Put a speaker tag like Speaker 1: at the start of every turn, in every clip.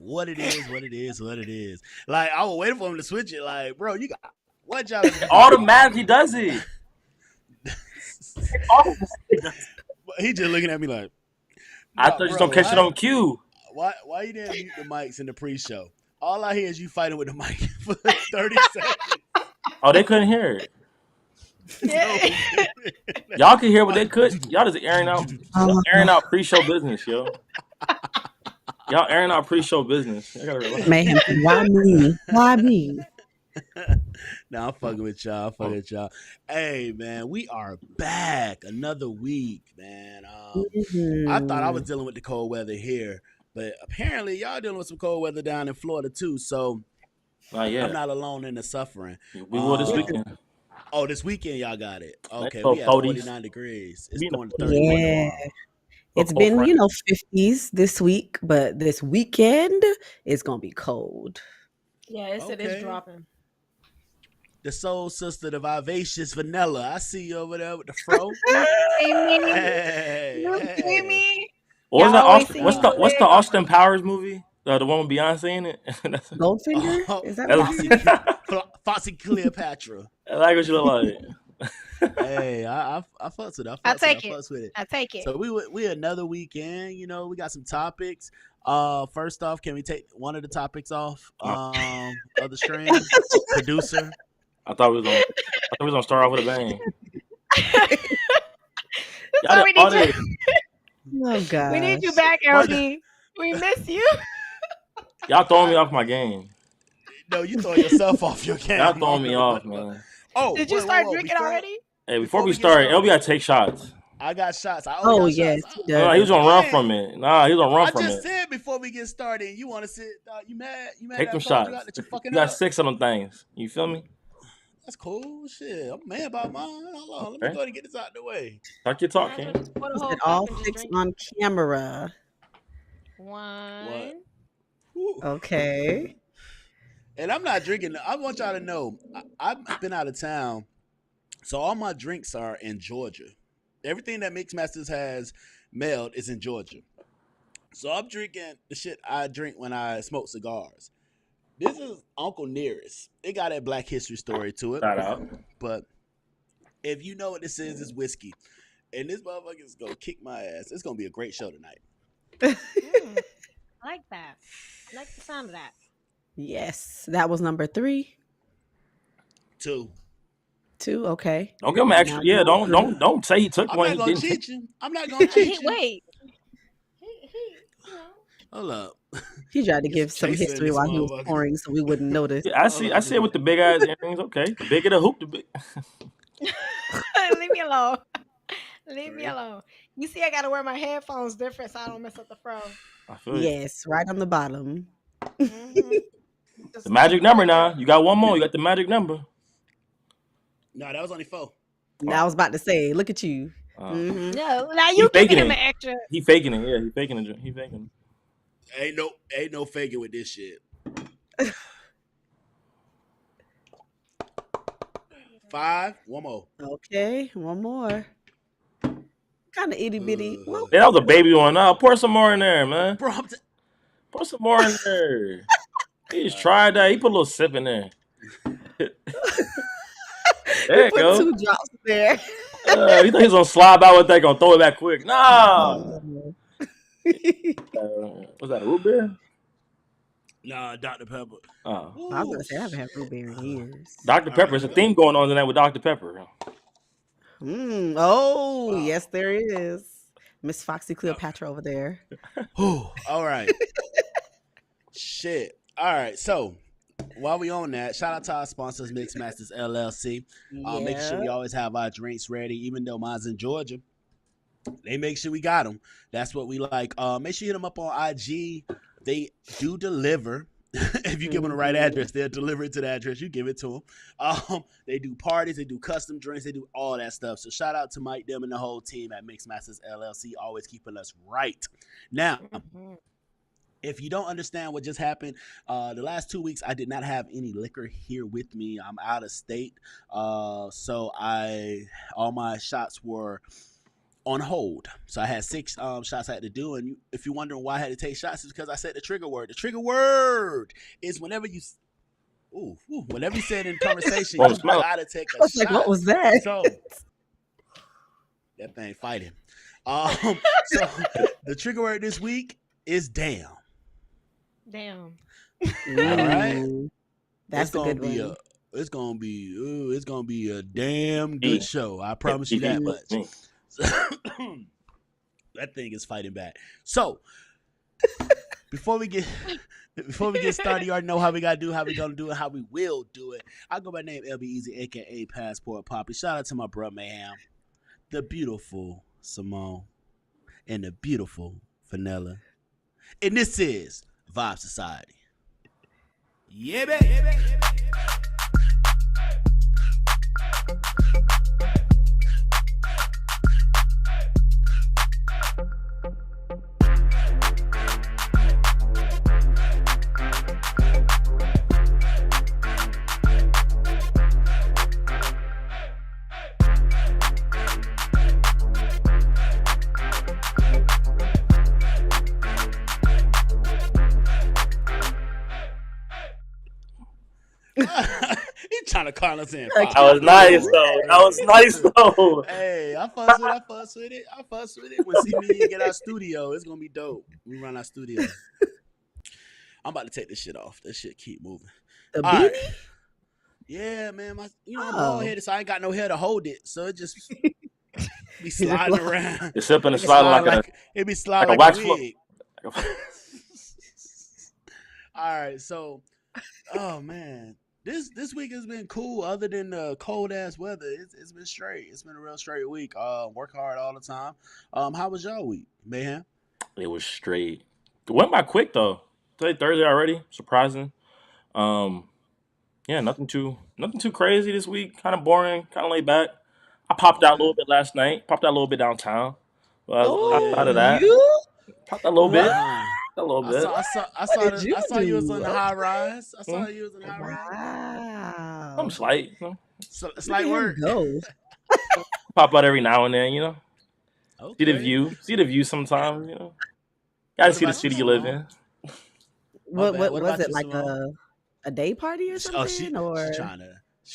Speaker 1: what it is, what it is, what it is. Like I was waiting for him to switch it. Like, bro, you got what job?
Speaker 2: Automatically does it.
Speaker 1: He just looking at me like,
Speaker 2: I thought you just don't catch it on cue.
Speaker 1: Why you didn't mute the mics in the pre-show? All I hear is you fighting with the mic for 30 seconds.
Speaker 2: Oh, they couldn't hear it.
Speaker 3: Yeah.
Speaker 2: Y'all can hear what they could. Y'all just airing out pre-show business, yo. Y'all airing out pre-show business. I gotta relax.
Speaker 4: Mayhem. Why me? Why me?
Speaker 1: Nah, I'm fucking with y'all. I'm fucking with y'all. Hey, man, we are back another week, man. I thought I was dealing with the cold weather here, but apparently y'all dealing with some cold weather down in Florida too. So I'm not alone in the suffering.
Speaker 2: We will this weekend.
Speaker 1: Oh, this weekend y'all got it. Okay,
Speaker 2: Like
Speaker 1: we have 49 degrees. It's going to 30
Speaker 4: Yeah. It's been, 50s this week, but this weekend it's gonna be cold.
Speaker 3: Yeah, it is dropping.
Speaker 1: The soul sister, the vivacious vanilla. I see you over there with the fro.
Speaker 3: Hey, me.
Speaker 2: What's the Austin Powers movie? The one with Beyonce in it.
Speaker 4: Goldfinger? Is
Speaker 1: that Foxy Cleopatra?
Speaker 2: I like what you look like.
Speaker 1: Hey, I fucks with it.
Speaker 3: I take it.
Speaker 1: I take it. So we another weekend. You know, we got some topics. First off, can we take one of the topics off of the stream? Producer.
Speaker 2: I thought we was gonna start off with a bang.
Speaker 4: Oh God.
Speaker 3: We need you back, LD. We miss you.
Speaker 2: Y'all throwing me off my game.
Speaker 1: No, you throwing yourself off your game.
Speaker 2: Y'all throwing me off, man.
Speaker 3: Oh, did you start drinking already?
Speaker 2: Hey, before we start, LB gotta take shots.
Speaker 1: I got shots.
Speaker 4: Yes.
Speaker 1: Shots.
Speaker 2: He was gonna run from it. Nah, he was gonna run from it.
Speaker 1: I just said before we get started, you want to sit? You mad?
Speaker 2: Take them shots. You got 6 of them things. You feel me?
Speaker 1: That's cool. Shit, I'm mad about mine. Hold on, let me go ahead and get this out of the way.
Speaker 2: Talk your talk, King.
Speaker 4: All 6 on camera.
Speaker 3: 1.
Speaker 4: Okay.
Speaker 1: And I'm not drinking. I want y'all to know, I've been out of town, so all my drinks are in Georgia. Everything that Mixmasters has mailed is in Georgia. So I'm drinking the shit I drink when I smoke cigars. This is Uncle Nearest. It got a Black History story to it.
Speaker 2: Shout out.
Speaker 1: But if you know what this is, it's whiskey. And this motherfucker's going to kick my ass. It's going to be a great show tonight.
Speaker 3: I like that. I like the sound of that.
Speaker 4: Yes. That was number 3.
Speaker 1: 2.
Speaker 4: 2, okay.
Speaker 2: Don't give him extra. Yeah, don't say he took one.
Speaker 1: I'm not going to cheat you. I'm not going to cheat you.
Speaker 3: Wait.
Speaker 1: Hold up.
Speaker 4: He tried to give some history while he was pouring so we wouldn't notice.
Speaker 2: Yeah, I see it with the big ass earrings. Okay. The bigger the hoop, the big.
Speaker 3: Leave me alone. Leave me alone. You see, I got to wear my headphones different so I don't mess up the fro.
Speaker 4: Yes, right on the bottom.
Speaker 2: The magic number now. You got one more. You got the magic number.
Speaker 1: No, that was only 4.
Speaker 4: I was about to say, look at you.
Speaker 3: No, now you giving him an extra.
Speaker 2: He faking it. Yeah, he faking it. He faking
Speaker 1: it. Ain't no faking with this shit. 5. One more.
Speaker 4: Okay, one more. Kind of itty bitty.
Speaker 2: Yeah, that was a baby one. Now pour some more in there, man.
Speaker 1: Bro,
Speaker 2: pour some more in there. He just tried that. He put a little sip in there. There you go.
Speaker 4: 2 drops there.
Speaker 2: You thought he was gonna slide by with that, gonna throw it back quick. Nah. Was that a root beer?
Speaker 1: Nah, Dr. Pepper.
Speaker 4: I was gonna say I haven't had root beer in years.
Speaker 2: Dr. Pepper. There's a theme going on tonight with Dr. Pepper.
Speaker 4: Yes, there is. Miss Foxy Cleopatra over there.
Speaker 1: All right. Shit. All right. So while we on that, shout out to our sponsors, Mixmasters LLC. Make sure we always have our drinks ready, even though mine's in Georgia. They make sure we got them. That's what we like. Make sure you hit them up on IG. They do deliver. If you give them the right address, they'll deliver it to the address. You give it to them. They do parties. They do custom drinks. They do all that stuff. So shout out to Mike, them, and the whole team at Mixmasters LLC, always keeping us right. Now, if you don't understand what just happened, the last 2 weeks I did not have any liquor here with me. I'm out of state, so all my shots were on hold. So I had 6 shots I had to do. And if you're wondering why I had to take shots, it's because I said the trigger word. The trigger word is whenever you whenever you say it in conversation, you gotta take a shot.
Speaker 4: Like, what was that?
Speaker 1: So that thing fighting. So the trigger word this week is damn.
Speaker 3: Damn.
Speaker 1: All right.
Speaker 4: That's a good one.
Speaker 1: It's gonna be a damn good show. I promise you that much. That thing is fighting back. So before we get started, you already know how we gotta do, how we gonna do it, how we will do it. I go by name LB Easy, aka Passport Poppy. Shout out to my bro Mayhem, the beautiful Simone, and the beautiful Vanilla. And this is Vibe Society. Yeah, baby. He's trying to call us in.
Speaker 2: That was nice though.
Speaker 1: Hey, I fuss with it. When CB get our studio, it's gonna be dope. We run our studio. I'm about to take this shit off. This shit keep moving.
Speaker 4: The
Speaker 1: All
Speaker 4: beanie?
Speaker 1: right. Yeah, man. I'm bald headed, so I ain't got no hair to hold it. So it just be sliding around.
Speaker 2: It's up and sliding
Speaker 1: it be sliding
Speaker 2: like
Speaker 1: a wig. All right, so oh man. This week has been cool. Other than the cold ass weather, it's been straight. It's been a real straight week. Work hard all the time. How was y'all week, Mayhem?
Speaker 2: It was straight. It went by quick though. Today Thursday already. Surprising. Yeah, nothing too crazy this week. Kind of boring. Kind of laid back. I popped out a little bit last night. Popped out a little bit downtown. Outside of that, popped out a little bit. A little bit.
Speaker 1: I saw you was on the high rise. I saw you was on the high rise.
Speaker 4: Wow.
Speaker 2: I'm slight.
Speaker 1: Slight work.
Speaker 2: Pop out every now and then, you know.
Speaker 1: Okay.
Speaker 2: See the view sometimes, you know. Gotta see the city you live in.
Speaker 4: What was it, like a day party or something?
Speaker 1: She's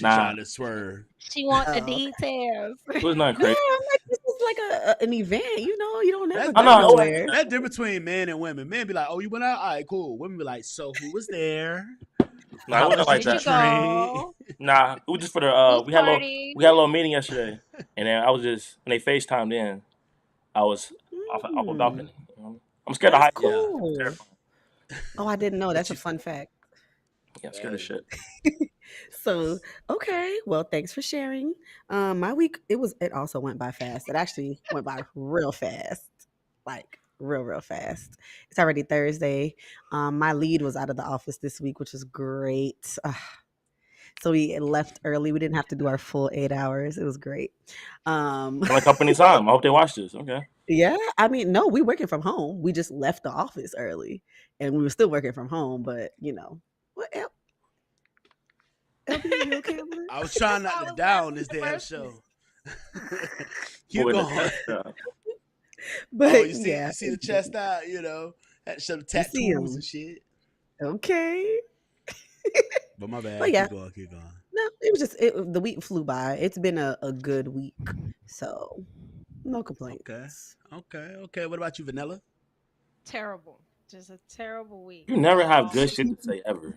Speaker 1: trying to swerve.
Speaker 3: She wants the details.
Speaker 2: It was not
Speaker 4: Yeah,
Speaker 2: crazy.
Speaker 4: I'm like, this is like an event, you know. You don't ever
Speaker 1: That's
Speaker 4: go nowhere.
Speaker 1: That difference between men and women. Men be like, "Oh, you went out? All right, cool." Women be like, "So who was there?"
Speaker 2: Nah, it wasn't like
Speaker 3: Did you
Speaker 2: that.
Speaker 3: go?
Speaker 2: Nah, it was just for the
Speaker 3: Who's
Speaker 2: we had a
Speaker 3: party?
Speaker 2: little meeting yesterday, and then I was just when they FaceTimed in, I was off a balcony. You know? I'm scared of heights.
Speaker 4: Cool.
Speaker 2: Yeah,
Speaker 4: Oh, I didn't know. That's a fun fact.
Speaker 2: yeah, I'm scared of shit.
Speaker 4: So, okay. Well, thanks for sharing. My week, it also went by fast. It actually went by real fast. Like real fast. It's already Thursday. My lead was out of the office this week, which is great. So we left early. We didn't have to do our full 8 hours. It was great.
Speaker 2: Like company time. I hope they watch this. Okay.
Speaker 4: Yeah, I mean, no, we working from home. We just left the office early, and we were still working from home. But you know, what else? LB, you okay over there?
Speaker 1: I was trying not to down this damn show. Keep going.
Speaker 4: But
Speaker 1: you
Speaker 4: yeah,
Speaker 1: see the chest out, you know, had to show the tattoos and shit.
Speaker 4: Okay.
Speaker 1: But my bad.
Speaker 4: But yeah.
Speaker 1: Keep going.
Speaker 4: No, it was just the week flew by. It's been a good week, so no complaints.
Speaker 1: Okay. What about you, Vanilla?
Speaker 3: Terrible. Just a terrible week.
Speaker 2: You never have good shit to say ever.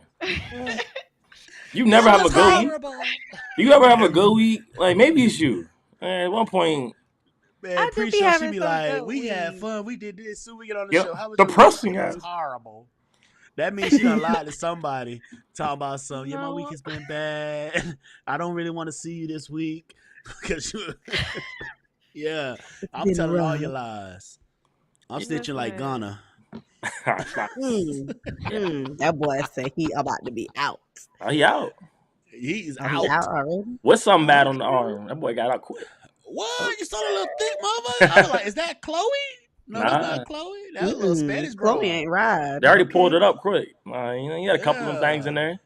Speaker 2: You never have a good week. You ever have a good week? Like maybe it's you. At one point,
Speaker 1: man, pre-show she be like, "We had fun. We did this. Soon we get on the show. How was
Speaker 2: depressing?
Speaker 1: Your week? It was horrible." That means she done lied to somebody talking about something. Yeah, my week has been bad. I don't really want to see you this week because yeah, I'm telling all your lies. I'm stitching like Ghana.
Speaker 4: That boy said he about to be out.
Speaker 2: He out.
Speaker 1: He's
Speaker 4: He
Speaker 1: out.
Speaker 4: out already.
Speaker 2: What's something bad on the arm? That boy got out quick.
Speaker 1: What? You saw the little thick mother? I was like, is that Chloe? No,
Speaker 2: Nah.
Speaker 1: that's not Chloe. That's a little Spanish bro.
Speaker 4: Chloe ain't ride.
Speaker 2: They already pulled it up quick. You know, he had a couple of things in there.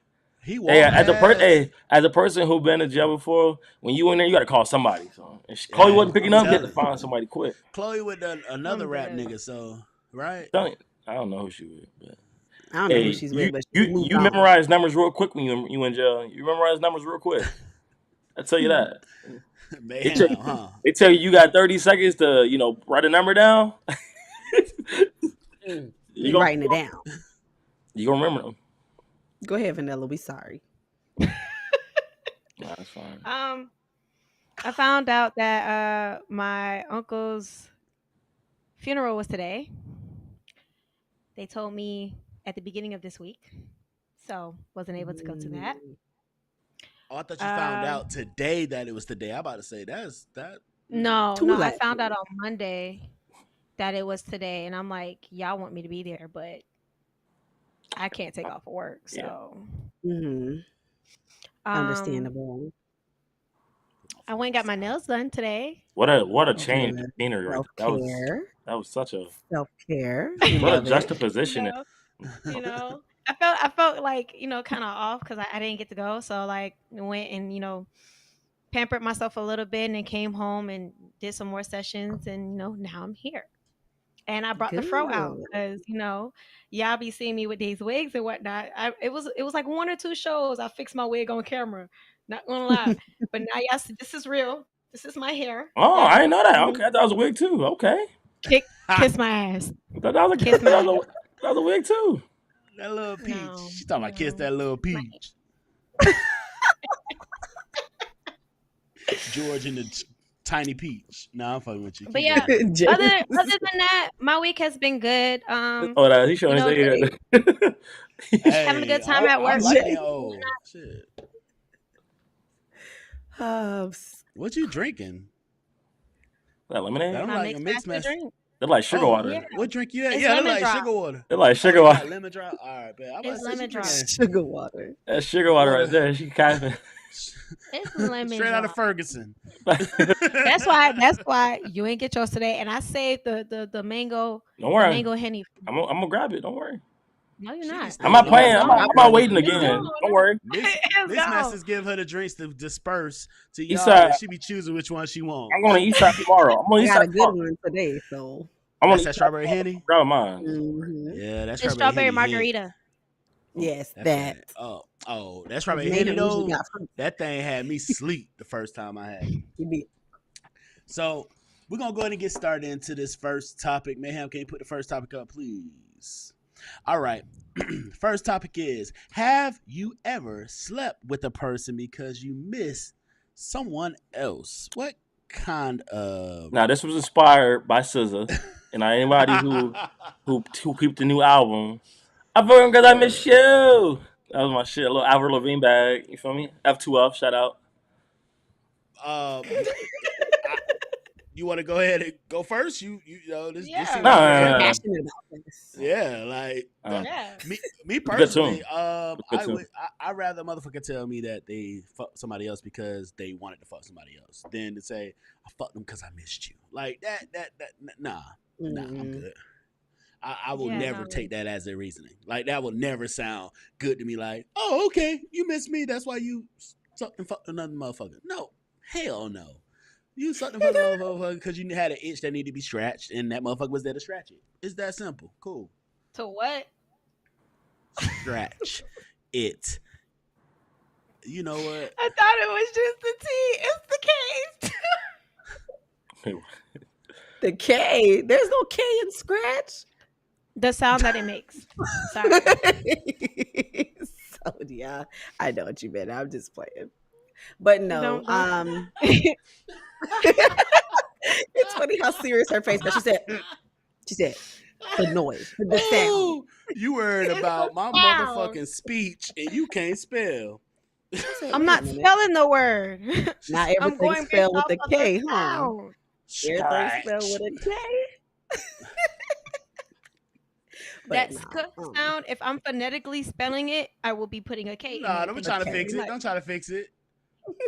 Speaker 1: He
Speaker 2: Hey,
Speaker 1: walked past.
Speaker 2: as a person who been in jail before, when you in there, you gotta call somebody. So if Chloe
Speaker 1: Yeah,
Speaker 2: wasn't picking
Speaker 1: I'm
Speaker 2: up, you had to
Speaker 1: telling you.
Speaker 2: find somebody quick.
Speaker 1: Chloe with another
Speaker 3: I'm
Speaker 1: rap
Speaker 3: dead.
Speaker 1: nigga, so right.
Speaker 2: Telling you, I don't know who she was, but
Speaker 4: I don't know who
Speaker 2: hey,
Speaker 4: she's
Speaker 2: you
Speaker 4: with, but she
Speaker 2: you
Speaker 4: moved
Speaker 2: you
Speaker 4: on.
Speaker 2: memorize numbers real quick when you in jail. You memorize numbers real quick. I tell you that. They tell,
Speaker 1: Mayhem, huh?
Speaker 2: they tell you got 30 seconds to write a number down. you
Speaker 4: You
Speaker 2: gonna
Speaker 4: writing it down.
Speaker 2: you gonna remember them.
Speaker 4: Go ahead, Vanilla. We sorry.
Speaker 2: Nah, that's fine.
Speaker 3: I found out that my uncle's funeral was today. They told me at the beginning of this week, so wasn't able to go to that.
Speaker 1: Oh, I thought you found
Speaker 3: Um,
Speaker 1: out today that it was today. I'm about to say that's that.
Speaker 3: no,
Speaker 4: Too
Speaker 3: no, I
Speaker 4: late.
Speaker 3: found out on Monday that it was today, and I'm like, y'all want me to be there, but I can't take off of work,
Speaker 2: Yeah.
Speaker 3: so
Speaker 4: Mm-hmm. Understandable.
Speaker 3: I went and got my nails done today.
Speaker 2: What a change
Speaker 4: Good.
Speaker 2: of scenery right there.
Speaker 4: Self-care.
Speaker 2: That was such a
Speaker 4: Self-care. We
Speaker 2: what a
Speaker 4: love it.
Speaker 2: juxtaposition.
Speaker 3: You know, I felt like kind of off because I didn't get to go, so like went and pampered myself a little bit, and then came home and did some more sessions, and now I'm here. And I brought the fro out
Speaker 4: Good.
Speaker 3: because y'all be seeing me with these wigs and whatnot. It was like 1 or 2 shows I fixed my wig on camera. Not gonna lie, but now y'all see this is real. This is my hair.
Speaker 2: Oh, I didn't know that.
Speaker 3: Mhm.
Speaker 2: Okay, I thought it was a wig too. Okay.
Speaker 3: Kiss my ass.
Speaker 2: I thought that was
Speaker 3: Kiss my ass.
Speaker 2: that was a wig too.
Speaker 1: That little peach.
Speaker 3: No,
Speaker 1: She talking about kiss
Speaker 3: no.
Speaker 1: that little peach. George and the tiny peach. Nah, I'm fucking with you.
Speaker 3: But
Speaker 1: Keep
Speaker 3: yeah,
Speaker 1: going.
Speaker 4: Jay-
Speaker 3: other than that, my week has been good.
Speaker 2: Oh, that he's showing his age.
Speaker 3: Having a good time at work.
Speaker 1: I'm liking old shit. What you drinking?
Speaker 2: That lemonade?
Speaker 1: That don't
Speaker 3: My
Speaker 1: like a mixed
Speaker 3: master
Speaker 1: match.
Speaker 3: drink.
Speaker 2: They're like sugar water.
Speaker 3: yeah.
Speaker 1: What drink you at?
Speaker 3: It's
Speaker 1: Yeah, they
Speaker 3: lemon
Speaker 1: like
Speaker 3: drop.
Speaker 1: sugar water.
Speaker 2: They're like sugar
Speaker 1: Oh, you
Speaker 2: water.
Speaker 1: got lemon drop. All right, bet. I'm
Speaker 3: It's
Speaker 1: about to say,
Speaker 3: lemon
Speaker 1: she
Speaker 3: drop.
Speaker 1: drinking
Speaker 4: Sugar water.
Speaker 2: That's sugar water
Speaker 1: Water.
Speaker 2: right there. She capping.
Speaker 3: It's lemon
Speaker 1: straight out of
Speaker 3: drop.
Speaker 1: Ferguson.
Speaker 3: That's why you ain't get yours today. And I saved the mango
Speaker 2: Don't worry.
Speaker 3: mango henny.
Speaker 2: I'm gonna grab it. Don't worry.
Speaker 3: No, you're
Speaker 1: She
Speaker 3: not.
Speaker 1: can still
Speaker 2: I'm not
Speaker 1: go.
Speaker 2: playing. I'm
Speaker 3: gone.
Speaker 2: not waiting
Speaker 3: It's
Speaker 2: again.
Speaker 3: gone.
Speaker 2: Don't worry.
Speaker 1: Miss
Speaker 3: It's gone.
Speaker 1: Masters give her the drinks to disperse to y'all.
Speaker 2: Eastside.
Speaker 1: And she be choosing which one she wants.
Speaker 2: I'm going to Eastside tomorrow. I'm going
Speaker 4: I
Speaker 2: to
Speaker 4: got a
Speaker 2: Eastside
Speaker 4: good
Speaker 2: tomorrow.
Speaker 4: one today, so.
Speaker 2: I'm
Speaker 1: That's
Speaker 2: on
Speaker 1: that
Speaker 2: Eastside
Speaker 1: strawberry
Speaker 2: tomorrow.
Speaker 1: henny.
Speaker 2: Grab mine.
Speaker 4: Mhm.
Speaker 1: Yeah, that's
Speaker 3: It's strawberry margarita.
Speaker 4: Yes,
Speaker 1: That's
Speaker 4: that.
Speaker 1: Oh, that strawberry
Speaker 4: Maybe
Speaker 1: henny
Speaker 4: usually
Speaker 1: though.
Speaker 4: got fruit.
Speaker 1: That thing had me sleep the first time I had it.
Speaker 4: You be-
Speaker 1: So we're gonna go ahead and get started into this first topic. Mayhem, can you put the first topic up, please? All right. First topic is: have you ever slept with a person because you miss someone else? What kind of?
Speaker 2: Now, this was inspired by SZA. And anybody who peeped the new album, I forgot because I miss you. That was my shit. A little Avril Lavigne bag. You feel me? F2F. Shout out.
Speaker 1: You want to go ahead and go first? You know this.
Speaker 3: Yeah.
Speaker 1: This seems
Speaker 2: No,
Speaker 1: like-
Speaker 2: no, no, no.
Speaker 4: passionate about this.
Speaker 1: Yeah, like
Speaker 3: Yeah.
Speaker 1: me personally,
Speaker 2: tune.
Speaker 1: I would I rather a motherfucker tell me that they fucked somebody else because they wanted to fuck somebody else than to say I fucked them because I missed you. Like that nah, I'm
Speaker 4: Mhm.
Speaker 1: good. I will
Speaker 3: Yeah,
Speaker 1: never
Speaker 3: no.
Speaker 1: take that as their reasoning. Like that will never sound good to me. Like, oh, okay, you missed me. That's why you sucked and fucked another motherfucker. No, hell no. You sucked and fucked another motherfucker because you had an itch that needed to be scratched, and that motherfucker was there to scratch it. It's that simple. Cool.
Speaker 3: To what?
Speaker 1: Scratch it. You know what?
Speaker 3: I thought it was just the T. It's the case.
Speaker 4: The K. There's no K in scratch.
Speaker 3: The sound that it makes. Sorry.
Speaker 4: So yeah, I know what you meant. I'm just playing. But no,
Speaker 3: Don't-
Speaker 4: it's funny how serious her face got. She said the noise, the sound.
Speaker 1: Ooh, you worried about my
Speaker 3: Sound.
Speaker 1: motherfucking speech and you can't spell.
Speaker 3: I'm not spelling the word.
Speaker 4: Not
Speaker 3: I'm going
Speaker 4: everything spelled with
Speaker 3: based
Speaker 4: a
Speaker 3: off of the
Speaker 4: K, huh?
Speaker 3: sound.
Speaker 4: Everything spelled with a K.
Speaker 3: That
Speaker 4: But
Speaker 3: sound, if I'm phonetically spelling it, I will be putting a K in
Speaker 1: Nah,
Speaker 3: it.
Speaker 1: don't be
Speaker 3: Thank
Speaker 1: trying to
Speaker 3: you
Speaker 1: fix
Speaker 3: very
Speaker 1: it.
Speaker 3: much.
Speaker 1: Don't try to fix it.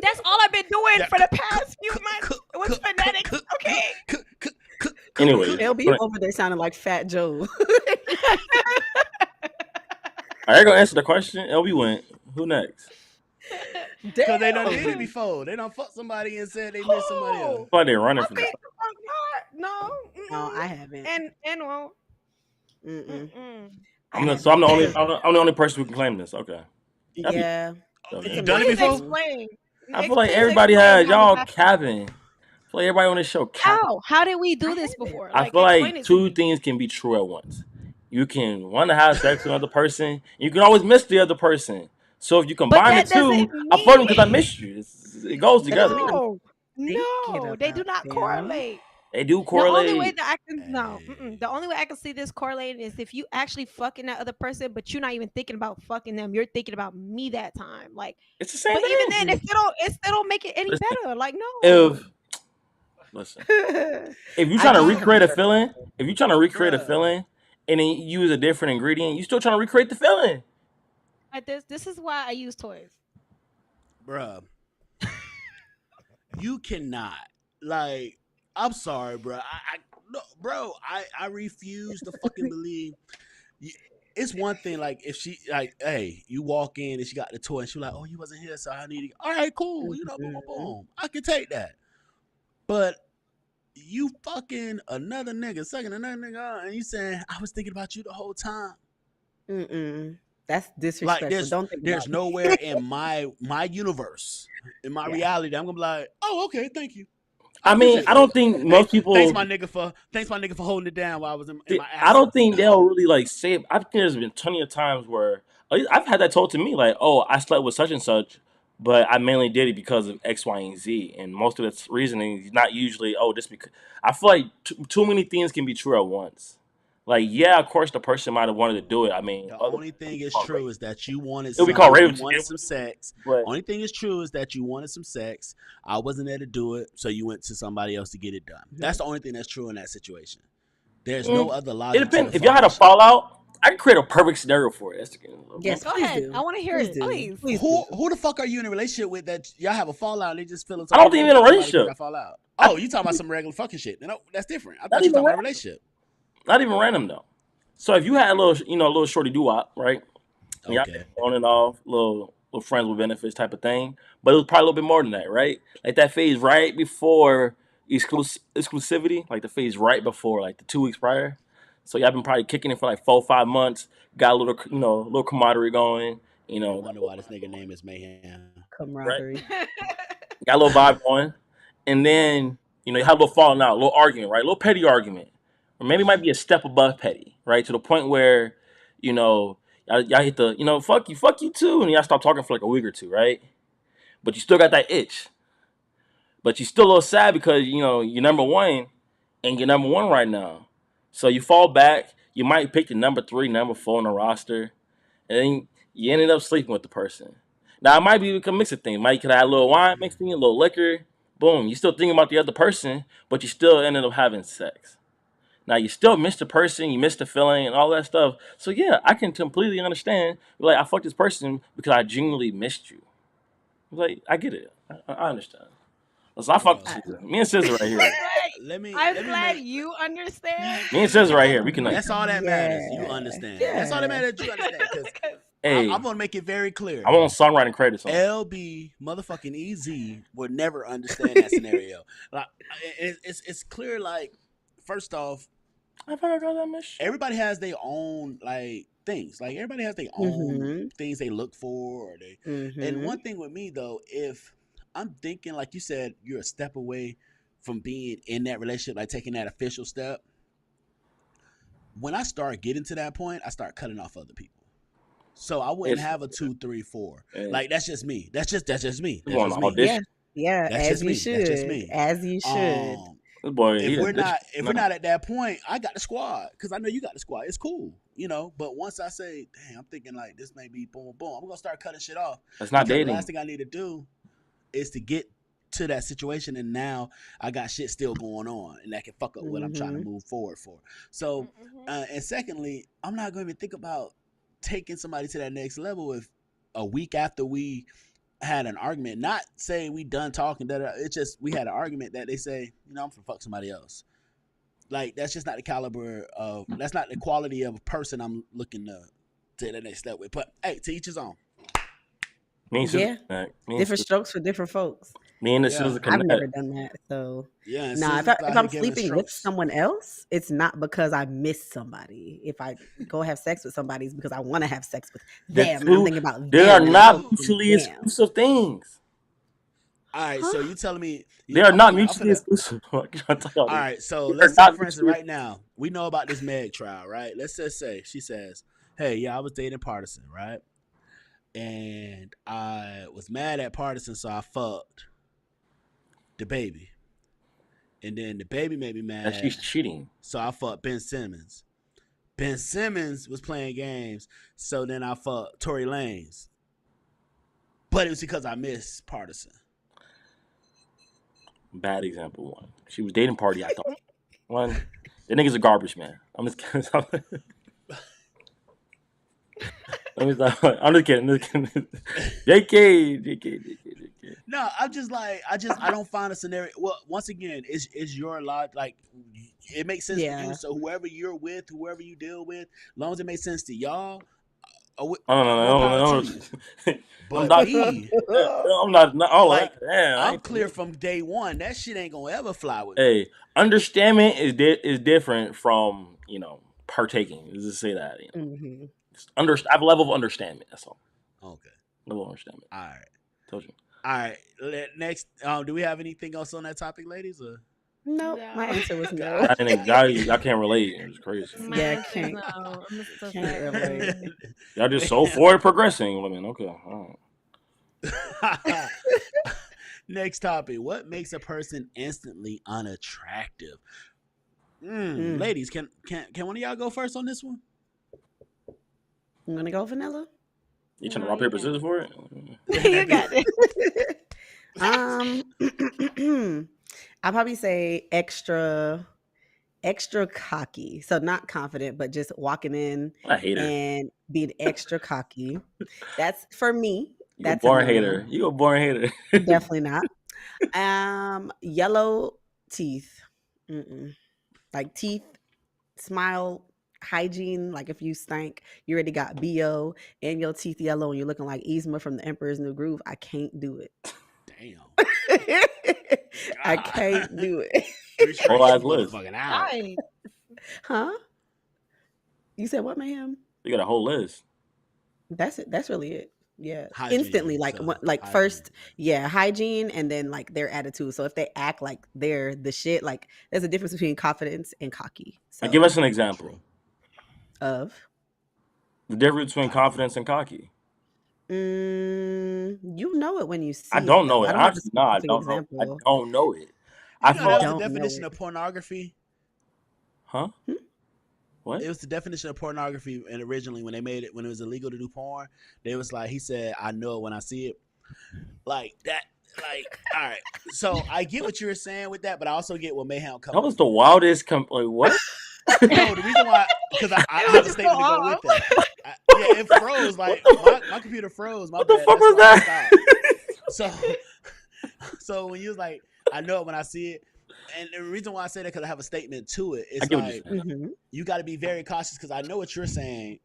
Speaker 3: That's all I've been doing
Speaker 1: Yeah.
Speaker 3: for the past few months. It was phonetics, okay?
Speaker 2: Anyway,
Speaker 4: they'll be over there sounding like Fat Joe.
Speaker 2: I ain't gonna answer the question. LB went. Who next?
Speaker 1: Because they done did it
Speaker 4: Damn.
Speaker 1: before. They done fucked somebody and said they missed somebody else.
Speaker 3: Who?
Speaker 2: Why they running
Speaker 3: I
Speaker 2: from
Speaker 3: think
Speaker 2: that?
Speaker 3: no.
Speaker 4: No, I haven't.
Speaker 3: And won't.
Speaker 4: Mm-mm.
Speaker 2: I'm
Speaker 4: I
Speaker 2: the only
Speaker 4: haven't.
Speaker 2: I'm the only person who can claim this. Okay. That'd be-
Speaker 4: Yeah.
Speaker 1: Oh,
Speaker 4: It's
Speaker 1: you
Speaker 4: a
Speaker 1: done it
Speaker 3: Please
Speaker 1: before?
Speaker 3: explain.
Speaker 2: I feel like
Speaker 3: Please
Speaker 2: everybody
Speaker 3: explain
Speaker 2: has
Speaker 3: how
Speaker 2: y'all
Speaker 3: this happened.
Speaker 2: capping. I feel like everybody on this show capping.
Speaker 3: How? How did we do
Speaker 4: I
Speaker 3: this
Speaker 4: haven't.
Speaker 3: before?
Speaker 2: I
Speaker 3: Like,
Speaker 2: feel
Speaker 3: explain
Speaker 2: like
Speaker 3: it to
Speaker 2: two
Speaker 3: me.
Speaker 2: things can be true at once. You can want to have sex with another person. You can always miss the other person. So if you
Speaker 3: But
Speaker 2: combine the
Speaker 3: that doesn't
Speaker 2: two, I fuck them because I
Speaker 3: mean
Speaker 2: missed you. It goes
Speaker 4: That doesn't
Speaker 2: together.
Speaker 4: mean I'm
Speaker 3: no,
Speaker 4: thinking
Speaker 3: they do
Speaker 4: about
Speaker 3: not
Speaker 4: them.
Speaker 3: correlate.
Speaker 2: They do
Speaker 3: The only way
Speaker 2: correlate.
Speaker 3: that I can
Speaker 1: Hey.
Speaker 3: the only way I can see this correlating is if you actually fucking that other person, but you're not even thinking about fucking them. You're thinking about me that time. Like,
Speaker 2: It's the same
Speaker 3: but even
Speaker 2: thing.
Speaker 3: then, it still don't make it any
Speaker 2: Listen,
Speaker 3: better. Like, no.
Speaker 2: Listen, if you're
Speaker 4: I
Speaker 2: trying to
Speaker 4: just
Speaker 2: recreate a
Speaker 4: have
Speaker 2: feeling, if you're trying to recreate a
Speaker 1: Bruh.
Speaker 2: feeling and then you use a different ingredient, you still trying to recreate the feeling.
Speaker 3: Like this is why I use toys.
Speaker 1: Bruh. You cannot. Like, I'm sorry, bro. I refuse to fucking believe. It's one thing, like, if she, like, hey, you walk in and she got the toy and she like, oh, you wasn't here, so I need to, all right, cool, you know, boom, boom, boom. I can take that. But you fucking another nigga, sucking another nigga out, and you saying, I was thinking about you the whole time.
Speaker 4: Mm-mm. That's
Speaker 1: Like,
Speaker 4: disrespectful. Don't think
Speaker 1: there's
Speaker 4: about me.
Speaker 1: nowhere in my universe, in my
Speaker 4: Yeah.
Speaker 1: reality, that I'm gonna be like, oh, okay, thank you.
Speaker 2: I mean,
Speaker 1: appreciate
Speaker 2: I
Speaker 1: that.
Speaker 2: don't think most people.
Speaker 1: Thanks my nigga for holding it down while I was in my absence.
Speaker 2: I don't think they'll really like say it. I think there's been plenty of times where I've had that told to me, like, oh, I slept with such and such, but I mainly did it because of X, Y, and Z. And most of its reasoning is not usually, oh, just because. I feel like too many things can be true at once. Like, yeah, of course, the person might have wanted to do it. I mean,
Speaker 1: The only thing is true is that you wanted
Speaker 2: It'll be called rape.
Speaker 1: some sex.
Speaker 2: But
Speaker 1: Only thing is true is that you wanted some sex. I wasn't there to do it, so you went to somebody else to get it done. That's the only thing that's true in that situation. There's no other
Speaker 2: it
Speaker 1: logic.
Speaker 2: depends. If y'all had a fallout, I can create a perfect scenario for it. That's
Speaker 4: Yes,
Speaker 3: Go
Speaker 4: please
Speaker 3: ahead.
Speaker 4: do.
Speaker 3: I want to hear
Speaker 4: Please
Speaker 3: it.
Speaker 4: do.
Speaker 3: Please.
Speaker 4: Please do.
Speaker 1: Who the fuck are you in a relationship with that y'all have a fallout and they just feeling?
Speaker 2: I don't think you're in a relationship.
Speaker 1: Fallout. Oh, you talking about some regular fucking shit? No, that's different. I thought
Speaker 2: Not
Speaker 1: you
Speaker 2: even
Speaker 1: talking about a
Speaker 2: random.
Speaker 1: relationship.
Speaker 2: Not even random though. So if you had a little shorty doo-wop, right? And y'all
Speaker 1: Okay.
Speaker 2: on and off, little friends with benefits type of thing. But it was probably a little bit more than that, right? Like that phase right before exclusivity, like the phase right before, like the 2 weeks prior. So y'all been probably kicking it for like 4-5 months. Got a little, little camaraderie going.
Speaker 1: I wonder why this nigga name is Mayhem.
Speaker 4: Camaraderie.
Speaker 2: Got a little vibe going, and then you have a little falling out, a little argument, right? A little petty argument, or maybe it might be a step above petty, right? To the point where, y'all hit the, fuck you too, and y'all stop talking for like a week or two, right? But you still got that itch, but you still a little sad because you're number one, and you're number one right now, so you fall back. You might pick the number 3, number 4 on the roster, and then you ended up sleeping with the person. Now it might be a mix of things. Might could have a little wine mixed in, a little liquor. Boom, you still thinking about the other person, but you still ended up having sex. Now you still miss the person, you miss the feeling and all that stuff. So yeah, I can completely understand. Like I fucked this person because I genuinely missed you. Like I get it. I understand. So I fucked me and Scissor right here.
Speaker 3: I'm glad you understand.
Speaker 2: Me and Scissor right here. We can.
Speaker 1: That's all that matters. You understand. That's all that matters. You understand.
Speaker 2: Hey,
Speaker 1: I'm gonna make it very clear.
Speaker 2: I want songwriting credits on
Speaker 1: LB motherfucking EZ would never understand that scenario. Like it's clear. Like first off, everybody has their own like things. Like everybody has their own things they look for. Or they. And one thing with me though, if I'm thinking like you said, you're a step away from being in that relationship, like taking that official step. When I start getting to that point, I start cutting off other people. So I wouldn't have a 2, 3, 4. Like that's just me. That's just me. That's just me.
Speaker 4: Yeah,
Speaker 1: that's
Speaker 4: as
Speaker 1: just
Speaker 4: you
Speaker 1: me.
Speaker 4: should.
Speaker 1: That's just me.
Speaker 4: As you should.
Speaker 2: Boy,
Speaker 1: if we're not at that point, I got the squad because I know you got the squad. It's cool, But once I say, "Damn," I'm thinking like this may be boom, boom. I'm gonna start cutting shit off.
Speaker 2: That's not dating.
Speaker 1: The last thing I need to do is to get to that situation, and now I got shit still going on, and that can fuck up what I'm trying to move forward for. So, and secondly, I'm not going to even think about taking somebody to that next level if a week after we had an argument, not saying we done talking, it's just we had an argument that they say, I'm gonna fuck somebody else. Like that's just not the caliber of, that's not the quality of a person I'm looking to the next step with. But hey, to each his own.
Speaker 2: Me and Scissor
Speaker 4: Yeah,
Speaker 2: connect. Me and
Speaker 4: different
Speaker 2: Scissor,
Speaker 4: strokes for different folks.
Speaker 2: me and the
Speaker 1: Yeah.
Speaker 2: Scissor
Speaker 4: I've never
Speaker 2: connect.
Speaker 4: done that. So
Speaker 1: Yeah, and
Speaker 4: nah,
Speaker 1: Scissor's
Speaker 4: if
Speaker 1: out
Speaker 4: I'm
Speaker 1: here giving
Speaker 4: sleeping with
Speaker 1: strokes.
Speaker 4: someone else, it's not because I miss somebody. If I go have sex with somebody, it's because I want to have sex with
Speaker 2: The
Speaker 4: them, and I'm
Speaker 2: two,
Speaker 4: thinking about
Speaker 2: they are
Speaker 4: them and
Speaker 2: not
Speaker 4: I'm focusing
Speaker 2: mutually
Speaker 4: them.
Speaker 2: exclusive things.
Speaker 1: All right, so you telling me
Speaker 2: They are
Speaker 1: I'm
Speaker 2: not
Speaker 1: finna, I'm
Speaker 2: mutually
Speaker 1: finna.
Speaker 2: exclusive. I'm trying to tell y'all
Speaker 1: All
Speaker 2: this.
Speaker 1: right, so
Speaker 2: They are
Speaker 1: let's say,
Speaker 2: not
Speaker 1: for instance,
Speaker 2: mutually.
Speaker 1: right now we know about this Meg trial, right? Let's just say she says, "Hey, yeah, I was dating Partisan, right? And I was mad at Partisan, so I fucked the baby, and then the baby made me
Speaker 2: That she's
Speaker 1: mad,
Speaker 2: cheating.
Speaker 1: so I fucked Ben Simmons. Ben Simmons was playing games, so then I fucked Tory Lanez, but it was because I missed Partisan."
Speaker 2: Bad example one. She was dating Party. I thought one. The nigga's a garbage man. I'm just kidding. I'm just kidding. JK.
Speaker 1: No, I'm just like I don't find a scenario. Well, once again, is your lot like it makes sense for
Speaker 4: Yeah.
Speaker 1: you. So whoever you're with, whoever you deal with, as long as it makes sense to y'all, more
Speaker 2: No.
Speaker 1: power to you.
Speaker 2: I'm
Speaker 1: But
Speaker 2: not.
Speaker 1: me,
Speaker 2: I'm not all
Speaker 1: like
Speaker 2: that. Damn, I
Speaker 1: I'm
Speaker 2: ain't-
Speaker 1: clear from day one. That shit ain't gonna ever fly with me.
Speaker 2: Hey, understanding is different from partaking. Let's just say that.
Speaker 4: Mhm.
Speaker 2: I have a level of understanding. That's all.
Speaker 1: Okay,
Speaker 2: Level of understanding.
Speaker 1: all right,
Speaker 2: Told you.
Speaker 1: all right. Next, do we have anything else on that topic, ladies? Or?
Speaker 4: No,
Speaker 3: No.
Speaker 4: my answer was no.
Speaker 2: I can't relate. It's crazy.
Speaker 3: My
Speaker 4: Yeah,
Speaker 3: answer is
Speaker 4: can't-
Speaker 3: no. I'm so
Speaker 4: can't
Speaker 3: sorry.
Speaker 4: relate.
Speaker 2: Y'all just so forward progressing women. Okay. All right.
Speaker 1: Next topic. What makes a person instantly unattractive? Ladies, can one of y'all go first on this one?
Speaker 4: I'm gonna go vanilla.
Speaker 2: You trying to
Speaker 3: No,
Speaker 2: rock
Speaker 3: you
Speaker 2: paper scissors for it?
Speaker 3: You got it.
Speaker 4: I'll probably say extra cocky. So not confident, but just walking in
Speaker 2: I hate her.
Speaker 4: and being extra cocky. That's for me.
Speaker 2: You a
Speaker 4: That's
Speaker 2: boring
Speaker 4: no-no.
Speaker 2: hater. You a boring hater.
Speaker 4: Definitely not. Yellow teeth. Mm-mm. Like teeth, smile, hygiene. Like if you stank, you already got BO and your teeth yellow and you're looking like Yzma from The Emperor's New Groove. I can't do it.
Speaker 1: Damn.
Speaker 4: I can't do it.
Speaker 2: Whole ass list.
Speaker 1: Motherfucking out.
Speaker 3: Right.
Speaker 4: Huh? You said what, Mayhem?
Speaker 2: You got a whole list.
Speaker 4: That's it. That's really it. Yeah.
Speaker 1: Hygiene,
Speaker 4: Instantly, like
Speaker 1: so,
Speaker 4: like
Speaker 1: hygiene.
Speaker 4: first, yeah, hygiene, and then like their attitude. So if they act like they're the shit, like there's a difference between confidence and cocky. So
Speaker 2: Now give us an example.
Speaker 4: of
Speaker 2: The difference between confidence and cocky.
Speaker 4: you know it when you see
Speaker 2: I don't
Speaker 4: it,
Speaker 2: know
Speaker 4: though.
Speaker 2: it.
Speaker 4: I don't have a
Speaker 2: Honestly, no, I
Speaker 4: specific
Speaker 2: don't know. I
Speaker 4: example.
Speaker 2: don't know it.
Speaker 1: You
Speaker 2: I
Speaker 1: know,
Speaker 2: feel
Speaker 1: that was
Speaker 4: don't
Speaker 1: the
Speaker 4: know
Speaker 1: definition
Speaker 4: it.
Speaker 1: of pornography.
Speaker 2: Huh? What?
Speaker 1: It was the definition of pornography, and originally when they made it, when it was illegal to do porn, they was like, he said, "I know it when I see it." Like that. Like, all right. So I get what you're saying with that, but I also get what Mayhem comes.
Speaker 2: That was the wildest. What?
Speaker 1: No, the reason why, because I
Speaker 3: It
Speaker 1: have a
Speaker 3: was
Speaker 1: statement to go
Speaker 3: so
Speaker 1: with that. Yeah, it froze. Like my computer froze. My
Speaker 2: What the
Speaker 1: bad.
Speaker 2: fuck
Speaker 1: That's
Speaker 2: was
Speaker 1: why I
Speaker 2: that?
Speaker 1: stopped. So when you was like, I know it when I see it, and the reason why I say that because I have a statement to it.
Speaker 2: I
Speaker 1: It's
Speaker 2: get what
Speaker 1: like
Speaker 2: you're saying.
Speaker 1: you got to be very cautious because I know what you're saying,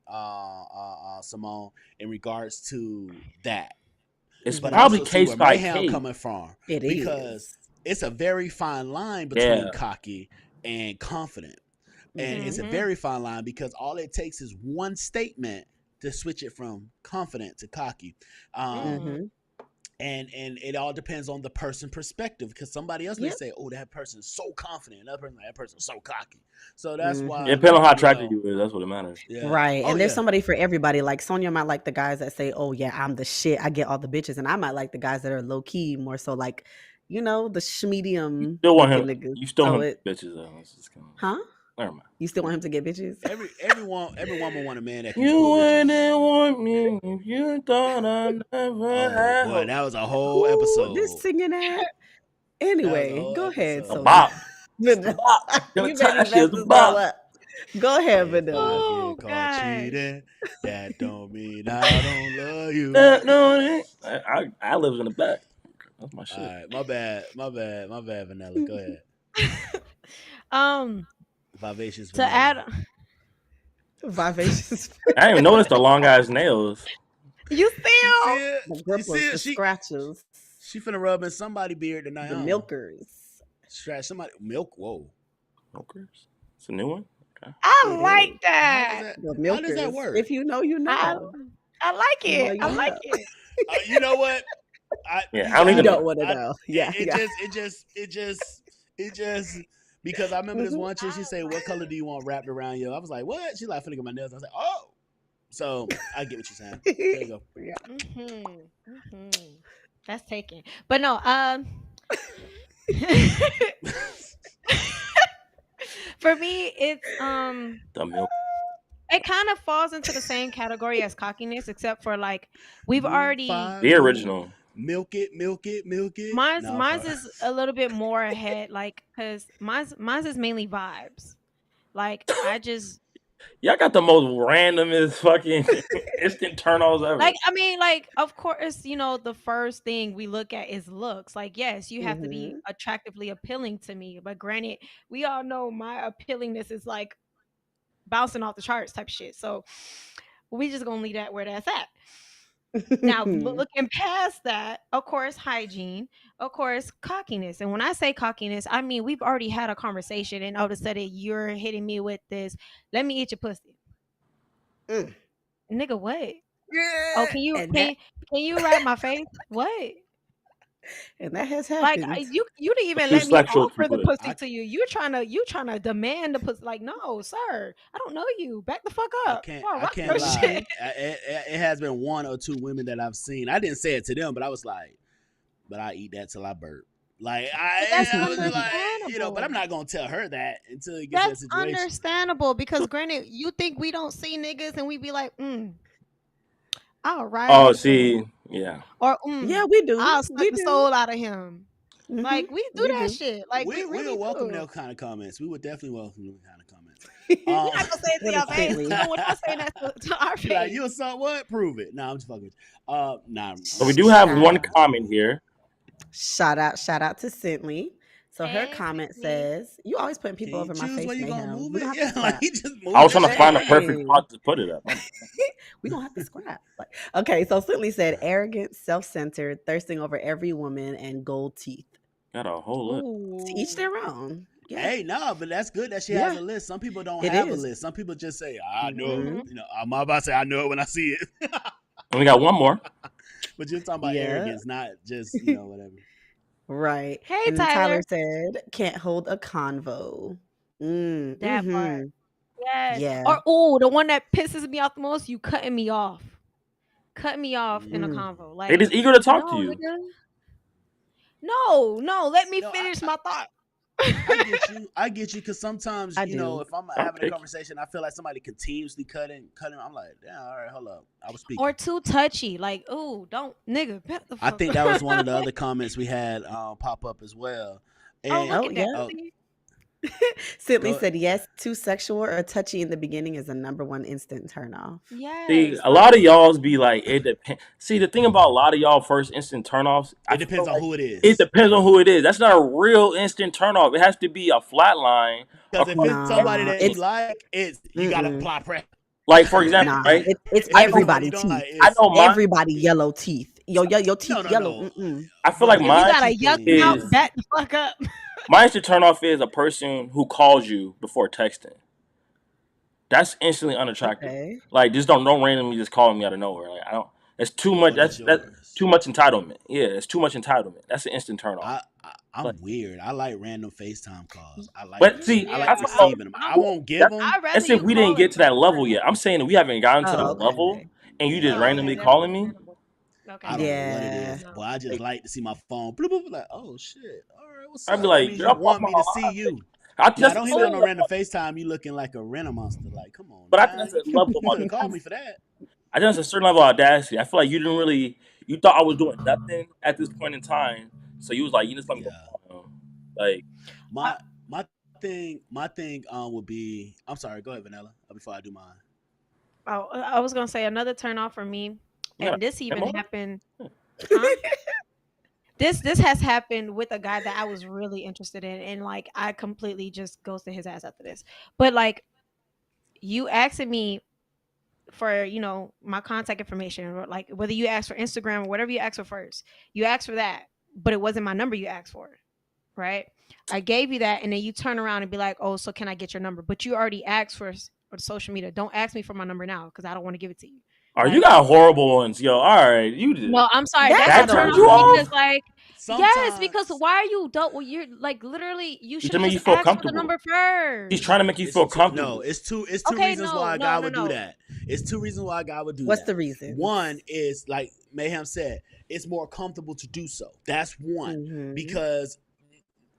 Speaker 1: Simone, in regards to that.
Speaker 2: It's
Speaker 1: But
Speaker 2: probably
Speaker 1: also see
Speaker 2: case
Speaker 1: where
Speaker 2: by
Speaker 1: Mayhem
Speaker 2: case.
Speaker 1: coming from
Speaker 4: It
Speaker 1: because
Speaker 4: is.
Speaker 1: it's a very fine line between
Speaker 2: Yeah.
Speaker 1: cocky and confident. And it's a
Speaker 3: Mhm.
Speaker 1: very fine line because all it takes is one statement to switch it from confident to cocky.
Speaker 4: Mhm.
Speaker 1: And it all depends on the person perspective because somebody else may
Speaker 4: Yep.
Speaker 1: say, "Oh, that person's so confident," another person, that person's so cocky. So that's why
Speaker 2: It depends on how
Speaker 1: you
Speaker 2: attractive
Speaker 1: know,
Speaker 2: you is. That's what it matters.
Speaker 1: yeah.
Speaker 4: Right.
Speaker 1: Oh,
Speaker 4: And there's
Speaker 1: yeah.
Speaker 4: somebody for everybody. Like Sonia might like the guys that say, "Oh yeah, I'm the shit. I get all the bitches," and I might like the guys that are low key, more so like, the schmedium
Speaker 2: Still want
Speaker 4: looking
Speaker 2: him.
Speaker 4: niggas.
Speaker 2: You still
Speaker 4: So
Speaker 2: want
Speaker 4: it,
Speaker 2: bitches though. It's just kinda,
Speaker 4: huh?
Speaker 2: never mind.
Speaker 4: You still want him to get bitches?
Speaker 1: Every woman want a man that can
Speaker 2: You
Speaker 1: pull
Speaker 2: wouldn't
Speaker 1: bitches.
Speaker 2: want me if you thought I never
Speaker 1: Oh
Speaker 2: had
Speaker 1: boy,
Speaker 2: hope.
Speaker 1: that was a whole
Speaker 4: Ooh,
Speaker 1: episode.
Speaker 4: this singing that.
Speaker 1: That was a
Speaker 4: Anyway,
Speaker 1: whole
Speaker 4: go ahead,
Speaker 1: episode.
Speaker 2: The
Speaker 4: Sonia.
Speaker 2: bop. It's the bop.
Speaker 4: You
Speaker 2: Them
Speaker 4: made me
Speaker 2: time
Speaker 4: mess
Speaker 2: shit is
Speaker 4: this
Speaker 2: the
Speaker 4: all
Speaker 2: bop.
Speaker 4: up. Go ahead,
Speaker 1: If
Speaker 4: Vanilla.
Speaker 1: I
Speaker 3: Oh,
Speaker 1: get caught
Speaker 3: gosh.
Speaker 1: cheating, that don't mean I don't love you.
Speaker 2: No, it ain't. I live in the back. That's my shit.
Speaker 1: All right, my bad, Vanilla. Go ahead. Vivacious
Speaker 3: To
Speaker 1: Vanilla.
Speaker 3: add,
Speaker 4: Vivacious.
Speaker 2: I didn't even notice the long ass nails.
Speaker 3: You
Speaker 1: You
Speaker 3: still?
Speaker 1: see it?
Speaker 4: The
Speaker 1: You
Speaker 4: grippers,
Speaker 1: see
Speaker 4: the
Speaker 1: it?
Speaker 4: scratches,
Speaker 1: She finna rub in somebody beard tonight,
Speaker 4: the
Speaker 1: huh?
Speaker 4: milkers.
Speaker 1: Scratch somebody milk. Whoa.
Speaker 2: Okay. It's a new one. Okay.
Speaker 3: I
Speaker 4: It
Speaker 3: like
Speaker 4: is.
Speaker 3: that.
Speaker 4: The
Speaker 1: How does that
Speaker 4: milkers.
Speaker 1: work?
Speaker 4: If you know, you
Speaker 3: I
Speaker 4: know.
Speaker 3: I like
Speaker 4: You know,
Speaker 3: it. I
Speaker 4: you
Speaker 3: like
Speaker 4: know.
Speaker 3: it.
Speaker 1: You know what?
Speaker 2: Yeah,
Speaker 1: You
Speaker 2: I don't
Speaker 1: got
Speaker 4: You
Speaker 2: even
Speaker 1: it.
Speaker 4: don't want to
Speaker 1: I
Speaker 4: know.
Speaker 1: it,
Speaker 4: Yeah,
Speaker 1: it
Speaker 4: yeah.
Speaker 1: just because I remember this
Speaker 4: Mhm.
Speaker 1: one chick. She said, "What color do you want wrapped around you?" I was like, "What?" She's like, "Finna get my nails." I was like, "Oh." So I get what you're saying. There you go.
Speaker 4: Yeah.
Speaker 3: That's taken. But no, for me, it's
Speaker 2: the milk.
Speaker 3: it kind of falls into the same category as cockiness, except for like we've
Speaker 1: Move
Speaker 3: already
Speaker 2: The
Speaker 1: 5
Speaker 2: original.
Speaker 1: milk it, milk it, milk it.
Speaker 3: mine's
Speaker 1: No, I'm
Speaker 3: mine's
Speaker 1: sorry.
Speaker 3: is a little bit more ahead, like because mine's is mainly vibes. Like I just
Speaker 2: Y'all got the most randomest fucking instant turn-offs ever.
Speaker 3: like I mean like of course the first thing we look at is looks. Like yes, you have to be
Speaker 4: Mhm.
Speaker 3: attractively appealing to me, but granted, we all know my appealingness is like bouncing off the charts type shit. So we just gonna leave that where that's at. Now, looking past that, of course, hygiene, of course, cockiness. And when I say cockiness, I mean we've already had a conversation, and all of a sudden you're hitting me with this. Let me eat your pussy,
Speaker 4: Mm.
Speaker 3: nigga. What? Oh,
Speaker 4: Yeah.
Speaker 3: can you
Speaker 4: And
Speaker 3: can you rap my face? What?
Speaker 4: that has
Speaker 3: Like
Speaker 4: happened.
Speaker 3: you didn't even
Speaker 2: Too
Speaker 3: let me
Speaker 2: sexual to
Speaker 3: offer the
Speaker 2: put it.
Speaker 3: pussy to you. You trying to demand the pussy? Like no, sir, I don't know you. Back the fuck
Speaker 1: I
Speaker 3: up.
Speaker 1: can't.
Speaker 3: Before I
Speaker 1: I
Speaker 3: rock
Speaker 1: can't
Speaker 3: your
Speaker 1: lie.
Speaker 3: shit.
Speaker 1: It has been one or two women that I've seen. I didn't say it to them, but I was like, "But I eat that till I burp." Like
Speaker 3: But that's
Speaker 1: I was just like, but I'm
Speaker 3: understandable.
Speaker 1: not gonna tell her that until it gets to that
Speaker 3: That's
Speaker 1: situation.
Speaker 3: understandable because granted, you think we don't see niggas and we be like, all
Speaker 2: Oh,
Speaker 3: right,
Speaker 2: see, yeah.
Speaker 3: or
Speaker 4: Yeah, we do.
Speaker 3: I'll suck
Speaker 4: We
Speaker 3: the
Speaker 4: do.
Speaker 3: soul out of him.
Speaker 4: Mhm.
Speaker 3: Like we do
Speaker 4: We
Speaker 3: that
Speaker 4: do.
Speaker 3: shit. Like we
Speaker 1: We'll
Speaker 3: really
Speaker 1: welcome
Speaker 3: do.
Speaker 1: those kind of comments. We would definitely welcome those kind of comments.
Speaker 3: You're not gonna say it to
Speaker 4: What
Speaker 3: y'all
Speaker 4: is
Speaker 3: face.
Speaker 4: Bentley?
Speaker 3: You don't want y'all saying that to our
Speaker 1: She like,
Speaker 3: face.
Speaker 1: you saw what? Prove it. Nah, I'm just fucking with you. Nah.
Speaker 2: So we do have
Speaker 4: Shout
Speaker 2: one
Speaker 4: out.
Speaker 2: comment here.
Speaker 4: Shout out to Cintley. So her
Speaker 3: Hey,
Speaker 4: comment
Speaker 3: Sydney.
Speaker 4: says, "You always putting
Speaker 1: Can
Speaker 4: people
Speaker 1: you
Speaker 4: over my
Speaker 1: choose
Speaker 4: face,
Speaker 1: where you gonna
Speaker 4: Mayhem.
Speaker 1: move
Speaker 4: We
Speaker 1: it?
Speaker 4: don't have
Speaker 1: Yeah,
Speaker 4: to
Speaker 1: like
Speaker 4: scrap.
Speaker 1: he just moved
Speaker 2: I was
Speaker 1: it.
Speaker 2: trying to find a perfect
Speaker 4: Hey.
Speaker 2: spot to put it at.
Speaker 4: We don't have to scrap. Like, okay, so Cintley said, arrogant, self-centered, thirsting over every woman, and gold teeth.
Speaker 2: Got a whole list.
Speaker 4: To each
Speaker 3: Ooh.
Speaker 4: their own. Yeah.
Speaker 1: Hey, no, but that's good that she has
Speaker 4: Yeah.
Speaker 1: a list. Some people don't
Speaker 4: It
Speaker 1: have a
Speaker 4: is.
Speaker 1: list. Some people just say, I know.
Speaker 4: Mhm.
Speaker 1: You know, I'm about to say I know it when I see it.
Speaker 2: And we got one more.
Speaker 1: But you're talking about
Speaker 4: Yeah.
Speaker 1: arrogance, not just, whatever.
Speaker 4: Right.
Speaker 3: Hey,
Speaker 4: And then
Speaker 3: Tyler.
Speaker 4: Tyler said, can't hold a convo.
Speaker 3: That part. Yes.
Speaker 4: Yeah.
Speaker 3: Or the one that pisses me off the most, you cutting me off. Cut me off in a
Speaker 4: Mm.
Speaker 3: convo.
Speaker 2: They
Speaker 3: Like
Speaker 2: just eager to talk to
Speaker 3: no,
Speaker 2: you.
Speaker 3: nigga. No, let me
Speaker 1: No,
Speaker 3: finish my thought.
Speaker 1: I get you, because sometimes,
Speaker 4: I do.
Speaker 1: if I'm having a conversation, I feel like somebody continuously cutting. I'm like, damn, all right, hold up. I was speaking.
Speaker 3: Or too touchy. Like, ooh, don't nigga. Back the
Speaker 1: I
Speaker 3: fuck
Speaker 1: think
Speaker 3: up.
Speaker 1: that was one of the other comments we had pop up as well.
Speaker 3: Oh,
Speaker 1: And
Speaker 3: look at that.
Speaker 4: yeah.
Speaker 3: See?
Speaker 4: Cintley
Speaker 1: Go-
Speaker 4: said, yes, too sexual or touchy in the beginning is a number one instant turn off.
Speaker 3: Yes.
Speaker 2: See, a lot of y'all's be like, it depends. See, the thing about a lot of y'all first instant turnoffs,
Speaker 1: it depends on who it is.
Speaker 2: It depends on who it is. That's not a real instant turnoff. It has to be a flat line.
Speaker 1: Because if it's somebody that you like, you gotta apply pressure.
Speaker 2: Like, for example, right?
Speaker 4: It's everybody teeth.
Speaker 2: I know mine.
Speaker 4: Everybody yellow teeth. Your teeth yellow.
Speaker 2: I feel like
Speaker 3: If you
Speaker 2: mine
Speaker 3: got a yuck mouth, back the fuck up.
Speaker 2: my instant turnoff is a person who calls you before texting. That's instantly unattractive.
Speaker 4: Okay.
Speaker 2: Like, just don't randomly just call me out of nowhere. Like, I don't. It's too much. That's too much entitlement. Yeah, it's too much entitlement. That's an instant turn off.
Speaker 1: I'm weird. I like random FaceTime calls. I like.
Speaker 2: But see,
Speaker 1: I like receiving them. I won't give them.
Speaker 2: That's if we didn't get to that level yet. I'm saying that we haven't gotten to that level, and you just randomly calling me.
Speaker 3: Okay.
Speaker 1: I don't know what it is, but I just like to see my phone. Bloop, bloop, like, oh shit! All right, what's up?
Speaker 2: I'd be like,
Speaker 1: you want me to see you? I don't hit me on no random FaceTime. You looking like a rent monster. Like, come on.
Speaker 2: But I think that's a level
Speaker 1: You could have
Speaker 2: of
Speaker 1: called me for that.
Speaker 2: I think that's a certain level of audacity. I feel like you didn't really. You thought I was doing nothing at this point in time, so you was like, you just let me go. Like
Speaker 1: my thing would be. I'm sorry. Go ahead, Vanilla. Before I do mine.
Speaker 3: Oh, I was gonna say another turn off for me, and this even happened. This has happened with a guy that I was really interested in, and like I completely just ghosted his ass after this. But like, you asking me for my contact information, or like whether you ask for Instagram or whatever you ask for first, you asked for that, but it wasn't my number you asked for, right? I gave you that, and then you turn around and be like, oh, so can I get your number? But you already asked for social media. Don't ask me for my number now because I don't want to give it to you.
Speaker 2: Or you got horrible ones, yo. All right, you did.
Speaker 3: No, I'm sorry.
Speaker 4: That
Speaker 3: That's a turn
Speaker 2: turned you
Speaker 3: off
Speaker 2: off?
Speaker 3: because like
Speaker 1: Sometimes,
Speaker 3: yes, because why are you adult? Well, you're like literally you should
Speaker 2: to make you
Speaker 3: just
Speaker 2: feel
Speaker 3: ask for the
Speaker 2: comfortable.
Speaker 3: number first.
Speaker 2: He's trying to make you
Speaker 1: it's
Speaker 2: feel
Speaker 1: two-
Speaker 2: comfortable.
Speaker 1: No, it's two
Speaker 3: Okay,
Speaker 1: reasons
Speaker 3: no,
Speaker 1: why a
Speaker 3: no,
Speaker 1: guy
Speaker 3: no,
Speaker 1: would
Speaker 3: no.
Speaker 1: do that. It's two reasons why a guy would do
Speaker 4: What's
Speaker 1: that.
Speaker 4: the reason?
Speaker 1: One is like Mayhem said, it's more comfortable to do so. That's one.
Speaker 4: Mhm.
Speaker 1: Because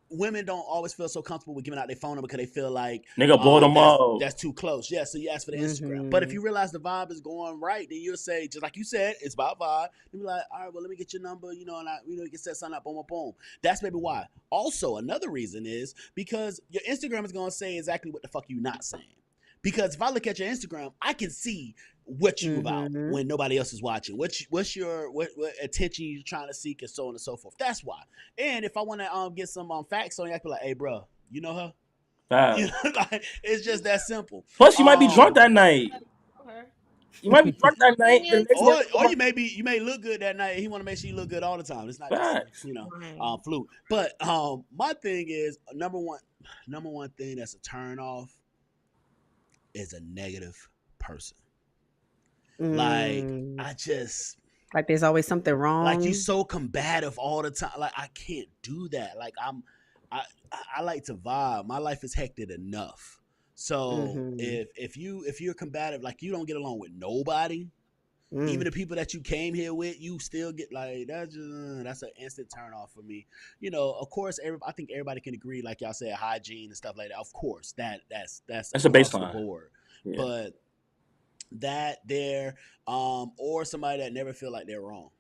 Speaker 1: women don't always feel so comfortable with giving out their phone number because they feel like
Speaker 2: Nigga, blow them up.
Speaker 1: that's too close. Yeah, so you ask for the Instagram. But if you realize the vibe is going right, then you'll say, just like you said, it's about vibe. You'll be like, all right, well, let me get your number, and you can set something up, boom, boom, boom. That's maybe why. Also, another reason is because your Instagram is going to say exactly what the fuck you not saying. Because if I look at your Instagram, I can see what you about when nobody else is watching. What attention you trying to seek, and so on and so forth. That's why. And if I want to get some facts on you, I can be like, hey, bro, you know her? Like, it's just that simple.
Speaker 2: Plus, you might be drunk that night. You might be drunk that night.
Speaker 1: Or you may look good that night. He want to make sure you look good all the time. It's not just, fluke. But my thing is number one thing that's a turn off is a negative person. Like
Speaker 4: like there's always something wrong.
Speaker 1: Like you so combative all the time. Like I can't do that. Like I like to vibe. My life is hectic enough. So if you're combative, like you don't get along with nobody, even the people that you came here with, you still get like that's an instant turn off for me. Of course, I think everybody can agree, like y'all said, hygiene and stuff like that. Of course, that's
Speaker 2: a baseline.
Speaker 1: The board.
Speaker 2: Yeah.
Speaker 1: But that there, or somebody that never feel like they're wrong.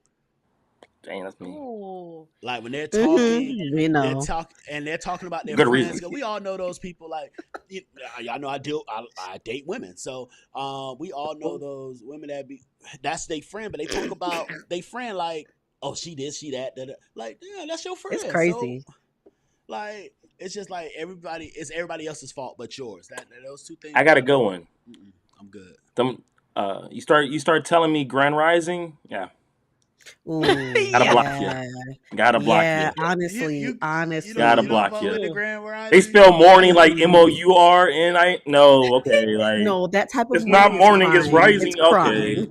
Speaker 2: Dang, that's me.
Speaker 3: Ooh.
Speaker 1: Like when they're talking, they're talking about their
Speaker 2: Good
Speaker 1: friends.
Speaker 2: reason.
Speaker 1: We all know those people. Like, y'all know I date women, so we all know those women that's their friend, but they talk about their friend like, oh, she this, she that. Like, yeah, that's your friend.
Speaker 4: It's crazy.
Speaker 1: So, like, it's just like it's everybody else's fault but yours. Those two things.
Speaker 2: I got a good one.
Speaker 1: I'm good.
Speaker 2: You start telling me Grand Rising, yeah.
Speaker 4: Ooh,
Speaker 2: gotta block you. Gotta block you.
Speaker 4: Honestly,
Speaker 2: gotta block you. They spell morning like MOURN. No, okay, like
Speaker 4: no, that type of.
Speaker 2: It's not morning, it's rising. Okay,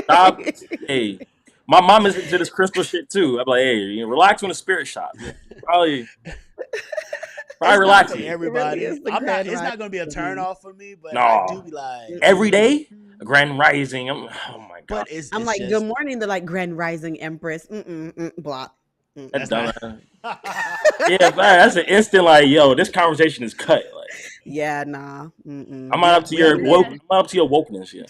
Speaker 2: stop. Hey, my mom is into this crystal shit too. I'm like, hey, relax on the spirit shop. Probably relaxing.
Speaker 1: Everybody, it's not gonna be a turn off for me, but
Speaker 2: no.
Speaker 1: I do be like
Speaker 2: every day. Grand Rising. Oh my god.
Speaker 1: But it's
Speaker 4: like
Speaker 1: just,
Speaker 4: good morning. They're like Grand Rising Empress. Block.
Speaker 2: That's dumb. Yeah, man, that's an instant like, yo, this conversation is cut. Like,
Speaker 4: yeah, nah.
Speaker 2: I'm not up to your wokeness. Yeah.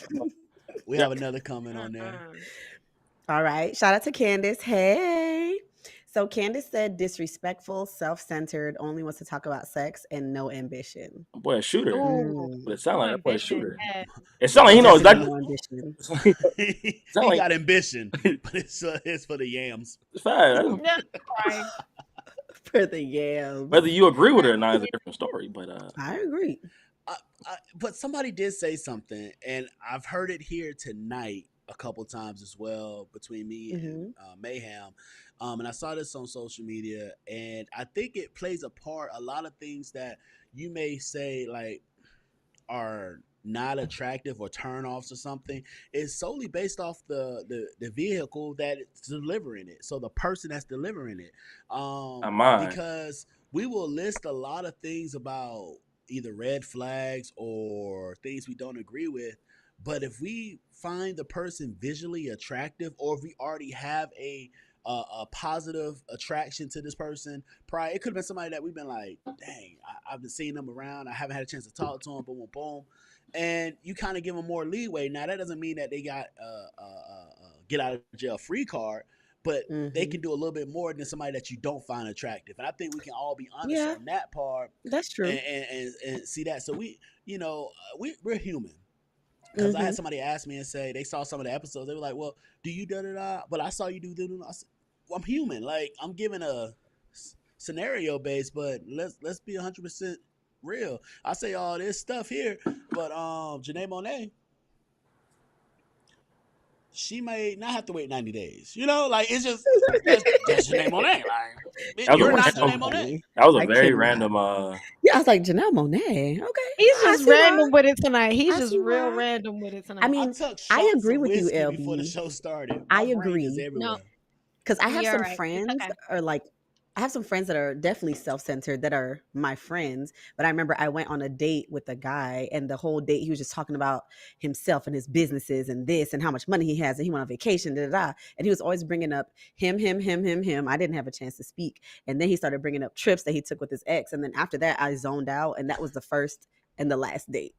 Speaker 1: We have another comment on there.
Speaker 4: All right. Shout out to Candace. Hey. So Candace said disrespectful, self-centered, only wants to talk about sex and no ambition.
Speaker 2: Boy, a shooter. But it sounds like that boy a shooter.
Speaker 3: Yeah.
Speaker 2: It sounds like
Speaker 4: no
Speaker 2: ambition.
Speaker 1: He got ambition, but it's for the yams.
Speaker 2: It's fine.
Speaker 4: For the yams.
Speaker 2: Whether you agree with it or not is a different story. But
Speaker 4: I agree.
Speaker 1: But somebody did say something, and I've heard it here tonight a couple times as well between me and Mayhem. And I saw this on social media, and I think it plays a part. A lot of things that you may say like are not attractive or turn-offs or something is solely based off the vehicle that's delivering it. So the person that's delivering it. Because we will list a lot of things about either red flags or things we don't agree with. But if we find the person visually attractive, or if we already have a positive attraction to this person prior, it could have been somebody that we've been like, dang, I've been seeing them around, I haven't had a chance to talk to them, boom, boom, boom, and you kind of give them more leeway. Now that doesn't mean that they got get out of jail free card, but they can do a little bit more than somebody that you don't find attractive. And I think we can all be honest on that part.
Speaker 4: That's true.
Speaker 1: And see that. So we're human. Because I had somebody ask me and say they saw some of the episodes. They were like, well, do you da-da-da? But I saw you do da-da-da. I said, well, I'm human. Like, I'm giving a scenario base, but let's be 100% real. I say all this stuff here, but Janae Monáe, she may not have to wait 90 days. You know, like it's just that's Janelle Monáe. Like
Speaker 2: That was
Speaker 1: you're
Speaker 2: a
Speaker 1: not
Speaker 2: random.
Speaker 1: Janelle Monáe.
Speaker 2: That was a
Speaker 4: I
Speaker 2: very
Speaker 4: cannot.
Speaker 2: random.
Speaker 4: Yeah, I was like, Janelle Monáe. Okay.
Speaker 3: He's
Speaker 4: I
Speaker 3: just
Speaker 4: see why.
Speaker 3: random with it tonight. He's
Speaker 4: I
Speaker 3: just
Speaker 4: see
Speaker 3: real
Speaker 4: why.
Speaker 3: random with it tonight.
Speaker 4: I
Speaker 1: I
Speaker 4: mean,
Speaker 1: took
Speaker 4: I
Speaker 1: shots
Speaker 4: agree
Speaker 1: of
Speaker 4: with you,
Speaker 1: whiskey before the
Speaker 4: LB.
Speaker 1: show started.
Speaker 4: I
Speaker 1: My brain is
Speaker 4: agree.
Speaker 1: everywhere.
Speaker 3: No,
Speaker 4: Because I have
Speaker 3: you're
Speaker 4: some
Speaker 3: right. It's
Speaker 4: friends
Speaker 3: okay.
Speaker 4: or like I have some friends that are definitely self-centered that are my friends. But I remember I went on a date with a guy, and the whole date he was just talking about himself and his businesses and this and how much money he has, and he went on vacation, da da da. And he was always bringing up him. I didn't have a chance to speak, and then he started bringing up trips that he took with his ex, and then after that I zoned out, and that was the first and the last date.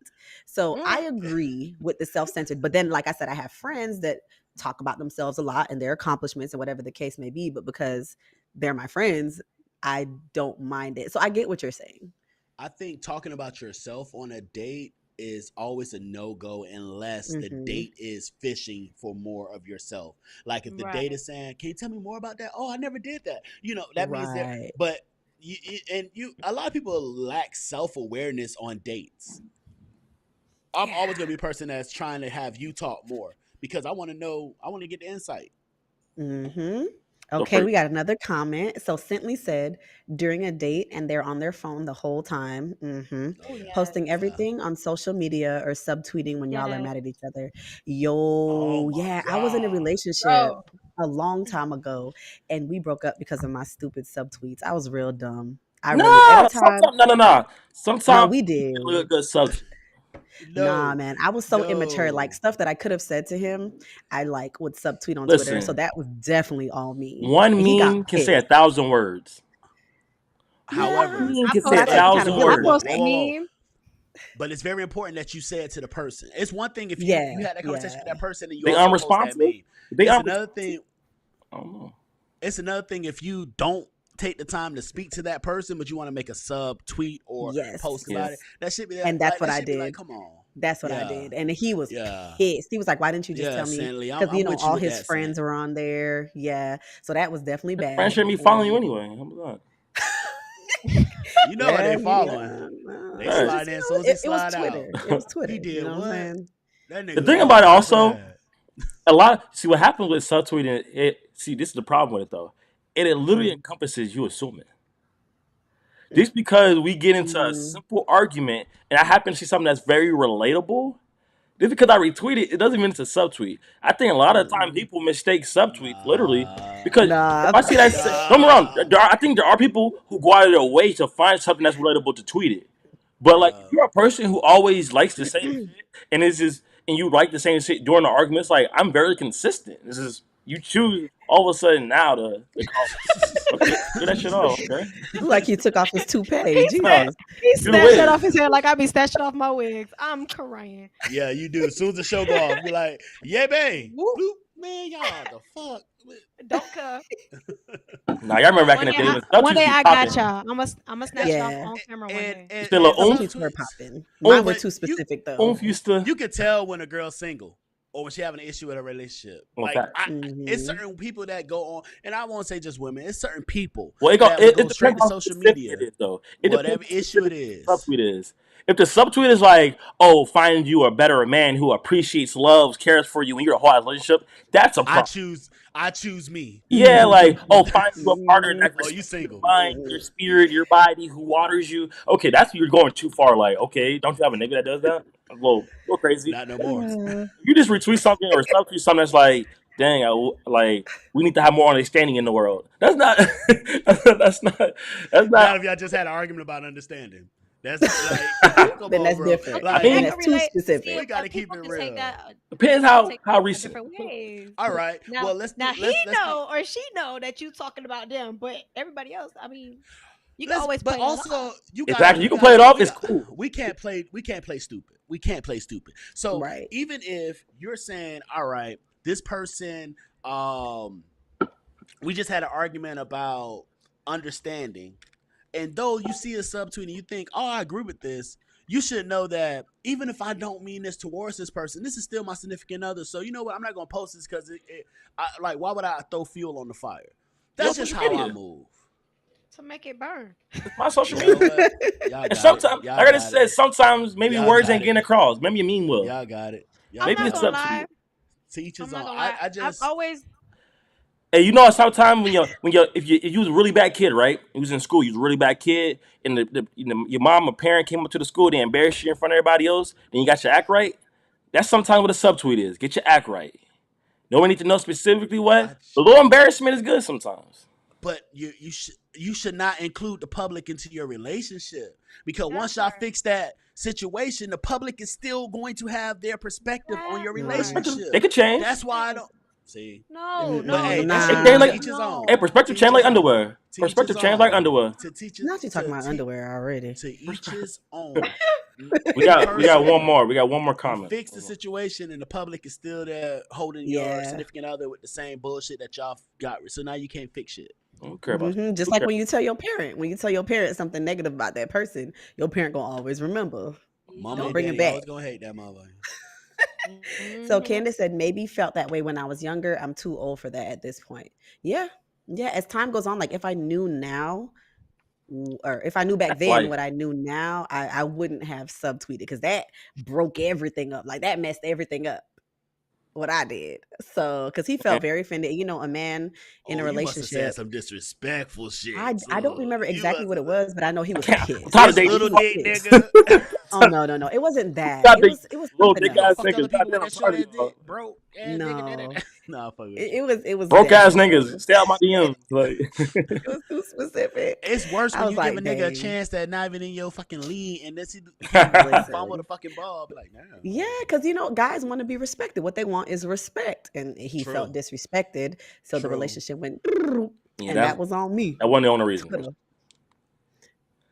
Speaker 4: So I agree with the self-centered. But then, like I said, I have friends that talk about themselves a lot and their accomplishments and whatever the case may be, but because they're my friends, I don't mind it. So I get what you're saying.
Speaker 1: I think talking about yourself on a date is always a no-go unless the
Speaker 4: Mhm.
Speaker 1: date is fishing for more of yourself. Like if the date
Speaker 3: Right.
Speaker 1: is saying, "Can you tell me more about that?" Oh, I never did that. You know, that means that.
Speaker 4: Right.
Speaker 1: But a lot of people lack self-awareness on dates. I'm always gonna be a person that's trying to have you talk more because I want to know. I want to get the insight.
Speaker 4: Mm-hmm.
Speaker 2: So
Speaker 4: Okay,
Speaker 2: for
Speaker 4: we got another comment. So Cently said during a date and they're on their phone the whole time,
Speaker 3: Oh yes.
Speaker 4: posting
Speaker 1: Yeah.
Speaker 4: everything on social media or subtweeting when y'all are
Speaker 3: Yes.
Speaker 4: mad at each other.
Speaker 1: Oh
Speaker 4: Yo,
Speaker 1: my
Speaker 4: yeah, I was in a
Speaker 1: god.
Speaker 4: relationship
Speaker 3: Bro.
Speaker 4: a long time ago, and we broke up because of my stupid subtweets. I was real dumb. I
Speaker 2: no,
Speaker 4: really every time.
Speaker 2: sometimes
Speaker 4: No,
Speaker 2: Sometimes
Speaker 4: we
Speaker 2: people
Speaker 4: did.
Speaker 2: can look good subs.
Speaker 4: Nah,
Speaker 1: No,
Speaker 4: man, I was so immature. Like
Speaker 1: no.
Speaker 4: stuff that I could have said to him, I like would subtweet on Twitter. So
Speaker 2: Listen,
Speaker 4: that was definitely all me.
Speaker 2: one
Speaker 4: And he got
Speaker 2: meme can say
Speaker 4: pissed.
Speaker 2: 1,000 words.
Speaker 4: Yeah,
Speaker 1: However,
Speaker 2: Meme
Speaker 3: I
Speaker 2: can say
Speaker 4: but I
Speaker 3: posted.
Speaker 4: think he kind
Speaker 2: 1,000
Speaker 4: of
Speaker 1: whoa,
Speaker 3: I
Speaker 4: really
Speaker 2: words.
Speaker 4: meant
Speaker 3: posted
Speaker 4: it.
Speaker 3: meme.
Speaker 1: but it's very important that you say it to the person. It's one thing if you
Speaker 4: Yeah,
Speaker 1: had that conversation with
Speaker 4: yeah.
Speaker 1: that person and you
Speaker 2: They
Speaker 1: also post that
Speaker 2: unresponsive.
Speaker 1: meme.
Speaker 2: They
Speaker 1: It's
Speaker 2: unresponsive.
Speaker 1: another thing.
Speaker 2: I don't know.
Speaker 1: It's another thing if you don't take the time to speak to that person, but you want to make a sub tweet or
Speaker 4: Yes.
Speaker 1: post about it. That should be
Speaker 4: And that's what I
Speaker 1: should be like,
Speaker 4: did.
Speaker 1: come on.
Speaker 4: That's what I
Speaker 1: Yeah,
Speaker 4: did. And he was
Speaker 1: yeah,
Speaker 4: pissed. He was like, why didn't you just
Speaker 1: yeah,
Speaker 4: tell me?
Speaker 1: Sandy.
Speaker 4: Because,
Speaker 1: I'm with you
Speaker 4: all
Speaker 1: with
Speaker 4: his
Speaker 1: that,
Speaker 4: friends
Speaker 1: Sandy.
Speaker 4: were on there. Yeah. So that was definitely
Speaker 2: Your friends
Speaker 4: bad.
Speaker 2: shouldn't be following you anyway. How about
Speaker 1: You know what
Speaker 4: Yeah,
Speaker 1: they following. They
Speaker 2: Right.
Speaker 1: slide in as soon as he
Speaker 4: it was
Speaker 1: slide out.
Speaker 4: Twitter. It was Twitter.
Speaker 1: He did
Speaker 4: You know what I'm
Speaker 1: what?
Speaker 4: saying?
Speaker 1: That nigga
Speaker 2: The thing
Speaker 1: was
Speaker 2: about it
Speaker 1: so
Speaker 2: also,
Speaker 1: bad.
Speaker 2: a lot. See what happens with subtweeting. See, this is the problem with it though. It literally
Speaker 4: Mm.
Speaker 2: encompasses you assuming. Just because we get into a
Speaker 4: Mm.
Speaker 2: simple argument, and I happen to see something that's very relatable, just because I retweet it, it doesn't mean it's a subtweet. I think a lot of the time
Speaker 4: Mm.
Speaker 2: people mistake subtweets literally
Speaker 1: Nah,
Speaker 2: because
Speaker 4: Nah.
Speaker 2: if I see that, don't get me wrong.
Speaker 1: nah,
Speaker 2: I think there are people who go out of their way to find something that's relatable to tweet it. But like, if
Speaker 1: bruh.
Speaker 2: you're a person who always likes the same shit, and it's just, and you like the same shit during the arguments, like I'm very consistent. This is you choose all of a sudden now to call. Okay, get that shit off. Okay,
Speaker 4: Like he took off his toupee.
Speaker 3: He said
Speaker 4: Jesus.
Speaker 3: he
Speaker 2: do the
Speaker 3: snatched that
Speaker 2: wig.
Speaker 3: off his hair like I be snatching off my wigs. I'm crying.
Speaker 1: Yeah, you do. As soon as the show go off, be like, yeah, babe.
Speaker 3: Whoop.
Speaker 1: Bloop. Man, y'all the fuck.
Speaker 3: Don't come.
Speaker 2: Nah, y'all remember back in
Speaker 3: One
Speaker 2: the
Speaker 3: day,
Speaker 2: day when
Speaker 3: one
Speaker 2: subtweets
Speaker 3: day
Speaker 2: be
Speaker 3: I got
Speaker 2: popping.
Speaker 3: y'all. I'ma snatch y'all
Speaker 4: Yeah.
Speaker 3: on camera one day.
Speaker 1: And
Speaker 2: Still a oomph.
Speaker 4: Subtweets were
Speaker 1: subtweets,
Speaker 4: popping. Mine were
Speaker 1: but
Speaker 4: too
Speaker 1: you
Speaker 4: specific though.
Speaker 2: Oomph used to.
Speaker 1: you could tell when a girl's single or when she having an issue with a relationship.
Speaker 2: Well,
Speaker 1: Like
Speaker 2: fact.
Speaker 1: it's
Speaker 4: Mhm.
Speaker 1: certain people that go on, and I won't say just women. It's certain people
Speaker 2: Well,
Speaker 1: that will
Speaker 2: it
Speaker 1: go straight
Speaker 2: depends
Speaker 1: to
Speaker 2: how
Speaker 1: social
Speaker 2: specific
Speaker 1: media,
Speaker 2: it is, though. It
Speaker 1: whatever
Speaker 2: depends how
Speaker 1: issue it
Speaker 2: specific the
Speaker 1: is.
Speaker 2: subtweet is. If the subtweet is like, "Oh, find you a better man who appreciates, loves, cares for you, and you're a whole relationship," that's a
Speaker 1: I
Speaker 2: problem.
Speaker 1: choose me.
Speaker 2: Yeah, like, "Oh, find you a partner that
Speaker 1: Oh, you
Speaker 2: respects your
Speaker 1: single?
Speaker 2: mind, your spirit, your body, who waters you." Okay, that's you're going too far. Like, okay, don't you have a nigga that does that? A little crazy.
Speaker 1: Not no more.
Speaker 2: You just retweet something or subtweet something that's like, dang, like we need to have more understanding in the world. That's not. that's not. That's
Speaker 1: Not
Speaker 2: not.
Speaker 1: if y'all just had an argument about understanding. That's like, come
Speaker 4: Then
Speaker 1: on,
Speaker 4: that's
Speaker 1: bro.
Speaker 4: different.
Speaker 1: Like,
Speaker 2: mean-
Speaker 4: And
Speaker 3: I
Speaker 4: that's
Speaker 3: can
Speaker 4: too
Speaker 3: relate.
Speaker 4: specific.
Speaker 3: See,
Speaker 1: We gotta
Speaker 3: but
Speaker 1: keep
Speaker 3: people
Speaker 1: it
Speaker 3: can
Speaker 1: real.
Speaker 3: take that.
Speaker 2: Depends
Speaker 3: People can
Speaker 2: how
Speaker 3: take that in
Speaker 2: recent.
Speaker 3: different ways.
Speaker 1: all right.
Speaker 3: Now,
Speaker 1: Well, let's
Speaker 3: now
Speaker 1: do,
Speaker 3: he
Speaker 1: let's do,
Speaker 3: know or she know that you talking about them, but everybody else, I mean, you can
Speaker 1: let's,
Speaker 3: always
Speaker 1: but
Speaker 3: play that
Speaker 1: also
Speaker 3: off.
Speaker 1: you got
Speaker 2: Exactly. You can play it off. It's cool.
Speaker 1: We can't play stupid. We can't play stupid. So
Speaker 4: Right.
Speaker 1: even if you're saying, all right, this person, we just had an argument about understanding, and though you see a subtweet and you think, oh, I agree with this, you should know that even if I don't mean this towards this person, this is still my significant other. So you know what? I'm not gonna post this because like, why would I throw fuel on the fire? That's
Speaker 2: Your
Speaker 1: just
Speaker 2: social
Speaker 1: how I
Speaker 2: media.
Speaker 1: move.
Speaker 3: To make it burn.
Speaker 2: It's my social
Speaker 1: You know
Speaker 2: media.
Speaker 1: what? Y'all
Speaker 2: And
Speaker 1: got
Speaker 2: sometimes,
Speaker 1: it. Y'all
Speaker 2: like I
Speaker 1: got
Speaker 2: said,
Speaker 1: it.
Speaker 2: sometimes maybe
Speaker 1: Y'all
Speaker 2: words
Speaker 1: got
Speaker 2: ain't
Speaker 1: it.
Speaker 2: getting across. Maybe a meme will.
Speaker 1: Y'all got it. Y'all
Speaker 3: I'm
Speaker 2: Maybe
Speaker 3: not
Speaker 1: got
Speaker 2: it's
Speaker 3: gonna
Speaker 2: up to
Speaker 3: lie.
Speaker 2: you.
Speaker 1: To each
Speaker 3: I'm
Speaker 1: his
Speaker 3: not
Speaker 1: own.
Speaker 3: gonna lie.
Speaker 1: I just
Speaker 3: I've always
Speaker 2: Hey, you know, sometimes if you was a really bad kid, right? You was in school, you was a really bad kid, and your mom or parent came up to the school, they embarrassed you in front of everybody else, then you got your act right. That's sometimes what a subtweet is. Get your act right. No one need to know specifically what.
Speaker 1: I,
Speaker 2: A little embarrassment is good sometimes.
Speaker 1: but you should not include the public into your relationship because
Speaker 3: that
Speaker 1: once y'all
Speaker 3: part.
Speaker 1: fix that situation, the public is still going to have their perspective on your
Speaker 3: That
Speaker 2: They
Speaker 3: part.
Speaker 1: relationship.
Speaker 2: could change.
Speaker 1: That's why I don't see.
Speaker 3: No,
Speaker 1: But
Speaker 3: no,
Speaker 1: hey,
Speaker 3: the
Speaker 1: that's
Speaker 2: They
Speaker 3: public
Speaker 2: change
Speaker 3: needs
Speaker 2: like
Speaker 3: to
Speaker 1: each his own.
Speaker 2: hey,
Speaker 3: know.
Speaker 2: perspective
Speaker 1: To
Speaker 2: change
Speaker 1: each
Speaker 2: like
Speaker 1: his own.
Speaker 2: underwear.
Speaker 1: To each his
Speaker 2: Perspective change like
Speaker 1: own.
Speaker 2: underwear.
Speaker 1: To teach
Speaker 4: Not you talking
Speaker 1: to
Speaker 4: about
Speaker 1: te-
Speaker 4: underwear already.
Speaker 1: to each his own.
Speaker 2: We
Speaker 1: You
Speaker 2: got one
Speaker 1: person,
Speaker 2: more. We got one more
Speaker 1: you
Speaker 2: comment.
Speaker 1: fix the situation and the public is still there holding your
Speaker 4: Yeah.
Speaker 1: significant other with the same bullshit that y'all got. So now you can't fix shit.
Speaker 2: I don't care about
Speaker 4: Just
Speaker 2: who
Speaker 4: like
Speaker 2: cares?
Speaker 4: when you tell your parent something negative about that person, your parent gonna always remember.
Speaker 1: Mama
Speaker 4: Don't
Speaker 1: and
Speaker 4: bring it
Speaker 1: daddy
Speaker 4: back.
Speaker 1: always gonna hate that motherfucker.
Speaker 4: So
Speaker 3: Mhm.
Speaker 4: Candace said maybe felt that way when I was younger. I'm too old for that at this point. Yeah. As time goes on, like if I knew now, or if I knew back
Speaker 2: That's
Speaker 4: then
Speaker 2: life.
Speaker 4: what I knew now, I wouldn't have subtweeted because that broke everything up. Like that messed everything up. What I did. So because he felt
Speaker 2: Okay.
Speaker 4: very offended. You know, a man in a
Speaker 1: Oh, you must have said
Speaker 4: relationship.
Speaker 1: some disrespectful shit.
Speaker 4: I don't remember
Speaker 1: You
Speaker 4: exactly
Speaker 1: must
Speaker 4: what it
Speaker 1: have.
Speaker 4: was, but I know he was
Speaker 2: I'm
Speaker 4: pissed.
Speaker 2: tired of
Speaker 1: This
Speaker 2: dating.
Speaker 1: little
Speaker 4: He was
Speaker 1: dick
Speaker 4: pissed.
Speaker 1: nigga.
Speaker 4: Oh no, it wasn't that.
Speaker 2: Tired of dating
Speaker 4: It was
Speaker 2: little
Speaker 4: something
Speaker 2: dick
Speaker 1: Don't
Speaker 2: ass
Speaker 4: else.
Speaker 1: fuck other
Speaker 2: niggas.
Speaker 1: people with
Speaker 2: Goddamn, I'm
Speaker 1: that short
Speaker 2: tired
Speaker 1: ass
Speaker 2: of y'all.
Speaker 1: dick, broke ass nigga.
Speaker 4: No.
Speaker 1: Nah, fuck with
Speaker 4: It
Speaker 1: you.
Speaker 4: was
Speaker 2: Broke ass
Speaker 4: definitely
Speaker 2: niggas.
Speaker 4: low.
Speaker 2: Stay out my DMs. Like
Speaker 4: It was too specific.
Speaker 1: It's worse
Speaker 4: I
Speaker 1: when
Speaker 4: was
Speaker 1: you give a
Speaker 4: like,
Speaker 1: nigga a
Speaker 4: dang.
Speaker 1: chance that not even in your fucking league, and this he
Speaker 4: Listen.
Speaker 1: fumble the fucking ball. Be like, damn.
Speaker 4: Yeah, because guys want to be respected. What they want is respect. And he felt
Speaker 1: True.
Speaker 4: disrespected. So the
Speaker 1: True.
Speaker 4: relationship went
Speaker 2: Yeah,
Speaker 4: and that was on me.
Speaker 2: that wasn't the only reason.
Speaker 4: Coulda.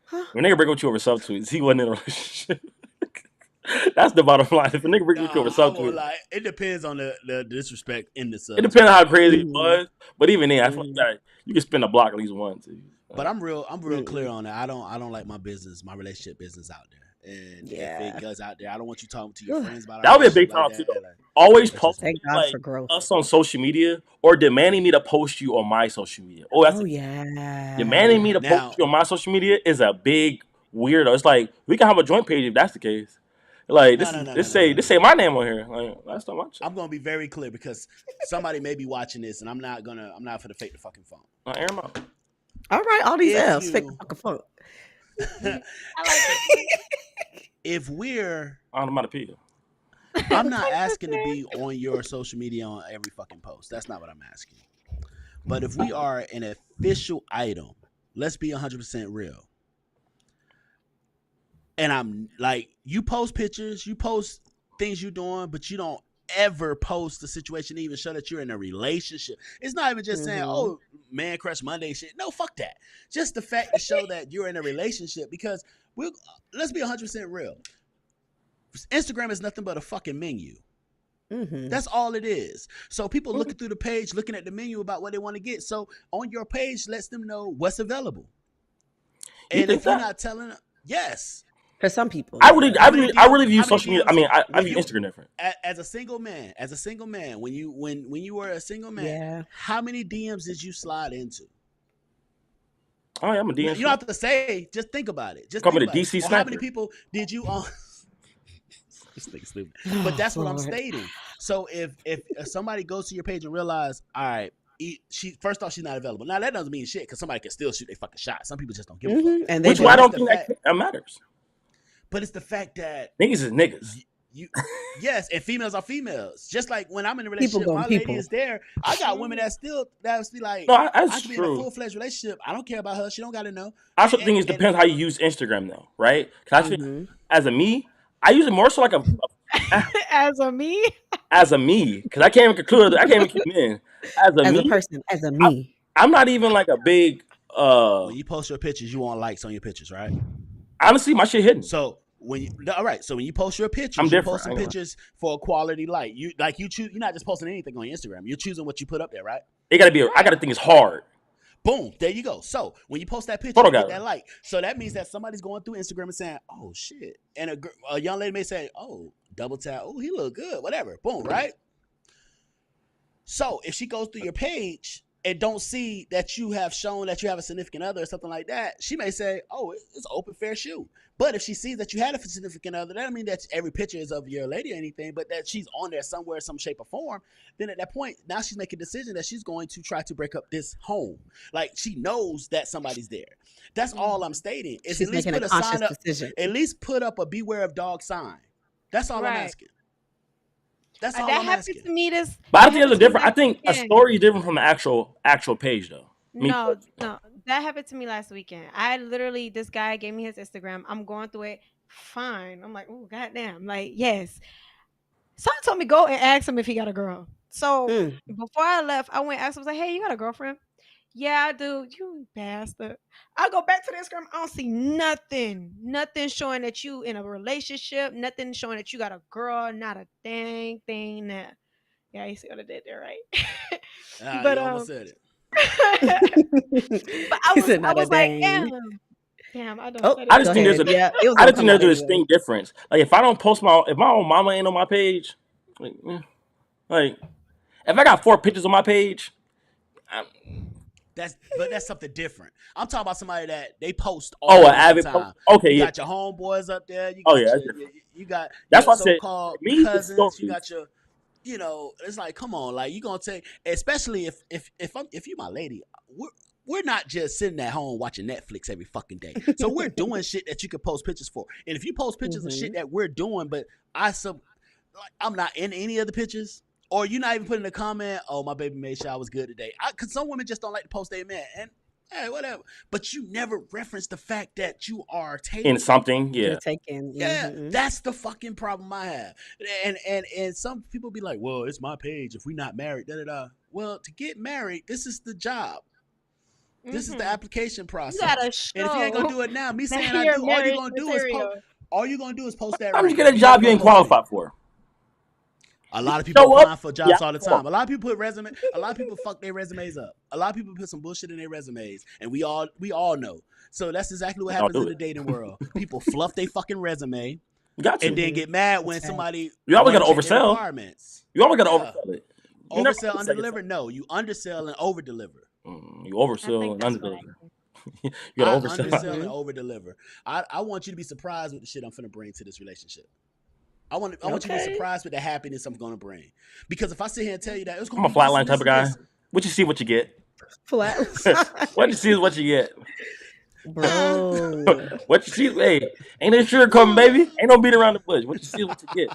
Speaker 4: Huh?
Speaker 2: When a nigga break with you over subtweets, he wasn't in a relationship. That's the bottom line. If a nigga break with you over
Speaker 1: Nah, I won't
Speaker 2: subtweets,
Speaker 1: lie. It depends on the disrespect in the
Speaker 2: it depends on how crazy it
Speaker 4: Mhm.
Speaker 2: was. But even then, I feel
Speaker 4: Mhm.
Speaker 2: like you can spin a block at least once.
Speaker 1: But I'm real clear
Speaker 4: Mm-mm.
Speaker 1: on that. I don't like my relationship business out there. And if
Speaker 4: Yeah.
Speaker 1: it goes out there, I don't want you talking to your
Speaker 4: Ugh.
Speaker 1: friends about
Speaker 2: That would be a big
Speaker 1: relationship
Speaker 2: turn
Speaker 1: like
Speaker 2: off too,
Speaker 1: that.
Speaker 2: though.
Speaker 1: Like,
Speaker 2: Always
Speaker 1: that's just
Speaker 2: posting
Speaker 4: Thank God
Speaker 2: like
Speaker 4: for growth.
Speaker 2: us on social media or demanding me to post you on my social media. Oh, that's
Speaker 4: Oh
Speaker 2: demanding me to
Speaker 1: now.
Speaker 2: post you on my social media is a big weirdo. It's like we can have a joint page if that's the case. Like
Speaker 1: No.
Speaker 2: this say my name on here. Like that's not my shit.
Speaker 1: I'm gonna be very clear because somebody may be watching this, and I'm not for the fake the fucking phone.
Speaker 2: I air 'em out.
Speaker 4: All right, all these
Speaker 1: If
Speaker 4: F's. Fake
Speaker 1: you-
Speaker 4: the fucking funk.
Speaker 3: I like it.
Speaker 1: If we're,
Speaker 2: Onomatopoeia.
Speaker 1: I'm not asking to be on your social media on every fucking post. That's not what I'm asking. But if we are an official item, let's be 100% real. And I'm like, you post pictures, you post things you're doing, but you don't ever post the situation to even show that you're in a relationship. It's not even just saying,
Speaker 4: Mhm.
Speaker 1: oh, man crush Monday shit. No, fuck that. Just the fact to show that you're in a relationship because let's be 100% real. Instagram is nothing but a fucking menu.
Speaker 4: Mhm.
Speaker 1: That's all it is. So people looking through the page, looking at the menu about what they want to get. So on your page, lets them know what's available.
Speaker 2: You
Speaker 1: And
Speaker 2: think
Speaker 1: if you're
Speaker 2: that?
Speaker 1: not telling them, yes.
Speaker 4: For some people.
Speaker 2: I really
Speaker 1: How many
Speaker 2: view
Speaker 1: DMs
Speaker 2: social media. I mean, I
Speaker 1: when
Speaker 2: view
Speaker 1: you-
Speaker 2: Instagram different.
Speaker 1: As a single man, when you were a single man,
Speaker 4: Yeah.
Speaker 1: how many DMs did you slide into?
Speaker 2: Oh yeah, I'm a
Speaker 1: You
Speaker 2: DM.
Speaker 1: don't have to say. Just think about it. Just
Speaker 2: Call me
Speaker 1: think
Speaker 2: the
Speaker 1: about it.
Speaker 2: DC
Speaker 1: Or how many
Speaker 2: sniper.
Speaker 1: people did you on? This nigga stupid. But that's what I'm
Speaker 4: Lord.
Speaker 1: stating. So if somebody goes to your page and realize, all right, she first off she's not available. Now that doesn't mean shit because somebody can still shoot their fucking shot. Some people just don't give a fuck.
Speaker 4: Mhm. And they
Speaker 2: Which
Speaker 4: do.
Speaker 2: why I
Speaker 1: It's
Speaker 2: don't
Speaker 1: the
Speaker 2: think
Speaker 1: fact-
Speaker 2: that matters.
Speaker 1: But it's the fact that
Speaker 2: Niggas is niggas.
Speaker 1: you yes, and females are females. Just like when I'm in a relationship,
Speaker 4: gonna
Speaker 1: my
Speaker 4: people.
Speaker 1: lady is there. I got women that be like,
Speaker 2: No,
Speaker 1: I
Speaker 2: that's
Speaker 1: can be in a
Speaker 2: true.
Speaker 1: full-fledged relationship. I don't care about her. She don't got to know.
Speaker 2: I also think it depends how you use Instagram though, right? Because I think
Speaker 4: Mhm.
Speaker 2: as a me, I use it more so like
Speaker 3: As a me,
Speaker 2: because I can't even conclude. I can't even keep in. As
Speaker 4: As a
Speaker 2: me,
Speaker 4: person, as a me.
Speaker 2: I'm not even like a big.
Speaker 1: When you post your pictures, you want likes on your pictures, right?
Speaker 2: Honestly, my shit hidden.
Speaker 1: So when all right, so when you post your pictures,
Speaker 2: I'm
Speaker 1: you're
Speaker 2: different,
Speaker 1: posting
Speaker 2: I ain't
Speaker 1: pictures for a quality light. You choose. You're not just posting anything on your Instagram. You're choosing what you put up there, right?
Speaker 2: It gotta be. I gotta think it's hard.
Speaker 1: Boom, there you go. So when you post that picture,
Speaker 2: Photo
Speaker 1: you get
Speaker 2: gallery.
Speaker 1: that like. So that means that somebody's going through Instagram and saying, "Oh shit," and a young lady may say, "Oh, double tap. Oh, he look good." Whatever. Boom, right? So if she goes through your page, and don't see that you have shown that you have a significant other or something like that, she may say, oh, it's open, fair shoot. But if she sees that you had a significant other, that doesn't mean that every picture is of your lady or anything, but that she's on there somewhere, some shape or form. Then at that point, now she's making a decision that she's going to try to break up this home. Like, she knows that somebody's there. That's all I'm stating. Is
Speaker 4: She's
Speaker 1: at least
Speaker 4: making
Speaker 1: put
Speaker 4: a
Speaker 1: a
Speaker 4: conscious
Speaker 1: sign up.
Speaker 4: decision.
Speaker 1: At least put up a beware of dog sign. That's all I'm
Speaker 3: Right.
Speaker 1: asking. That's all
Speaker 3: That
Speaker 1: I'm
Speaker 3: happened
Speaker 1: asking.
Speaker 3: to me this.
Speaker 2: But I
Speaker 3: that
Speaker 2: think there's a
Speaker 3: happened to me
Speaker 2: different. I
Speaker 3: last
Speaker 2: think a
Speaker 3: weekend.
Speaker 2: story is different from the actual page, though. Me
Speaker 3: No,
Speaker 2: personally.
Speaker 3: that happened to me last weekend. I literally, this guy gave me his Instagram. I'm going through it. Fine. I'm like, oh, goddamn. Like, yes. Someone told me go and ask him if he got a girl. So
Speaker 4: Mm.
Speaker 3: before I left, I went and asked him, I was like, hey, you got a girlfriend? Yeah, I do. You bastard. I go back to the Instagram. I don't see nothing. Nothing showing that you in a relationship. Nothing showing that you got a girl. Not a dang thing. Yeah, you see what I did there, right? But
Speaker 1: You almost said it.
Speaker 3: but I
Speaker 4: He
Speaker 3: was,
Speaker 4: said
Speaker 3: I
Speaker 4: not a
Speaker 3: was like,
Speaker 4: dang.
Speaker 3: damn, I don't
Speaker 4: Oh,
Speaker 3: say
Speaker 2: I
Speaker 3: that.
Speaker 2: just
Speaker 4: go
Speaker 2: think there's
Speaker 4: ahead.
Speaker 2: a.
Speaker 4: Yeah, it was
Speaker 2: I
Speaker 4: gonna
Speaker 2: just think
Speaker 4: come
Speaker 2: there's
Speaker 4: out
Speaker 2: a
Speaker 4: anyway.
Speaker 2: distinct difference. Like if I don't post if my own mama ain't on my page, like if I got 4 pictures on my page,
Speaker 1: But that's something different. I'm talking about somebody that they post all
Speaker 2: an
Speaker 1: the
Speaker 2: avid
Speaker 1: time.
Speaker 2: post. Okay,
Speaker 1: You
Speaker 2: yeah.
Speaker 1: got your homeboys up there. You
Speaker 2: Oh
Speaker 1: got
Speaker 2: yeah, that's
Speaker 1: your
Speaker 2: different.
Speaker 1: you got
Speaker 2: That's
Speaker 1: your
Speaker 2: why I said
Speaker 1: so-called
Speaker 2: for me, it's
Speaker 1: cousins. You
Speaker 2: stories.
Speaker 1: got your, it's like, come on, like you gonna take, especially if you my lady, we're not just sitting at home watching Netflix every fucking day. So we're doing shit that you can post pictures for. And if you post pictures of shit that we're doing, but I'm not in any of the pictures, or you're not even putting a comment, oh, my baby made sure I was good today. Because some women just don't like to post their man. And hey, whatever. But you never reference the fact that you are taken.
Speaker 2: In something, yeah.
Speaker 4: You're taken.
Speaker 1: Yeah,
Speaker 4: Mhm.
Speaker 1: that's the fucking problem I have. And some people be like, well, it's my page. If we not married, da-da-da. Well, to get married, this is the job. This is the application process.
Speaker 3: You gotta
Speaker 1: And if you ain't gonna do it now, me saying I
Speaker 3: your
Speaker 1: do,
Speaker 3: marriage
Speaker 1: all you gonna do is post that
Speaker 2: Sometimes
Speaker 1: ring.
Speaker 2: you get a job you ain't qualified for.
Speaker 1: A lot of people
Speaker 2: Show up,
Speaker 1: applying for jobs
Speaker 2: yeah,
Speaker 1: all the time. A lot of people a lot of people fuck their resumes up. A lot of people put some bullshit in their resumes, and we all know. So that's exactly what happens in the dating world. People fluff their fucking resume,
Speaker 2: You got to.
Speaker 1: and then get mad when
Speaker 4: That's right.
Speaker 1: somebody
Speaker 2: You always gotta
Speaker 1: wanna check their
Speaker 2: oversell.
Speaker 1: requirements.
Speaker 2: You always got to
Speaker 1: Yeah.
Speaker 2: oversell it. You never
Speaker 1: Oversell,
Speaker 2: undersell
Speaker 1: underdeliver? No, you undersell and overdeliver.
Speaker 2: You oversell and underdeliver. You
Speaker 1: I
Speaker 2: gotta oversell.
Speaker 1: undersell and overdeliver. I want you to be surprised with the shit I'm finna bring to this relationship. I want you to be
Speaker 4: Okay.
Speaker 1: surprised with the happiness I'm gonna bring. Because if I sit here and tell you that it's
Speaker 2: I'm
Speaker 1: gonna
Speaker 2: a
Speaker 1: be
Speaker 2: flatline
Speaker 1: this
Speaker 2: type of
Speaker 1: and
Speaker 2: guy.
Speaker 1: this,
Speaker 2: What you see, what you get.
Speaker 4: Flat.
Speaker 2: What you see is what you get.
Speaker 4: Bro.
Speaker 2: What you see, hey, ain't no sugar coming, baby. Ain't no beat around the bush. What you see is what you get.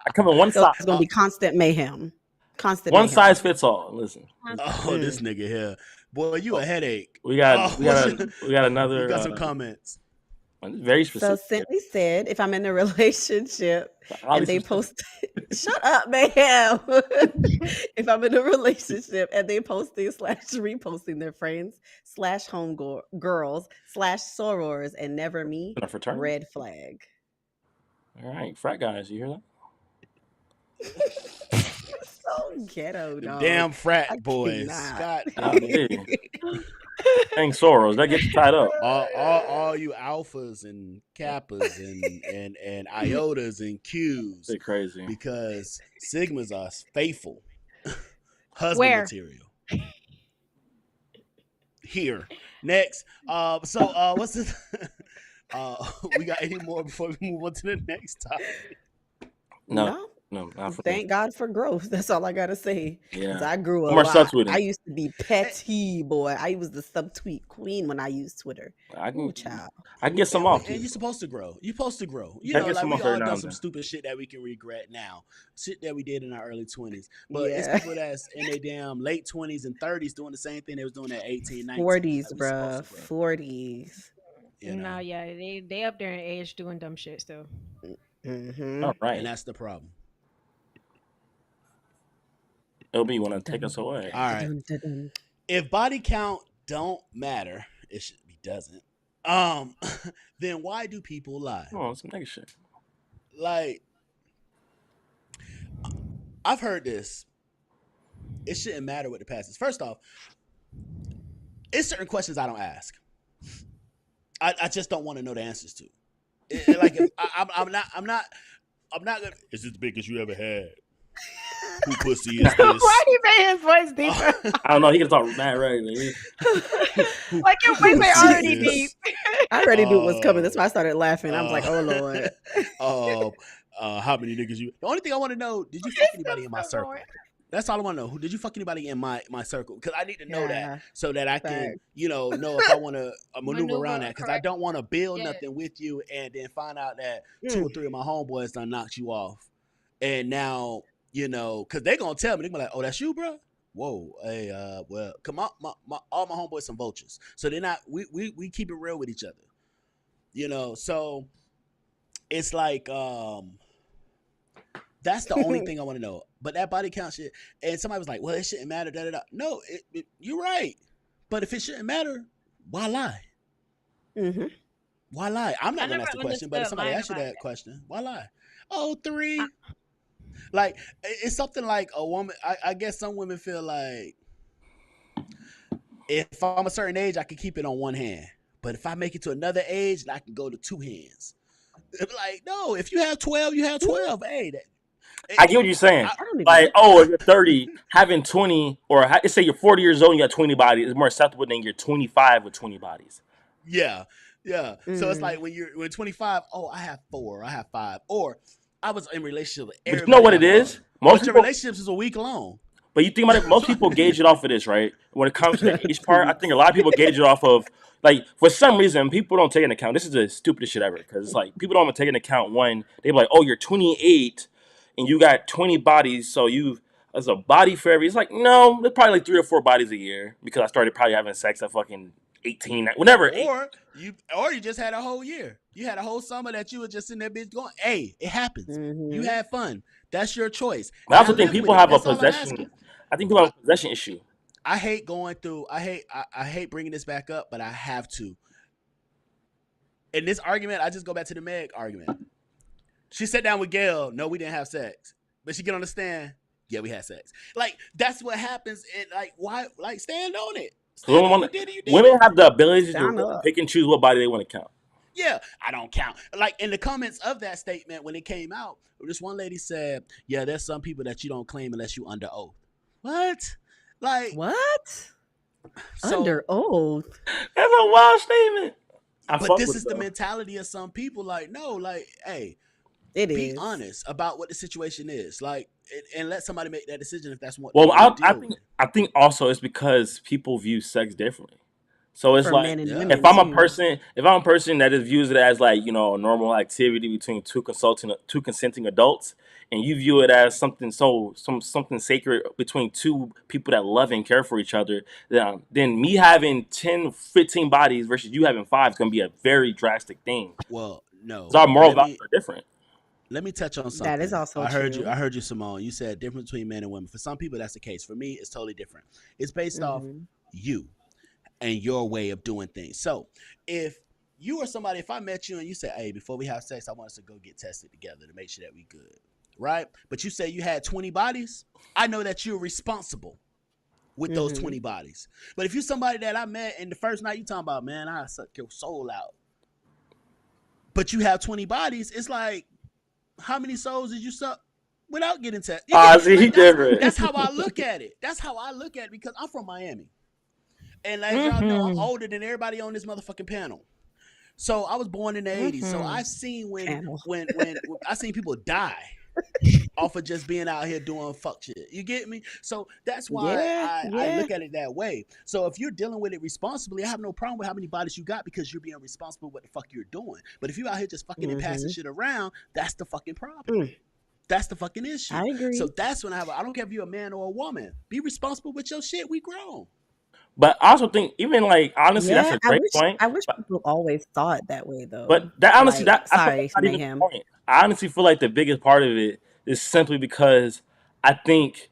Speaker 2: I come in one
Speaker 4: So
Speaker 2: size.
Speaker 4: it's gonna be constant mayhem. Constant
Speaker 2: One
Speaker 4: mayhem.
Speaker 2: size fits all. Listen,
Speaker 1: oh, this nigga here, boy, you a headache.
Speaker 2: we got
Speaker 1: Oh,
Speaker 2: another.
Speaker 1: We got some comments.
Speaker 2: Very
Speaker 4: So
Speaker 2: specific.
Speaker 4: Cindy said, if I'm in a relationship
Speaker 2: Highly
Speaker 4: and they
Speaker 2: specific.
Speaker 4: post, shut up, ma'am. If I'm in a relationship and they posting / reposting their friends / home girls / sorors and never me,
Speaker 2: In a fraternity?
Speaker 4: red flag.
Speaker 2: All right, frat guys, you hear
Speaker 4: So ghetto,
Speaker 1: Them
Speaker 4: dog.
Speaker 1: damn frat
Speaker 4: I
Speaker 1: boys.
Speaker 4: cannot.
Speaker 1: God
Speaker 2: that?
Speaker 1: damn it.
Speaker 2: Dang Soros, that gets you tied up.
Speaker 1: All you alphas and kappas and iotas and Qs,
Speaker 2: It's crazy.
Speaker 1: because sigmas are faithful husband
Speaker 3: Where?
Speaker 1: material. Here next, so what's this? We got any more before we move on to the next topic?
Speaker 2: No, not for me.
Speaker 4: Thank God for growth. That's all I gotta say. 'Cause
Speaker 2: Yeah.
Speaker 4: I grew a
Speaker 2: No more
Speaker 4: lot.
Speaker 2: subtweeting.
Speaker 4: I used to be petty, boy. I was the subtweet queen when I used Twitter.
Speaker 2: I
Speaker 4: Ooh,
Speaker 2: can
Speaker 4: child.
Speaker 2: get some off.
Speaker 1: And you're supposed to grow. You're supposed to grow. You
Speaker 2: I
Speaker 1: know,
Speaker 2: get
Speaker 1: like
Speaker 2: some
Speaker 1: we
Speaker 2: off every
Speaker 1: all
Speaker 2: now
Speaker 1: done
Speaker 2: and
Speaker 1: some
Speaker 2: then.
Speaker 1: stupid shit that we can regret now. Shit that we did in our early 20s. But
Speaker 4: Yeah.
Speaker 1: it's people that's in their damn late 20s and 30s doing the same thing they was doing at 18, 19.
Speaker 4: 40s,
Speaker 1: Like, we
Speaker 4: bruh.
Speaker 1: supposed to grow,
Speaker 4: 40s.
Speaker 1: you know?
Speaker 3: No, yeah, they up there in age doing dumb shit still.
Speaker 4: Mm-hmm.
Speaker 2: All right.
Speaker 1: And that's the problem.
Speaker 2: LB, you want to take us away?
Speaker 1: All right. If body count don't matter, it doesn't. Then why do people lie?
Speaker 2: Come on, some nigga shit.
Speaker 1: Like, I've heard this. It shouldn't matter what the past is. First off, it's certain questions I don't ask. I just don't want to know the answers to. Like, if I'm not gonna. Is this the biggest you ever had? Who pussy is this?
Speaker 3: Why he made his voice deeper?
Speaker 2: I don't know. He can talk mad regular.
Speaker 3: Like your voice is already
Speaker 1: Jesus.
Speaker 3: deep.
Speaker 4: I already knew what was coming. That's why I started laughing. I was like, "Oh Lord."
Speaker 1: How many niggas you? The only thing I want to know: did you fuck anybody in my circle? That's all I want to know. Who did you fuck anybody in my circle? Because I need to know that so that I can, know if I want to maneuver around that. Because I don't want to build nothing with you and then find out that 2 or 3 of my homeboys done knocked you off, and now because they gonna tell me, they gonna be like, "Oh, that's you, bro." Whoa, hey, well, come on, all my homeboys some vultures, so they're not. We keep it real with each other, So it's like that's the only thing I want to know. But that body count shit, and somebody was like, "Well, it shouldn't matter." Da, da, da. No, you're right. But if it shouldn't matter, why lie?
Speaker 4: Mm-hmm.
Speaker 1: Why lie? I'm not gonna ask the
Speaker 3: never
Speaker 1: question, but if somebody asks you
Speaker 3: understood
Speaker 1: that question, why lie? Oh, 3. Like it's something like a woman. I guess some women feel like if I'm a certain age, I can keep it on one hand, but if I make it to another age, I can go to 2 hands. Like, no, if you have 12, you have 12. Hey,
Speaker 2: I get what you're saying. If you're 30, having 20, or let's say you're 40 years old and you got 20 bodies, it's more acceptable than you're 25 with 20 bodies.
Speaker 1: Yeah. So it's like when you're 25, I have 4, I have 5, or I was in a relationship with everybody.
Speaker 2: But you know what it is?
Speaker 1: Most relationships is a week long.
Speaker 2: But you think about it, most people gauge it off of this, right? When it comes to the age part, I think a lot of people gauge it off of, like, for some reason, people don't take into account. This is the stupidest shit ever, because it's like, people don't even take into account one. They be like, oh, you're 28, and you got 20 bodies, so there's a body for every. It's like, no, there's probably like 3 or 4 bodies a year, because I started probably having sex at fucking 18, whatever.
Speaker 1: Or you just had a whole year. You had a whole summer that you were just in that bitch going, hey, it happens.
Speaker 4: Mm-hmm.
Speaker 1: You had fun. That's your choice.
Speaker 2: I also think people have a possession. I think people have a possession issue.
Speaker 1: I hate going through. I hate bringing this back up, but I have to. In this argument, I just go back to the Meg argument. She sat down with Gail. No, we didn't have sex, but she can understand. Yeah, we had sex. Like that's what happens. And like, why? Like, stand on it.
Speaker 2: Women have the ability to pick and choose what body they want to count.
Speaker 1: Yeah, I don't count. Like in the comments of that statement when it came out, this one lady said, "Yeah, there's some people that you don't claim unless you under oath." What? Like
Speaker 4: what? Under oath?
Speaker 2: That's a wild statement.
Speaker 1: But this is the mentality of some people. Like, no, like, hey, be honest about what the situation is. Like, and let somebody make that decision if that's what.
Speaker 2: Well, I think also it's because people view sex differently. So it's like if I'm a person that just views it as like, a normal activity between two consenting adults, and you view it as something something sacred between 2 people that love and care for each other, then me having 10, 15 bodies versus you having 5 is going to be a very drastic thing.
Speaker 1: Well, no.
Speaker 2: So our moral values are different.
Speaker 1: Let me touch on something.
Speaker 4: That is also true.
Speaker 1: I heard you, Simone. You said difference between men and women. For some people, that's the case. For me, it's totally different. It's based off you and your way of doing things. So if you or somebody, if I met you and you said, hey, before we have sex, I want us to go get tested together to make sure that we good, right? But you say you had 20 bodies, I know that you're responsible with those 20 bodies. But if you're somebody that I met and the first night you talking about, man, I suck your soul out, but you have 20 bodies, it's like, how many souls did you suck without getting tested? That's how I look at it. That's how I look at it because I'm from Miami. And like y'all know, I'm older than everybody on this motherfucking panel. So I was born in the 80s. So I've seen when I seen people die off of just being out here doing fuck shit. You get me? So that's why I look at it that way. So if you're dealing with it responsibly, I have no problem with how many bodies you got because you're being responsible with what the fuck you're doing. But if you're out here just fucking and passing shit around, that's the fucking problem. That's the fucking issue.
Speaker 4: I agree.
Speaker 1: So that's when I don't care if you're a man or a woman. Be responsible with your shit. We grown.
Speaker 2: But I also think, even like, honestly, that's a great point.
Speaker 4: I wish people always thought that way, though.
Speaker 2: But that honestly,
Speaker 4: like,
Speaker 2: that's not even the point. I honestly feel like the biggest part of it is simply because I think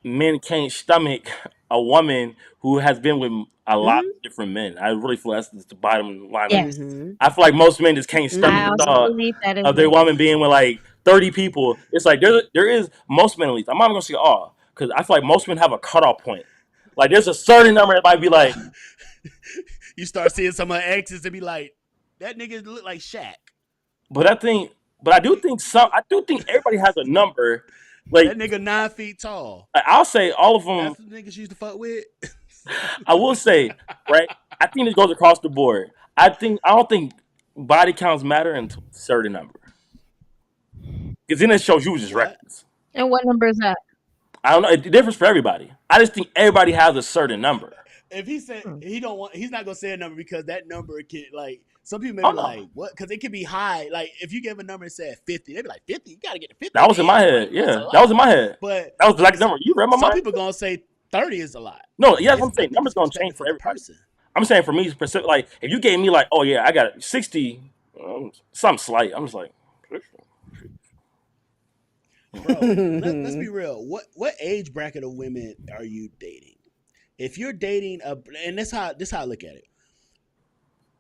Speaker 2: men can't stomach a woman who has been with a lot of different men. I really feel that's the bottom line.
Speaker 3: Yes.
Speaker 2: I feel like most men just can't stomach the thought of their woman being with like 30 people. It's like there is most men, at least. I'm not going to say all, because I feel like most men have a cutoff point. Like, there's a certain number that might be like...
Speaker 1: You start seeing some of the exes and be like, that nigga look like Shaq.
Speaker 2: But I do think everybody has a number Like
Speaker 1: That nigga 9 feet tall.
Speaker 2: I'll say all of them.
Speaker 1: That's the niggas you used to fuck with.
Speaker 2: I will say, right? I think this goes across the board. I don't think body counts matter until a certain number. Because then it shows you was just
Speaker 1: What?
Speaker 2: reckless.
Speaker 3: And what number is that?
Speaker 2: I don't know. It differs for everybody. I just think everybody has a certain number.
Speaker 1: If he said he don't want, he's not gonna say a number because that number can like some people may
Speaker 2: Oh,
Speaker 1: be
Speaker 2: no.
Speaker 1: like what? Because it could be high. Like if you give a number and said 50, they'd be like 50. You gotta get to 50.
Speaker 2: That was in my
Speaker 1: Damn,
Speaker 2: head.
Speaker 1: like, that's a
Speaker 2: Yeah,
Speaker 1: lot.
Speaker 2: that was in my head.
Speaker 1: But
Speaker 2: That was the exact number. You read my
Speaker 1: some
Speaker 2: mind?
Speaker 1: people gonna say 30 is a lot.
Speaker 2: No, yeah, that's what I'm
Speaker 1: It's, I
Speaker 2: saying.
Speaker 1: think
Speaker 2: Numbers
Speaker 1: it's
Speaker 2: gonna change
Speaker 1: perspective
Speaker 2: for
Speaker 1: for the
Speaker 2: everybody.
Speaker 1: person.
Speaker 2: I'm saying for me, specific, like if you gave me like, oh yeah, I got 60, something slight. I'm just like,
Speaker 1: Bro, let's be real. What age bracket of women are you dating? If you're dating and this how I look at it.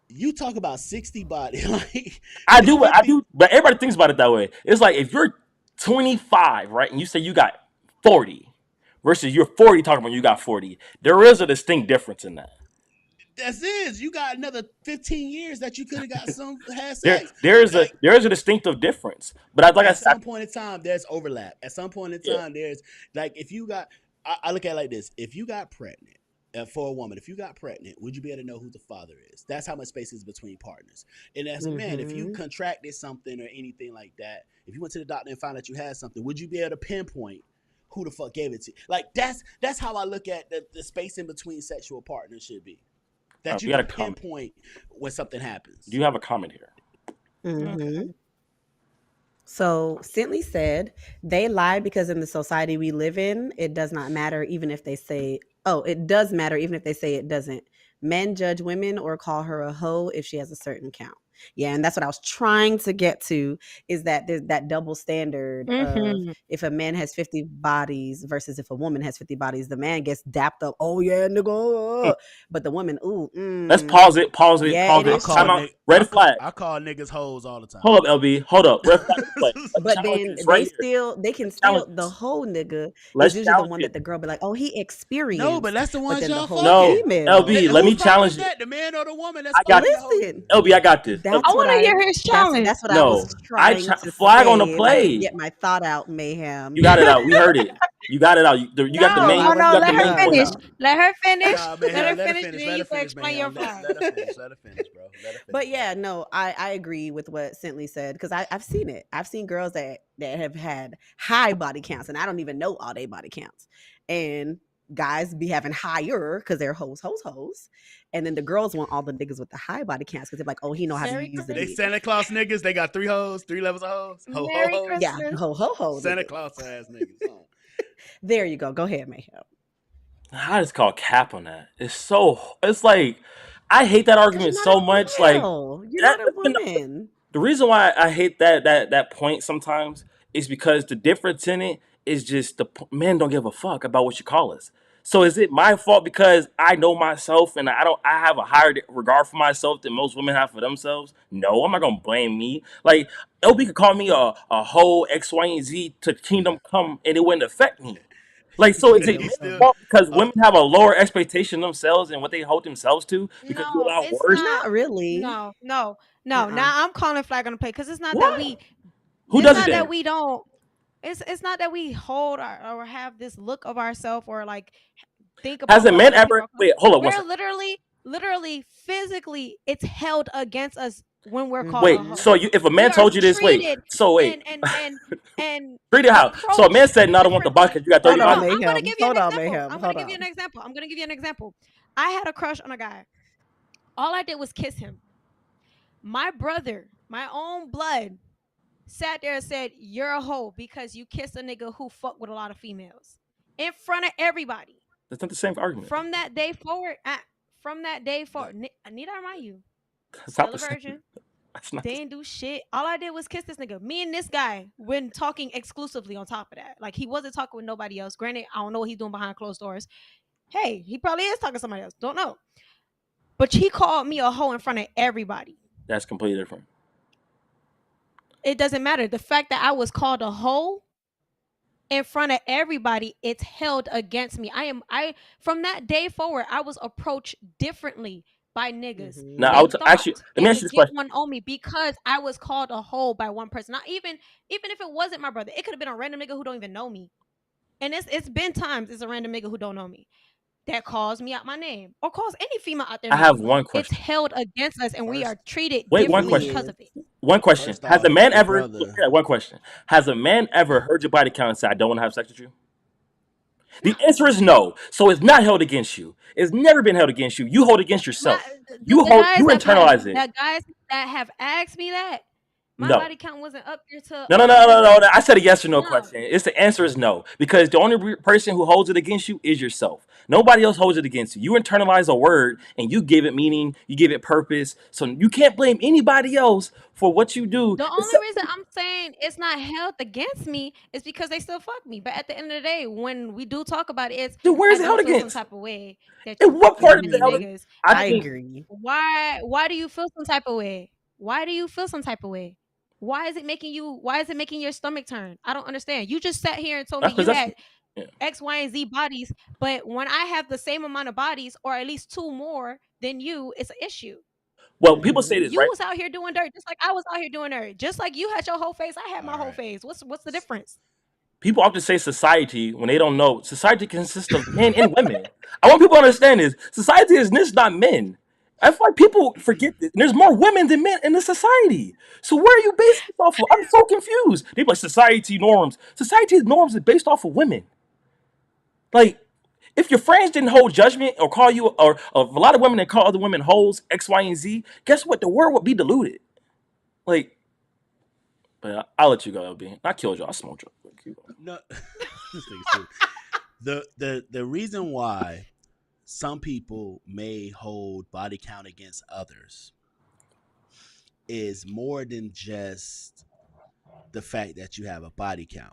Speaker 1: You talk about 60 body, like
Speaker 2: I do,
Speaker 1: 50
Speaker 2: but everybody thinks about it that way. It's like if you're 25, right, and you say you got 40, versus you're 40 talking about you got 40, there is a distinct difference in that.
Speaker 1: That's it. You got another 15 years that you could have got had
Speaker 2: There,
Speaker 1: sex.
Speaker 2: there is
Speaker 1: Like,
Speaker 2: a distinctive difference. But like I
Speaker 1: at
Speaker 2: said,
Speaker 1: some point in time, there's overlap. At some point in
Speaker 2: yeah,
Speaker 1: time, there's like if you got, I look at it like this: if you got pregnant for a woman, if you got pregnant, would you be able to know who the father is? That's how much space is between partners. And as a man, if you contracted something or anything like that, if you went to the doctor and found out you had something, would you be able to pinpoint who the fuck gave it to you? Like that's how I look at the space in between sexual partners should be. That you
Speaker 2: we got a
Speaker 1: can
Speaker 2: comment.
Speaker 1: pinpoint when something happens.
Speaker 2: Do you have a comment here?
Speaker 4: Mm-hmm. So Sintley said, they lie because in the society we live in, it does not matter even if they say, it does matter even if they say it doesn't. Men judge women or call her a hoe if she has a certain count. Yeah, and that's what I was trying to get to, is that there's that double standard of if a man has 50 bodies versus if a woman has 50 bodies, the man gets dapped up. Oh yeah, nigga. But the woman,
Speaker 2: Let's pause it.
Speaker 4: Yeah, it is
Speaker 2: Time
Speaker 4: true.
Speaker 2: out. Red flag.
Speaker 1: I call niggas hoes all the time.
Speaker 2: Hold up, LB. Hold up. Red flag.
Speaker 4: But then they can still the whole nigga
Speaker 2: Let's
Speaker 4: is usually the
Speaker 2: challenge
Speaker 4: one
Speaker 2: it.
Speaker 4: that the girl be like, oh, he experienced.
Speaker 1: No, but that's the ones
Speaker 4: then the
Speaker 1: y'all
Speaker 4: whole
Speaker 1: fucking.
Speaker 2: No,
Speaker 4: female.
Speaker 2: LB, let me
Speaker 1: Whose problem
Speaker 2: challenge
Speaker 1: is
Speaker 2: you.
Speaker 1: that? The man or the woman? That's
Speaker 2: I got
Speaker 1: fucking hoes.
Speaker 4: Listen,
Speaker 2: LB, I got this.
Speaker 4: that's
Speaker 3: I
Speaker 4: what
Speaker 3: want to hear his challenge.
Speaker 4: That's what I
Speaker 2: No,
Speaker 4: was trying to
Speaker 2: flag on the
Speaker 4: say, if I
Speaker 2: play.
Speaker 4: could get my thought out, Mayhem.
Speaker 2: You got it out. We heard it. You got it out. You got the main.
Speaker 4: No,
Speaker 2: You got
Speaker 3: let
Speaker 2: the
Speaker 3: her
Speaker 2: main
Speaker 3: finish.
Speaker 2: point out.
Speaker 3: Let her finish.
Speaker 1: Nah, man,
Speaker 3: Let her
Speaker 1: let
Speaker 3: finish, and then
Speaker 1: let
Speaker 3: you
Speaker 1: her
Speaker 3: can
Speaker 1: finish,
Speaker 3: explain
Speaker 1: man.
Speaker 3: your
Speaker 1: Let
Speaker 3: part.
Speaker 1: her finish. Let her finish, bro. Let her finish.
Speaker 4: But yeah, no, I agree with what Sintley said, because I've seen it. I've seen girls that have had high body counts, and I don't even know all their body counts. And guys be having higher because they're hoes. And then the girls want all the niggas with the high body counts because they're like, oh, he know how
Speaker 3: Merry
Speaker 4: to use the
Speaker 1: They
Speaker 4: dick.
Speaker 1: Santa Claus niggas. They got 3 hoes, 3 levels of hoes. Ho
Speaker 3: Merry
Speaker 1: ho ho.
Speaker 4: Yeah,
Speaker 3: Christmas.
Speaker 4: ho.
Speaker 1: Santa
Speaker 4: niggas.
Speaker 1: Claus ass niggas.
Speaker 4: There you go. Go ahead, Mayhem.
Speaker 2: I just call cap on that. It's like I hate that argument so much. Like
Speaker 4: You're
Speaker 2: that-
Speaker 4: not a
Speaker 2: that's been
Speaker 4: woman.
Speaker 2: the reason why I hate that point sometimes is because the difference in it is just men don't give a fuck about what you call us. So is it my fault because I know myself and I have a higher regard for myself than most women have for themselves? No, I'm not gonna blame me. Like LB could call me a whole X, Y, and Z to Kingdom Come and it wouldn't affect me. Like, so is it
Speaker 1: You
Speaker 2: men's
Speaker 1: still-
Speaker 2: fault because women have a lower expectation of themselves and what they hold themselves to because you
Speaker 3: No,
Speaker 2: allow
Speaker 3: it's
Speaker 2: words?
Speaker 4: Not really.
Speaker 3: No.
Speaker 4: Uh-uh.
Speaker 3: Now I'm calling flag on the play because it's not
Speaker 2: What?
Speaker 3: that we.
Speaker 2: Who
Speaker 3: it's
Speaker 2: does it
Speaker 3: not
Speaker 2: then?
Speaker 3: that we don't. It's not that we hold or have this look of ourselves or like think about.
Speaker 2: Has a
Speaker 3: what
Speaker 2: man
Speaker 3: other
Speaker 2: ever?
Speaker 3: people are-
Speaker 2: Wait, hold up. One
Speaker 3: We're
Speaker 2: second.
Speaker 3: literally, physically, it's held against us when we're called.
Speaker 2: Wait,
Speaker 3: a hoe.
Speaker 2: so if a man
Speaker 3: We are
Speaker 2: told you this, wait,
Speaker 3: treated
Speaker 2: so wait,
Speaker 3: and
Speaker 2: treat it how? So a man
Speaker 3: approached
Speaker 2: said, "No, I don't want the box because you got 30
Speaker 4: Hold on,
Speaker 2: bodies."
Speaker 3: I'm gonna
Speaker 4: Mayhem.
Speaker 3: give you an
Speaker 4: Hold on,
Speaker 3: example.
Speaker 4: Mayhem.
Speaker 3: I'm
Speaker 4: Hold
Speaker 3: gonna give you
Speaker 4: on.
Speaker 3: an example. I had a crush on a guy. All I did was kiss him. My brother, my own blood, sat there and said, "You're a hoe because you kissed a nigga who fucked with a lot of females in front of everybody."
Speaker 2: That's not the same argument.
Speaker 3: From that day forward, I need to remind you,
Speaker 2: That's
Speaker 3: still
Speaker 2: not
Speaker 3: a
Speaker 2: the same.
Speaker 3: virgin.
Speaker 2: That's not.
Speaker 3: They didn't do shit. All I did was kiss this nigga. Me and this guy when talking exclusively on top of that. Like he wasn't talking with nobody else. Granted, I don't know what he's doing behind closed doors. Hey, he probably is talking to somebody else. Don't know. But he called me a hoe in front of everybody.
Speaker 2: That's completely different.
Speaker 3: It doesn't matter. The fact that I was called a hoe in front of everybody, it's held against me. From that day forward, I was approached differently by niggas.
Speaker 2: Now,
Speaker 3: They
Speaker 2: I would
Speaker 3: thought
Speaker 2: actually let
Speaker 3: they
Speaker 2: me ask
Speaker 3: could
Speaker 2: you this
Speaker 3: get
Speaker 2: question.
Speaker 3: one on me because I was called a hoe by one person. Not even if it wasn't my brother, it could have been a random nigga who don't even know me. And it's been times it's a random nigga who don't know me that calls me out my name or calls any female out their
Speaker 2: I have
Speaker 3: name.
Speaker 2: one
Speaker 3: It's
Speaker 2: question.
Speaker 3: held against us, and we
Speaker 1: First,
Speaker 3: are treated
Speaker 2: Wait, one
Speaker 3: differently
Speaker 4: It
Speaker 3: because
Speaker 2: question.
Speaker 3: of
Speaker 4: is.
Speaker 3: it.
Speaker 2: One question.
Speaker 1: first
Speaker 2: Has a
Speaker 1: off,
Speaker 2: man
Speaker 1: your
Speaker 2: ever?
Speaker 1: brother.
Speaker 2: Yeah, one question. Has a man ever heard your body count and said, "I don't want to have sex with you"? The
Speaker 3: No.
Speaker 2: answer is no. So it's not held against you. It's never been held against you. You hold it against
Speaker 3: My
Speaker 2: yourself.
Speaker 3: the
Speaker 2: You
Speaker 3: guys
Speaker 2: internalize it.
Speaker 3: that guys that have asked me that my
Speaker 2: No.
Speaker 3: body count wasn't up there to
Speaker 2: No, no,
Speaker 3: a
Speaker 2: no, no,
Speaker 3: hundred.
Speaker 2: no. I said a yes or no
Speaker 3: No.
Speaker 2: question. It's the answer is no. Because the only person who holds it against you is yourself. Nobody else holds it against you. You internalize a word and you give it meaning, you give it purpose. So you can't blame anybody else for what you do.
Speaker 3: The only reason I'm saying it's not held against me is because they still fuck me. But at the end of the day, when we do talk about it, it's
Speaker 2: Dude, where
Speaker 3: I
Speaker 2: is it
Speaker 3: do
Speaker 2: held
Speaker 3: feel some
Speaker 2: against?
Speaker 3: type of way that
Speaker 2: In
Speaker 3: you
Speaker 2: what
Speaker 3: fucking
Speaker 2: part
Speaker 3: with
Speaker 2: of the
Speaker 3: many
Speaker 2: hell?
Speaker 3: niggas.
Speaker 2: I
Speaker 4: I
Speaker 3: Like,
Speaker 2: think
Speaker 4: agree.
Speaker 3: why do you feel some type of way? Why do you feel some type of way? Why is it making your stomach turn? I don't understand. You just sat here and told me
Speaker 2: that's because
Speaker 3: you
Speaker 2: that's
Speaker 3: had
Speaker 2: yeah.
Speaker 3: X, Y, and Z bodies, but when I have the same amount of bodies, or at least two more than you, it's an issue.
Speaker 2: Well, people say this,
Speaker 3: You
Speaker 2: right?
Speaker 3: was out here doing dirt, just like I was out here doing dirt. Just like you had your whole face, I had my
Speaker 1: All
Speaker 3: whole
Speaker 1: right.
Speaker 3: face. What's the difference?
Speaker 2: People often say society when they don't know. Society consists of men and women. I want people to understand this. Society is this, not men. I feel like people forget this. There's more women than men in the society. So where are you basing this off of? I'm so confused. They be like society norms. Society norms is based off of women. Like, if your friends didn't hold judgment or call you, or a lot of women that call other women hoes, X, Y, and Z, guess what? The world would be diluted. Like, but I'll let you go, LB. I killed you. I smoked you.
Speaker 1: No, this thing's true. The reason why some people may hold body count against others is more than just the fact that you have a body count.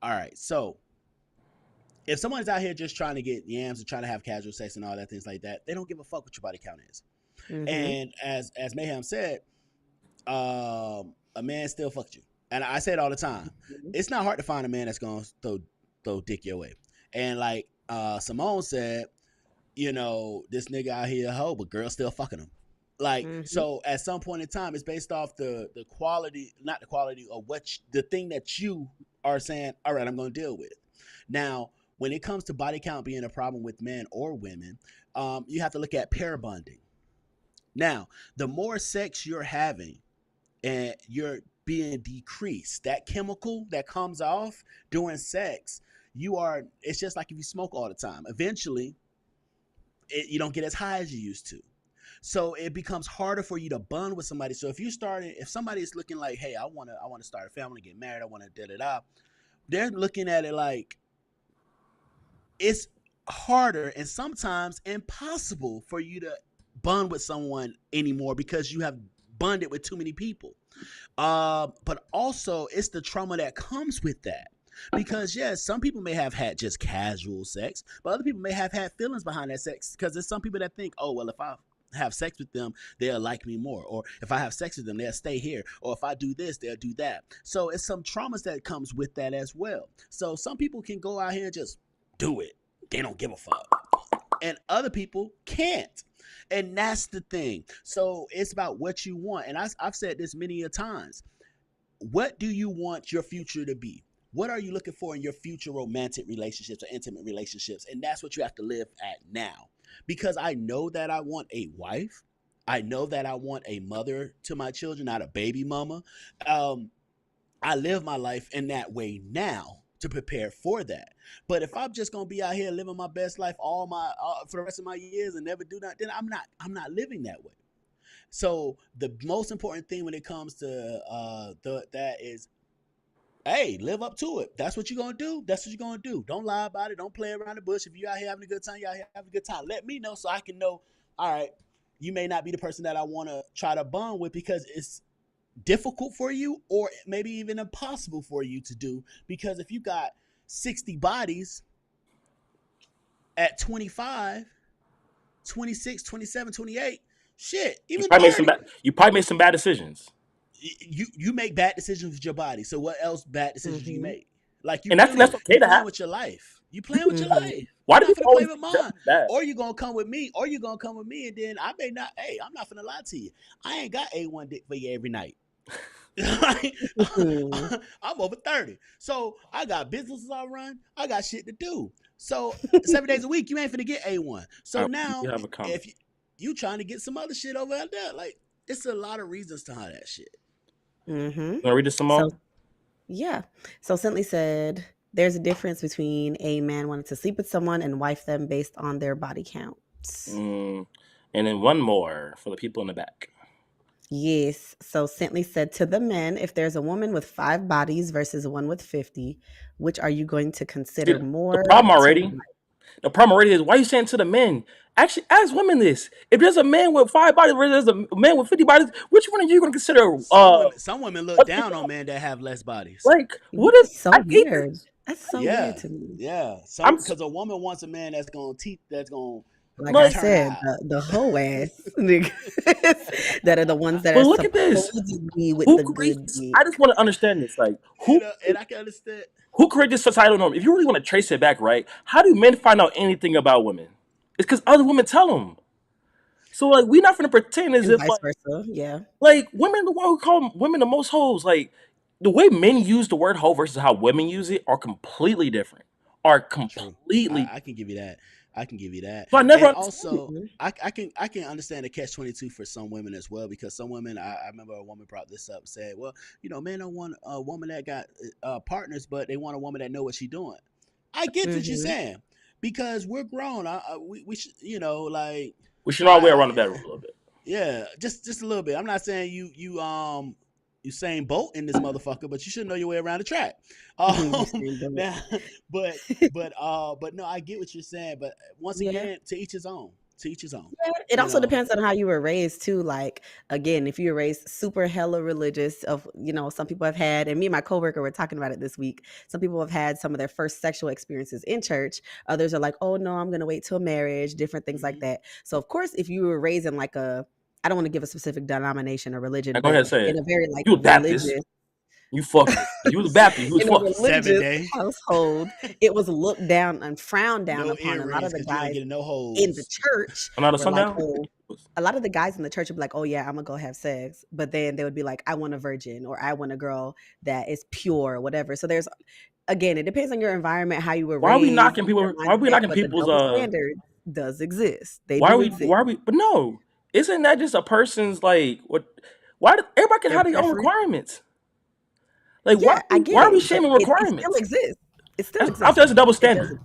Speaker 1: All right, so if someone's out here just trying to get yams and trying to have casual sex and all that things like that, they don't give a fuck what your body count is. And as Mayhem said, a man still fucked you, and I say it all the time. It's not hard to find a man that's gonna throw dick your way. And like Simone said, this nigga out here a hoe, but girls still fucking him. Like, so at some point in time, it's based off the quality, not the quality of the thing that you are saying, all right, I'm going to deal with. Now, when it comes to body count being a problem with men or women, you have to look at pair bonding. Now, the more sex you're having and you're being decreased, that chemical that comes off during sex, it's just like if you smoke all the time. Eventually, you don't get as high as you used to. So it becomes harder for you to bond with somebody. So if somebody is looking like, hey, I want to start a family, get married, I want to da-da-da, they're looking at it like it's harder and sometimes impossible for you to bond with someone anymore because you have bonded with too many people. But also it's the trauma that comes with that. Because yes, some people may have had just casual sex, but other people may have had feelings behind that sex, because there's some people that think, oh, well, if I have sex with them, they'll like me more, or if I have sex with them, they'll stay here, or if I do this, they'll do that. So it's some traumas that comes with that as well. So some people can go out here and just do it. They don't give a fuck. And other people can't. And that's the thing. So it's about what you want. And I've said this many a times. What do you want your future to be? What are you looking for in your future romantic relationships or intimate relationships? And that's what you have to live at now. Because I know that I want a wife. I know that I want a mother to my children, not a baby mama. I live my life in that way now to prepare for that. But if I'm just gonna be out here living my best life for the rest of my years and never do that, then I'm not living that way. So the most important thing when it comes to that is, hey, live up to it. That's what you're going to do. That's what you're going to do. Don't lie about it. Don't play around the bush. If you're out here having a good time, you're out here having a good time. Let me know so I can know, all right, you may not be the person that I want to try to bond with because it's difficult for you or maybe even impossible for you to do. Because if you got 60 bodies at 25, 26, 27, 28, shit, even 30.
Speaker 2: You probably made some bad decisions.
Speaker 1: You make bad decisions with your body. So what else bad decisions do you make? Like
Speaker 2: And I think that's okay
Speaker 1: you
Speaker 2: to
Speaker 1: playing
Speaker 2: have.
Speaker 1: with your life. You playing with your
Speaker 4: Mhm.
Speaker 1: life.
Speaker 2: Why
Speaker 1: I'm
Speaker 2: do
Speaker 1: not
Speaker 2: people
Speaker 1: finna play
Speaker 2: always
Speaker 1: with
Speaker 2: think
Speaker 1: mine.
Speaker 2: that?
Speaker 1: Or you gonna come with me, and then I may not. Hey, I'm not finna lie to you. I ain't got A1 dick for you every night.
Speaker 4: Mhm.
Speaker 1: I'm over 30. So I got businesses I run. I got shit to do. So 7 days a week, you ain't finna get A1. So
Speaker 2: All right,
Speaker 1: now
Speaker 2: you have a comment.
Speaker 1: if you trying to get some other shit over there, like it's a lot of reasons to how that shit.
Speaker 4: Mhm.
Speaker 2: You want to read this some
Speaker 4: So
Speaker 2: more?
Speaker 4: yeah. So Simply said, "There's a difference between a man wanting to sleep with someone and wife them based on their body counts."
Speaker 2: And then one more for the people in the back.
Speaker 4: Yes. So Simply said, "To the men, if there's a woman with 5 bodies versus one with 50, which are you going to
Speaker 2: See,
Speaker 4: consider
Speaker 2: the
Speaker 4: more
Speaker 2: problem
Speaker 4: to
Speaker 2: already.
Speaker 4: wife?"
Speaker 2: The problem already is why you saying to the men? Actually, ask women this: if there's a man with 5 bodies versus there's a man with 50 bodies, which one are you going to consider?
Speaker 1: Some women look
Speaker 2: What's
Speaker 1: down on men that have less bodies.
Speaker 2: like? What is?
Speaker 4: That's so
Speaker 2: I hate
Speaker 4: weird.
Speaker 2: this.
Speaker 4: That's so weird
Speaker 1: Yeah,
Speaker 4: to me.
Speaker 1: yeah.
Speaker 2: I'm
Speaker 1: Because a woman wants a man that's gonna teach, that's gonna
Speaker 4: Like I
Speaker 2: like,
Speaker 1: turn
Speaker 4: said,
Speaker 1: out.
Speaker 4: the hoe ass niggas that are the ones that
Speaker 2: but
Speaker 4: are
Speaker 2: look at this.
Speaker 4: supposedly with
Speaker 2: Who
Speaker 4: the
Speaker 2: creates
Speaker 4: good
Speaker 2: this?
Speaker 4: dick.
Speaker 2: I just want to understand this. Like,
Speaker 1: And I can understand.
Speaker 2: who created this societal norm? If you really want to trace it back, right? How do men find out anything about women? It's because other women tell them. So like, we're not gonna pretend as
Speaker 4: And
Speaker 2: if
Speaker 4: vice versa. Yeah.
Speaker 2: like women the one who call women the most hoes. Like the way men use the word hoe versus how women use it are completely different. Are
Speaker 1: True.
Speaker 2: completely.
Speaker 1: I can give you that. I can give you that.
Speaker 2: So I never
Speaker 1: And
Speaker 2: understand it.
Speaker 1: also,
Speaker 4: Mhm.
Speaker 1: I can understand the catch-22 for some women as well, because some women, I remember a woman brought this up, said, well, men don't want a woman that got partners, but they want a woman that know what she's doing. I get what you're
Speaker 4: Mhm.
Speaker 1: saying, because we're grown. We should, like,
Speaker 2: We should know our way
Speaker 1: I
Speaker 2: around the bedroom a little bit.
Speaker 1: yeah, just a little bit. I'm not saying Usain Bolt in this motherfucker, but you should know your way around the track.
Speaker 4: You saying don't.
Speaker 1: Now, but but no, I get what you're saying. But once
Speaker 4: Yeah.
Speaker 1: again, to each his own. To each his own.
Speaker 4: Yeah, it
Speaker 1: You
Speaker 4: also
Speaker 1: know.
Speaker 4: depends on how you were raised too. Like again, if you were raised super hella religious, of some people have had, and me and my coworker were talking about it this week. Some people have had some of their first sexual experiences in church. Others are like, oh no, I'm gonna wait till marriage. Different things like
Speaker 1: Mhm.
Speaker 4: that. So of course, if you were raised in like I don't want to give a specific denomination or religion,
Speaker 2: Now go
Speaker 4: but
Speaker 2: ahead and say
Speaker 4: in
Speaker 2: it.
Speaker 4: a very like
Speaker 2: You a Baptist.
Speaker 4: religious
Speaker 2: You fucked it. You was a Baptist. You was
Speaker 4: in a
Speaker 2: fucked.
Speaker 1: 7
Speaker 4: religious
Speaker 1: day.
Speaker 4: household, it was looked down and frowned down
Speaker 1: No
Speaker 4: upon. A lot
Speaker 1: earrings
Speaker 4: of the
Speaker 1: because you ain't
Speaker 4: guys
Speaker 1: getting no
Speaker 4: in the
Speaker 1: hoes.
Speaker 4: church
Speaker 2: Another
Speaker 4: were like,
Speaker 2: sundown.
Speaker 4: oh, a lot of the guys in the church would be like, oh yeah, I'm gonna go have sex, but then they would be like, I want a virgin, or I want a girl that is pure, or whatever. So there's, again, it depends on your environment, how you were
Speaker 2: Why are we
Speaker 4: raised,
Speaker 2: knocking
Speaker 4: your
Speaker 2: people? Why are we
Speaker 4: mindset,
Speaker 2: knocking
Speaker 4: but the
Speaker 2: people's
Speaker 4: double standard does exist. They
Speaker 2: Why are
Speaker 4: do
Speaker 2: we?
Speaker 4: exist.
Speaker 2: Why are we? But no, isn't that just a person's like what? Why do everybody can
Speaker 4: Their
Speaker 2: have their own
Speaker 4: preference.
Speaker 2: requirements? Like
Speaker 4: Yeah, I get
Speaker 2: why are we
Speaker 4: it, but
Speaker 2: shaming
Speaker 4: it still
Speaker 2: requirements?
Speaker 4: exists. It still
Speaker 2: I think
Speaker 4: exists
Speaker 2: that's a
Speaker 4: though.
Speaker 2: double
Speaker 4: It does.
Speaker 2: standard.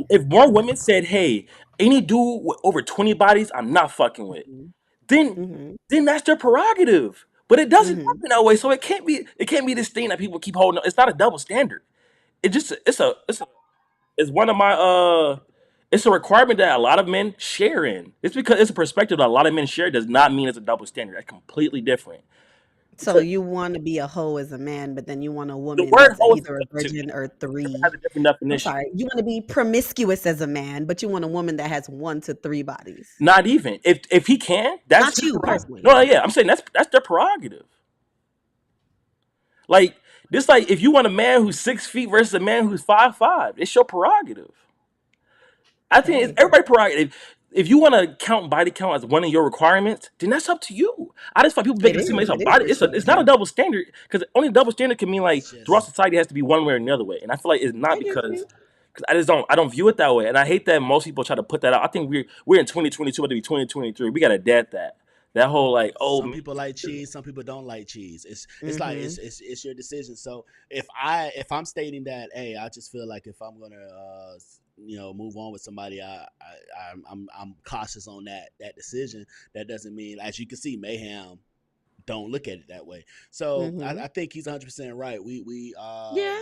Speaker 2: If more women said, "Hey, any dude with over 20 bodies, I'm not fucking with,"
Speaker 4: Mhm.
Speaker 2: then
Speaker 4: Mhm.
Speaker 2: that's their prerogative. But it doesn't
Speaker 4: Mhm.
Speaker 2: happen that way, so it can't be this thing that people keep holding. It's not a double standard. It just it's one of my it's a requirement that a lot of men share in. It's because it's a perspective that a lot of men share does not mean it's a double standard. That's completely different.
Speaker 4: So you want to be a hoe as a man, but then you want a
Speaker 2: The
Speaker 4: woman
Speaker 2: word
Speaker 4: that's
Speaker 2: hoe is
Speaker 4: either a
Speaker 2: subjective to me.
Speaker 4: virgin or
Speaker 2: Everyone
Speaker 4: 3.
Speaker 2: has a different
Speaker 4: I'm
Speaker 2: definition.
Speaker 4: sorry. You want to be promiscuous as a man, but you want a woman that has 1 to 3 bodies.
Speaker 2: Not even if he can, that's
Speaker 4: Not
Speaker 2: his
Speaker 4: you
Speaker 2: prerogative.
Speaker 4: personally.
Speaker 2: No, yeah, I'm saying that's their prerogative. Like this, like if you want a man who's 6 feet versus a man who's 5'5", it's your prerogative. I think it's
Speaker 4: Okay.
Speaker 2: everybody prerogative. If you want to count body count as one of your requirements, then that's up to you. I just find people
Speaker 4: It
Speaker 2: making it seem like
Speaker 4: is.
Speaker 2: it's a
Speaker 4: It is
Speaker 2: body.
Speaker 4: for sure.
Speaker 2: It's not a double standard because only double standard can mean like
Speaker 1: It's
Speaker 2: throughout
Speaker 1: just
Speaker 2: society has to be one way or another way, and I feel like it's not
Speaker 4: I get
Speaker 2: because
Speaker 4: you.
Speaker 2: I don't view it that way, and I hate that most people try to put that out. I think we're in 2022, about to be 2023. We got to adapt that whole like
Speaker 1: some people like cheese, some people don't like cheese. It's like
Speaker 4: Mhm.
Speaker 1: it's your decision. So if I'm stating that, hey, I just feel like if I'm gonna move on with somebody, I'm cautious on that decision. That doesn't mean, as you can see, Mayhem don't look at it that way. So
Speaker 4: Mhm.
Speaker 1: I think he's 100% right. We
Speaker 4: Yeah.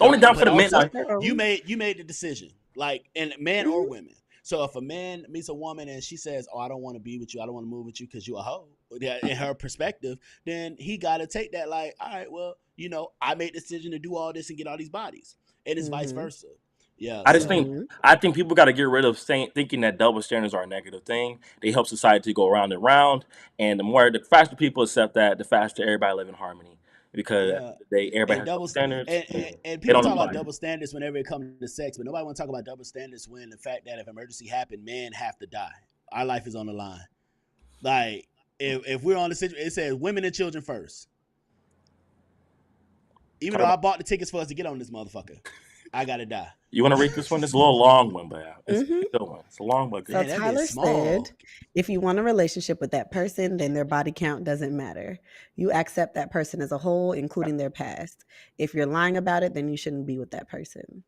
Speaker 2: only down for
Speaker 1: but
Speaker 2: the men.
Speaker 1: also
Speaker 4: Each their own.
Speaker 1: you made the decision, like, and men or
Speaker 4: Mhm.
Speaker 1: women. So if a man meets a woman and she says, "Oh, I don't want to be with you. I don't want to move with you because you a hoe," yeah, in her perspective, then he got to take that like, all right, well, I made the decision to do all this and get all these bodies, and it's vice
Speaker 4: Mhm.
Speaker 1: versa. Yeah.
Speaker 2: I just
Speaker 1: So
Speaker 2: think
Speaker 4: Mhm.
Speaker 2: I think people got to get rid of thinking that double standards are a negative thing. They help society go round and round, and the faster people accept that, the faster everybody live in harmony. because
Speaker 1: Yeah.
Speaker 2: everybody
Speaker 1: And
Speaker 2: has double standards.
Speaker 1: and
Speaker 2: They
Speaker 1: people
Speaker 2: don't
Speaker 1: talk about
Speaker 2: apply.
Speaker 1: double standards whenever it comes to sex, but nobody want to talk about double standards when the fact that if emergency happen, men have to die. Our life is on the line. Like if we're on the situation, it says women and children first. Even though I bought the tickets for us to get on this motherfucker, I gotta die.
Speaker 2: You want to rate this one? It's a little long one, but it's
Speaker 4: Mhm.
Speaker 2: a good one. It's a long but good.
Speaker 4: So
Speaker 1: Man, that
Speaker 4: Tyler
Speaker 1: bitch small.
Speaker 4: said, if you want a relationship with that person, then their body count doesn't matter. You accept that person as a whole, including their past. If you're lying about it, then you shouldn't be with that person.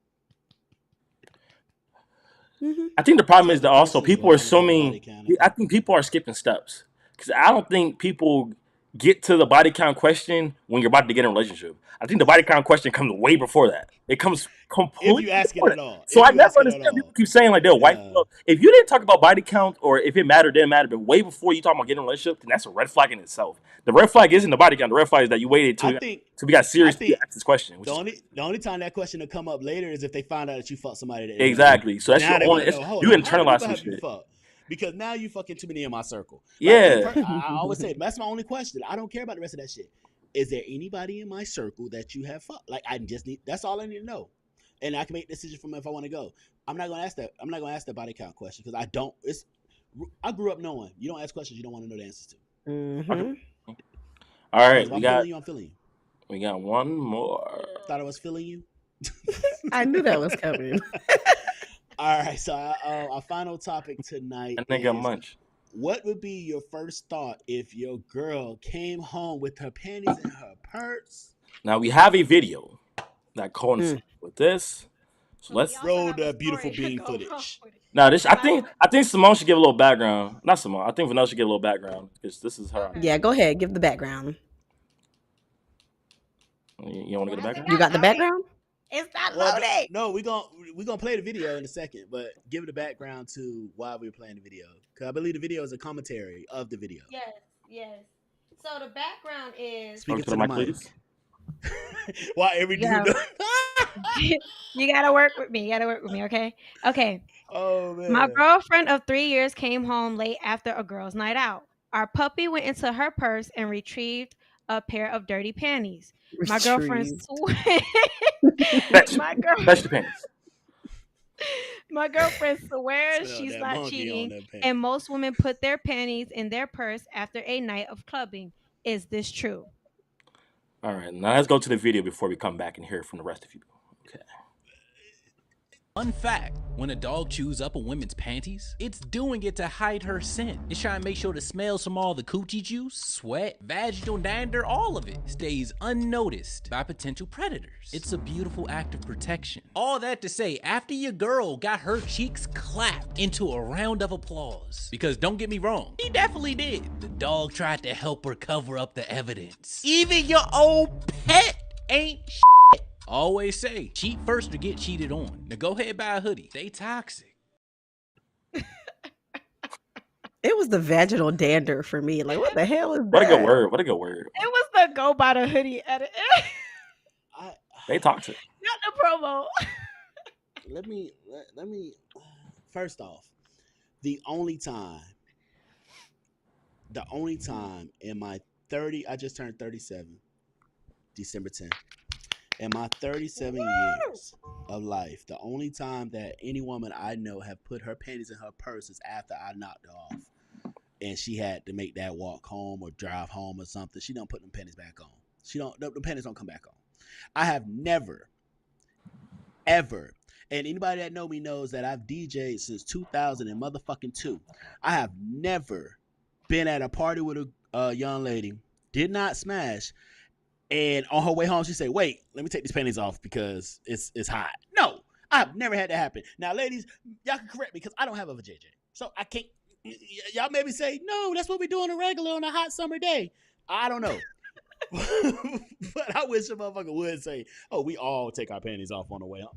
Speaker 4: Mhm.
Speaker 2: I think the problem
Speaker 1: So
Speaker 2: is
Speaker 1: the
Speaker 2: that also
Speaker 1: person's
Speaker 2: people are
Speaker 1: lying about the
Speaker 2: assuming.
Speaker 1: body count.
Speaker 2: I think people are skipping steps because I don't think people get to the body count question when you're about to get in a relationship. I think the body count question comes way before that. It comes
Speaker 1: If
Speaker 2: completely
Speaker 1: you ask it
Speaker 2: before
Speaker 1: at
Speaker 2: that.
Speaker 1: all.
Speaker 2: So
Speaker 1: If
Speaker 2: I
Speaker 1: you
Speaker 2: never
Speaker 1: ask it at
Speaker 2: understand. People
Speaker 1: all.
Speaker 2: keep saying like they're white.
Speaker 1: Yeah.
Speaker 2: If you didn't talk about body count or if it mattered, didn't matter, but way before you talk about getting in a relationship, then that's a red flag in itself. The red flag isn't the body count. The red flag is that you waited
Speaker 1: I
Speaker 2: till
Speaker 1: think
Speaker 2: we got
Speaker 1: I
Speaker 2: serious to
Speaker 1: think
Speaker 2: ask this question. Which
Speaker 1: the
Speaker 2: is
Speaker 1: only time that question will come up later is if they find out that you fucked somebody that they don't know.
Speaker 2: exactly. So that's
Speaker 1: Now
Speaker 2: your
Speaker 1: they
Speaker 2: own.
Speaker 1: want to know, hold
Speaker 2: You
Speaker 1: on, how many
Speaker 2: internalize
Speaker 1: people
Speaker 2: some
Speaker 1: have you
Speaker 2: shit.
Speaker 1: fucked? Because now you fucking too many in my circle. Like
Speaker 2: Yeah.
Speaker 1: I always say, that's my only question. I don't care about the rest of that shit. Is there anybody in my circle that you have fucked? Like I just need. That's all I need to know, and I can make a decision from if I want to go. I'm not gonna ask that. I'm not gonna ask the body count question because I don't. I grew up knowing you don't ask questions you don't want to know the answers to.
Speaker 4: Mhm.
Speaker 2: All right,
Speaker 1: If I'm feeling you, I'm feeling you.
Speaker 2: we got one more.
Speaker 1: Thought I was feeling you.
Speaker 4: I knew that was coming.
Speaker 1: All right, so our final topic tonight
Speaker 2: I think I
Speaker 1: is
Speaker 2: munch.
Speaker 1: what would be your first thought if your girl came home with her panties in her purse?
Speaker 2: Now we have a video that coincides with this. So let's
Speaker 1: Roll the beautiful bean footage.
Speaker 2: now this. I think Simone should give a little background. Not Simone. I think Vanessa should give a little background because this is her.
Speaker 4: Yeah, go ahead. Give the background.
Speaker 2: You want to get the background?
Speaker 4: You got the background?
Speaker 3: It's not
Speaker 1: Well,
Speaker 3: loaded.
Speaker 1: no, we're gonna play the video in a second, but give it a background to why we're playing the video. Because I believe the video is a commentary of the video.
Speaker 3: Yes. So the background is
Speaker 1: Speak
Speaker 2: Talk
Speaker 1: it
Speaker 2: to
Speaker 1: to
Speaker 2: the
Speaker 1: the
Speaker 2: mic,
Speaker 1: mic.
Speaker 2: please.
Speaker 1: Why every dude?
Speaker 3: you gotta work with me. Okay. Okay.
Speaker 1: Oh
Speaker 3: My
Speaker 1: man.
Speaker 3: girlfriend of 3 years came home late after a girls' night out. Our puppy went into her purse and retrieved a pair of dirty panties. My girlfriend
Speaker 2: Fetch
Speaker 3: my girl
Speaker 2: the panties.
Speaker 3: my girlfriend swears
Speaker 1: Smell
Speaker 3: she's
Speaker 1: that
Speaker 3: not
Speaker 1: monkey on
Speaker 3: cheating,
Speaker 1: that pants.
Speaker 3: and most women put their panties in their purse after a night of clubbing. Is this true?
Speaker 2: All right, now let's go to the video before we come back and hear from the rest of you. Okay.
Speaker 5: Fun fact, when a dog chews up a woman's panties, it's doing it to hide her scent. It's trying to make sure the smells from all the coochie juice, sweat, vaginal dander, all of it stays unnoticed by potential predators. It's a beautiful act of protection. All that to say, after your girl got her cheeks clapped into a round of applause, because don't get me wrong, he definitely did. The dog tried to help her cover up the evidence. Even your old pet ain't Always say, cheat first or get cheated on. Now go ahead, buy a hoodie. Stay toxic.
Speaker 4: It was the vaginal dander for me. Like, what the hell is that?
Speaker 2: What a good word. What a good word.
Speaker 3: It was the go by the hoodie edit.
Speaker 2: They toxic.
Speaker 3: Not the promo.
Speaker 1: Let me first off, the only time in my 30, I just turned 37, December 10th. In my 37 years of life, the only time that any woman I know have put her panties in her purse is after I knocked her off, and she had to make that walk home or drive home or something. She don't put them panties back on. The panties don't come back on. I have never, ever, and anybody that know me knows that I've DJed since 2000 and motherfucking 2. I have never been at a party with a young lady, did not smash, and on her way home, she said, wait, let me take these panties off because it's hot. No, I've never had that happen. Now, ladies, y'all can correct me because I don't have a vajayjay. So I can't, y'all maybe say, no, that's what we do on a regular on a hot summer day. I don't know. But I wish a motherfucker would say, oh, we all take our panties off on the way home.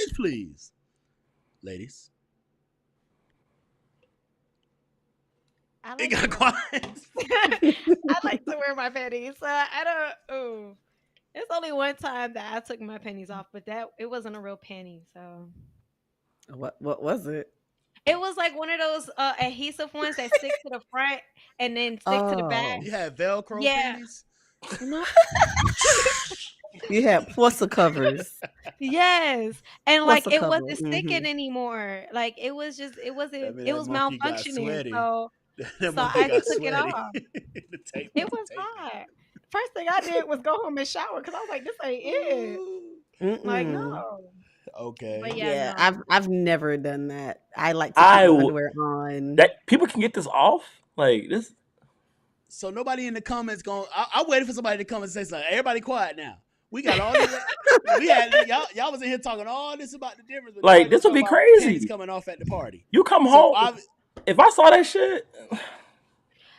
Speaker 1: Bitch, please. Ladies. It got quiet.
Speaker 3: I like to wear my panties. So I don't. Ooh, it's only one time that I took my panties off, but it wasn't a real panty. So
Speaker 4: What was it?
Speaker 3: It was like one of those adhesive ones that stick to the front and then stick to the back.
Speaker 1: You had Velcro
Speaker 3: Yeah.
Speaker 1: panties.
Speaker 3: No.
Speaker 4: You had Pwassa covers.
Speaker 3: Yes, and like
Speaker 4: Pwassa
Speaker 3: it
Speaker 4: cover.
Speaker 3: wasn't sticking anymore. Like it was just, it wasn't,
Speaker 1: mean,
Speaker 3: it
Speaker 1: that
Speaker 3: was
Speaker 1: monkey got
Speaker 3: malfunctioning.
Speaker 1: sweaty.
Speaker 3: So
Speaker 1: That
Speaker 3: So
Speaker 1: monkey
Speaker 3: I
Speaker 1: got
Speaker 3: took it
Speaker 1: sweaty.
Speaker 3: off.
Speaker 1: The tape
Speaker 3: it
Speaker 1: was
Speaker 3: was
Speaker 1: taking.
Speaker 3: hot. First thing I did was go home and shower because I was like, this ain't it. Like
Speaker 4: Mm-mm.
Speaker 3: no.
Speaker 1: Okay.
Speaker 3: But
Speaker 4: Yeah,
Speaker 3: no.
Speaker 4: I've never done that. I like to keep
Speaker 2: I
Speaker 4: my
Speaker 2: w-
Speaker 4: underwear on.
Speaker 2: that people can get this off. Like this.
Speaker 1: So nobody in the comments going. I'm waiting for somebody to come and say something. Everybody quiet now. We got all this. We had y'all was in here talking all this about the difference. But
Speaker 2: Like,
Speaker 1: nobody
Speaker 2: this would be
Speaker 1: talking about
Speaker 2: crazy.
Speaker 1: panties coming off at the party.
Speaker 2: You come
Speaker 1: So
Speaker 2: home. If I saw that shit,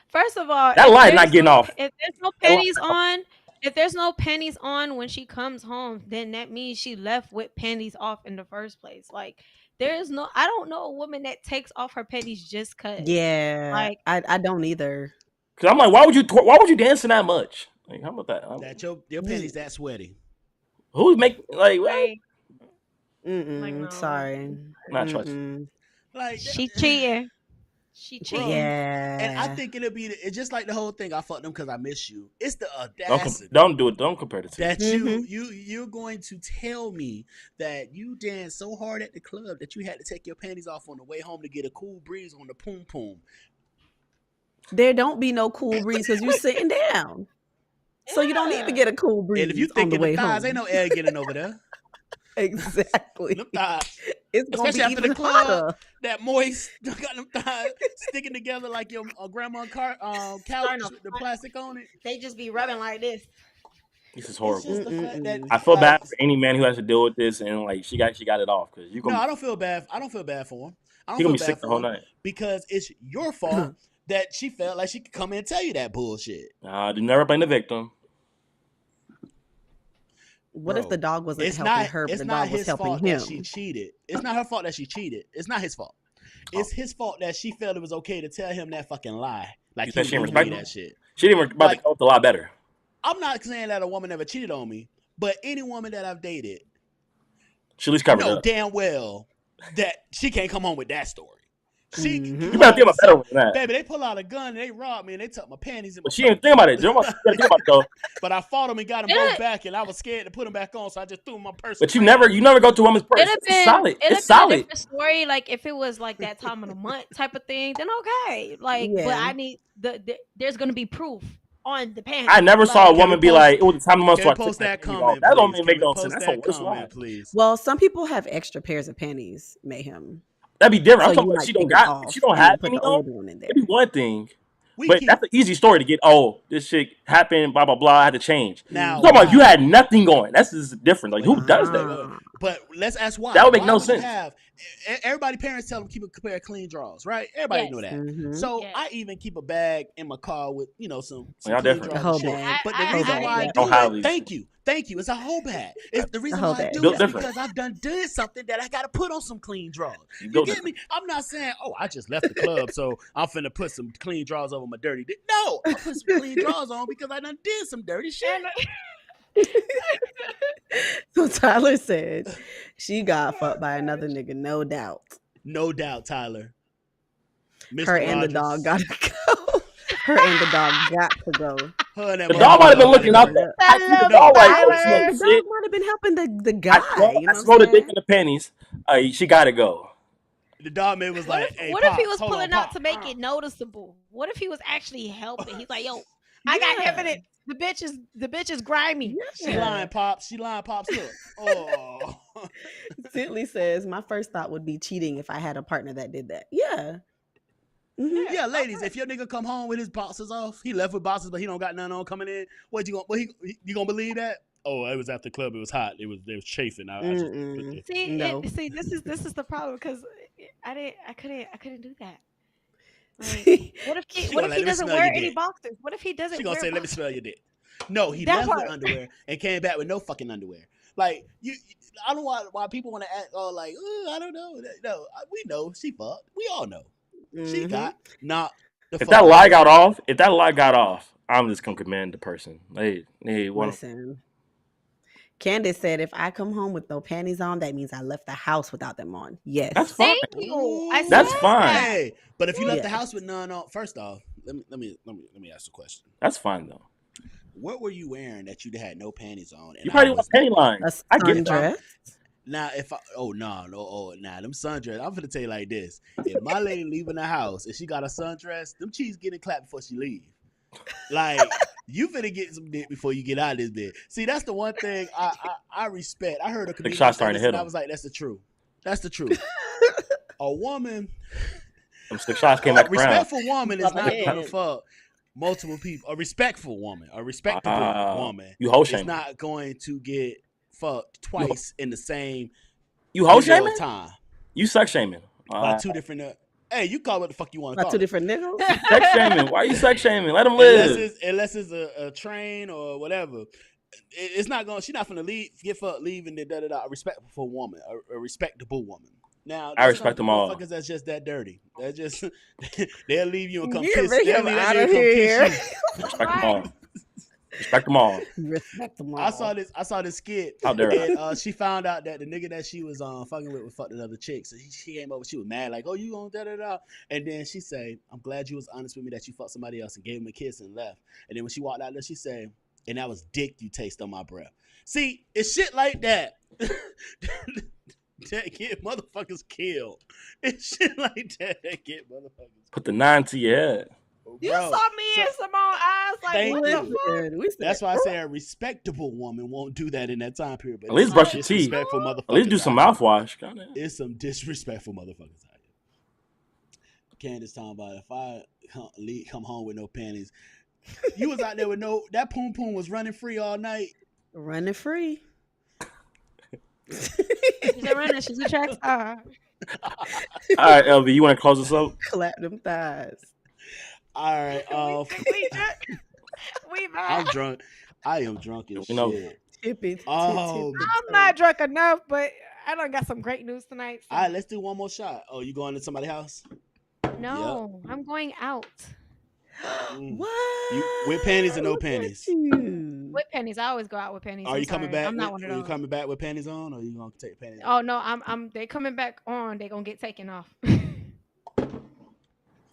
Speaker 3: First of all,
Speaker 2: that
Speaker 3: if
Speaker 2: light not
Speaker 3: there's
Speaker 2: getting
Speaker 3: no-
Speaker 2: off.
Speaker 3: If there's no
Speaker 2: That light
Speaker 3: panties
Speaker 2: not-
Speaker 3: on, if there's no panties on when she comes home, then that means she left with panties off in the first place. Like there's no, I don't know a woman that takes off her panties just cause.
Speaker 4: Yeah,
Speaker 3: Like
Speaker 4: I don't either.
Speaker 2: Cause I'm like, why would you dancing that much? Like, how about that?
Speaker 1: That your panties that sweaty.
Speaker 2: Who's make like what?
Speaker 3: like,
Speaker 4: Mm-mm,
Speaker 3: no.
Speaker 4: sorry.
Speaker 2: Not trust.
Speaker 4: Mm-mm.
Speaker 1: Like
Speaker 3: she cheating. She cheating.
Speaker 4: Yeah.
Speaker 1: And I think it'll be it's just like the whole thing. I fucked them because I miss you. It's the audacity
Speaker 2: Don't do it. Don't compare the two.
Speaker 1: that
Speaker 4: Mhm.
Speaker 1: you're going to tell me that you danced so hard at the club that you had to take your panties off on the way home to get a cool breeze on the poom poom.
Speaker 4: There don't be no cool breeze because you're sitting down. So you don't need to
Speaker 3: Yeah.
Speaker 4: get a cool breeze
Speaker 1: And if you
Speaker 4: on the
Speaker 1: thinking
Speaker 4: way
Speaker 1: the thighs,
Speaker 4: home.
Speaker 1: ain't no air getting over there.
Speaker 4: Exactly.
Speaker 1: Them thighs,
Speaker 4: It's gonna
Speaker 1: especially
Speaker 4: be
Speaker 1: after the
Speaker 4: even
Speaker 1: club,
Speaker 4: hotter.
Speaker 1: that moist, got them thighs sticking together like your grandma couch with the plastic on it.
Speaker 3: They just be rubbing like this.
Speaker 2: This is
Speaker 1: It's
Speaker 2: horrible.
Speaker 1: just the fact that
Speaker 2: I feel
Speaker 1: like,
Speaker 2: bad for any man who has to deal with this, and like she got it off because you
Speaker 1: No,
Speaker 2: gonna
Speaker 1: I don't feel bad. I don't feel bad for him. I don't
Speaker 2: he gonna be
Speaker 1: feel
Speaker 2: sick
Speaker 1: bad
Speaker 2: the
Speaker 1: for
Speaker 2: whole
Speaker 1: him
Speaker 2: night.
Speaker 1: because it's your fault that she felt like she could come in and tell you that bullshit.
Speaker 2: Do never blame the victim.
Speaker 4: What if
Speaker 1: Bro,
Speaker 4: the dog wasn't
Speaker 1: It's
Speaker 4: helping
Speaker 1: not.
Speaker 4: her, but
Speaker 1: It's
Speaker 4: the
Speaker 1: not
Speaker 4: dog was
Speaker 1: his
Speaker 4: helping
Speaker 1: fault
Speaker 4: him?
Speaker 1: that she cheated. It's not her fault that she cheated. It's not his fault. It's his fault that she felt it was okay to tell him that fucking lie. Like
Speaker 2: You
Speaker 1: he
Speaker 2: think she
Speaker 1: was
Speaker 2: didn't
Speaker 1: doing
Speaker 2: respect
Speaker 1: that
Speaker 2: him?
Speaker 1: shit.
Speaker 2: She didn't about
Speaker 1: Like-
Speaker 2: to cope a lot better.
Speaker 1: I'm not saying that a woman never cheated on me, but any woman that I've dated
Speaker 2: She at least covered
Speaker 1: know
Speaker 2: up.
Speaker 1: damn well that she can't come home with that story. She,
Speaker 4: Mhm.
Speaker 2: You better think about better than that.
Speaker 1: baby, they pull out a gun and they rob me and they took my panties in my
Speaker 2: But she didn't think about it. You gotta think about it though.
Speaker 1: But I fought them and got them both back, and I was scared to put them back on, so I just threw my purse.
Speaker 2: But you never go to a woman's purse.
Speaker 3: It'd have
Speaker 2: It's
Speaker 3: been
Speaker 2: solid.
Speaker 3: It'd
Speaker 2: It's
Speaker 3: have been a
Speaker 2: solid.
Speaker 3: different story. Like if it was like that time of the month type of thing, then okay. Like, but
Speaker 4: Yeah.
Speaker 3: I need there's gonna be proof on the panties.
Speaker 2: I never saw a
Speaker 3: Like,
Speaker 2: woman be
Speaker 1: post-
Speaker 2: like, it was a time of month
Speaker 1: Can
Speaker 2: so I
Speaker 1: we
Speaker 2: took
Speaker 1: post
Speaker 2: my
Speaker 1: that
Speaker 2: panties
Speaker 1: comment,
Speaker 2: off. That don't
Speaker 1: please?
Speaker 2: even make
Speaker 1: Can we
Speaker 2: no
Speaker 1: post
Speaker 2: sense. That's
Speaker 1: that
Speaker 2: the worst
Speaker 1: comment,
Speaker 2: line.
Speaker 1: please?
Speaker 4: Well, some people have extra pairs of panties, Mayhem.
Speaker 2: That'd be different.
Speaker 4: So
Speaker 2: I'm talking
Speaker 4: you
Speaker 2: about
Speaker 4: might
Speaker 2: she don't
Speaker 4: take it
Speaker 2: got
Speaker 4: off
Speaker 2: if she don't
Speaker 4: and
Speaker 2: have
Speaker 4: put
Speaker 2: any
Speaker 4: the
Speaker 2: on.
Speaker 4: old one in there.
Speaker 2: It'd be one thing.
Speaker 1: We
Speaker 2: But
Speaker 1: keep,
Speaker 2: that's an easy story to get. Oh, this shit happened. Blah blah blah. I had to change.
Speaker 1: now,
Speaker 2: I'm talking about
Speaker 1: why?
Speaker 2: you had nothing going. That's just different. Like who does that?
Speaker 4: Ah.
Speaker 1: But let's ask why.
Speaker 2: That would make
Speaker 1: Why
Speaker 2: no
Speaker 1: you
Speaker 2: sense.
Speaker 1: Everybody, parents tell them keep a pair of clean drawers, right? Everybody
Speaker 3: Yes.
Speaker 1: know that.
Speaker 4: Mhm.
Speaker 1: So
Speaker 3: Yes.
Speaker 1: I even keep a bag in my car with some
Speaker 2: Y'all
Speaker 1: clean
Speaker 2: different.
Speaker 1: drawers
Speaker 4: A whole
Speaker 1: and shit.
Speaker 4: bag.
Speaker 1: But the
Speaker 3: I-
Speaker 1: reason
Speaker 3: I-
Speaker 1: why I
Speaker 3: I-
Speaker 1: do
Speaker 2: Don't have
Speaker 1: it,
Speaker 2: these.
Speaker 1: thank you. It's a whole bag. It's the reason
Speaker 4: whole
Speaker 1: why I
Speaker 4: bag.
Speaker 1: do
Speaker 2: Built
Speaker 1: it
Speaker 2: different.
Speaker 1: because I've did something that I got to put on some clean drawers.
Speaker 2: You
Speaker 1: You
Speaker 2: built
Speaker 1: get
Speaker 2: different.
Speaker 1: me? I'm not saying, oh, I just left the club, so I'm finna put some clean drawers over my dirty dick. No, I put some clean drawers on because I done did some dirty shit.
Speaker 4: So Tyler said she got fucked by another nigga, no doubt.
Speaker 1: No doubt, Tyler. Mr.
Speaker 4: Her and the
Speaker 1: Rogers.
Speaker 4: dog gotta go. Her and the dog got to go.
Speaker 1: Her and that
Speaker 2: The
Speaker 1: motherfucker
Speaker 2: dog might have been looking
Speaker 1: gotta
Speaker 2: up
Speaker 1: go.
Speaker 2: there.
Speaker 3: I love
Speaker 2: The dog like,
Speaker 3: Tyler.
Speaker 2: oh,
Speaker 4: The
Speaker 2: shit,
Speaker 4: dog
Speaker 2: shit.
Speaker 4: might have been helping the guy.
Speaker 2: I smelled the dick in the panties. She gotta go.
Speaker 1: The dog man was
Speaker 3: What
Speaker 1: like,
Speaker 3: if,
Speaker 1: hey,
Speaker 3: what if he
Speaker 1: Pops,
Speaker 3: was
Speaker 1: hold on,
Speaker 3: pulling out
Speaker 1: Pops.
Speaker 3: to make it noticeable? What if he was actually helping? He's like, yo, I got
Speaker 4: Yeah.
Speaker 3: evidence. The bitch is grimy.
Speaker 1: She lying, Pops. She lying, Pops. Look. Oh.
Speaker 4: Tintley says, my first thought would be cheating if I had a partner that did that. Yeah. Mhm.
Speaker 1: Yeah, ladies, if your nigga come home with his boxes off, he left with boxes, but he don't got none on coming in. You gonna believe that? Oh, it was at the club. It was hot. They was chafing. I just put
Speaker 4: Mm-mm.
Speaker 1: the-
Speaker 3: See,
Speaker 4: No.
Speaker 3: this is the problem because I couldn't do that. Like, what if
Speaker 1: She
Speaker 3: he
Speaker 1: gonna let me
Speaker 3: doesn't
Speaker 1: smell
Speaker 3: wear
Speaker 1: your
Speaker 3: any
Speaker 1: dick.
Speaker 3: boxers? What if he doesn't
Speaker 1: She gonna
Speaker 3: wear
Speaker 1: say, "Let me
Speaker 3: boxers?
Speaker 1: smell your dick." No, he
Speaker 3: That
Speaker 1: left
Speaker 3: part.
Speaker 1: with underwear and came back with no fucking underwear. Like I don't know why people want to act all like, oh, I don't know. No, we know she fucked. We all know she
Speaker 4: Mhm.
Speaker 1: got not. The
Speaker 2: If
Speaker 1: fuck
Speaker 2: that
Speaker 1: out.
Speaker 2: lie got off, I'm just gonna commend the person. Hey, one.
Speaker 4: Listen. Candace said, if I come home with no panties on, that means I left the house without them on. Yes.
Speaker 2: That's fine.
Speaker 3: Thank you. I
Speaker 2: That's
Speaker 3: said
Speaker 2: fine.
Speaker 3: that.
Speaker 1: Hey, but if you left the
Speaker 4: Yeah.
Speaker 1: house with none on, first off, let me ask a question.
Speaker 2: That's fine though.
Speaker 1: What were you wearing that you had no panties on? And
Speaker 2: You probably
Speaker 1: I
Speaker 2: want
Speaker 1: was
Speaker 2: penny
Speaker 1: naked?
Speaker 2: line.
Speaker 4: A
Speaker 2: I get it.
Speaker 4: sundress.
Speaker 1: Now, if I, them sundress. I'm gonna tell you like this: if my lady leaving the house and she got a sundress, them cheeks getting clapped before she leave. Like you finna get some dick before you get out of this bed. See, that's the one thing I respect. I heard a comedian
Speaker 2: shot's
Speaker 1: say
Speaker 2: starting to
Speaker 1: this,
Speaker 2: hit
Speaker 1: and I
Speaker 2: him.
Speaker 1: was like, that's the truth. That's the truth. A woman,
Speaker 2: Them 6 shots came back
Speaker 1: a
Speaker 2: around.
Speaker 1: respectful woman is
Speaker 4: Love
Speaker 1: not
Speaker 4: it.
Speaker 1: gonna fuck multiple people. A respectful woman, a respectable woman,
Speaker 2: You hoe
Speaker 1: is
Speaker 2: shaming.
Speaker 1: not going to get fucked twice in the same
Speaker 2: You hoe
Speaker 1: window
Speaker 2: shaming.
Speaker 1: of time
Speaker 2: You sex shaming.
Speaker 1: by two different. Hey, you call it what the fuck you want to
Speaker 4: About
Speaker 1: call
Speaker 4: two
Speaker 1: it.
Speaker 4: different niggas.
Speaker 2: Sex shaming. Why are you sex shaming? Let them
Speaker 1: Unless
Speaker 2: live.
Speaker 1: it's a train or whatever. It's not going. She's not gonna leave. Get fucked, leave, and then da da da. A respectful woman, a respectable woman. Now,
Speaker 2: I respect them all.
Speaker 1: Motherfuckers, that's just that dirty. That's just they'll leave you and come
Speaker 4: Get
Speaker 1: kiss.
Speaker 4: rid
Speaker 1: They'll
Speaker 4: of him
Speaker 1: leave that
Speaker 4: out
Speaker 1: nigga
Speaker 4: of
Speaker 1: come
Speaker 4: here.
Speaker 1: kiss you.
Speaker 2: Respect them all. Respect them all.
Speaker 4: Respect them all.
Speaker 1: I saw this skit.
Speaker 2: How dare I?
Speaker 1: And she found out that the nigga that she was fucking with fucked another chick. So she came over, she was mad, like, oh, you on da da da. And then she say, I'm glad you was honest with me that you fucked somebody else, and gave him a kiss and left. And then when she walked out there, she said, and that was dick you taste on my breath. See, it's shit like that that get motherfuckers killed. It's shit like that get motherfuckers
Speaker 2: Put the 9 to your head.
Speaker 1: killed.
Speaker 3: You
Speaker 1: Bro,
Speaker 3: saw me and Simone eyes like,
Speaker 1: Thank
Speaker 3: what the
Speaker 1: you.
Speaker 3: fuck?
Speaker 4: Listen, we said,
Speaker 1: that's why I say a respectable woman won't do that in that time period. But
Speaker 2: At least
Speaker 1: it's
Speaker 2: brush your teeth.
Speaker 1: disrespectful motherfuckers
Speaker 2: At least do some
Speaker 1: out here.
Speaker 2: mouthwash. Kinda.
Speaker 1: It's some disrespectful motherfuckers out here. Candace talking about if I come home with no panties. You was out there with that poom poom was running free all night.
Speaker 4: running free.
Speaker 3: She's a runner. She's a track star.
Speaker 2: All right, LV, you want to close this up?
Speaker 4: Clap them thighs.
Speaker 1: All right,
Speaker 3: We drunk. We
Speaker 1: I'm
Speaker 3: mad.
Speaker 1: drunk. I am drunk as
Speaker 2: You know-
Speaker 1: shit.
Speaker 4: Tippy.
Speaker 1: Oh,
Speaker 3: I'm not drunk enough, but I done got some great news tonight. so-
Speaker 1: All right, let's do one more shot. Oh, you going to somebody's house?
Speaker 3: No, I'm going out
Speaker 1: Mm.
Speaker 4: What?
Speaker 1: with panties or no
Speaker 4: Look at
Speaker 1: panties?
Speaker 4: you.
Speaker 3: with pennies. I always go out with pennies.
Speaker 1: Are
Speaker 3: I'm
Speaker 1: you coming
Speaker 3: sorry.
Speaker 1: back?
Speaker 3: I'm not one
Speaker 1: Are
Speaker 3: of
Speaker 1: you
Speaker 3: those.
Speaker 1: coming back with panties on, or you gonna take panties?
Speaker 3: Oh no, I'm. They coming back on. They gonna get taken off.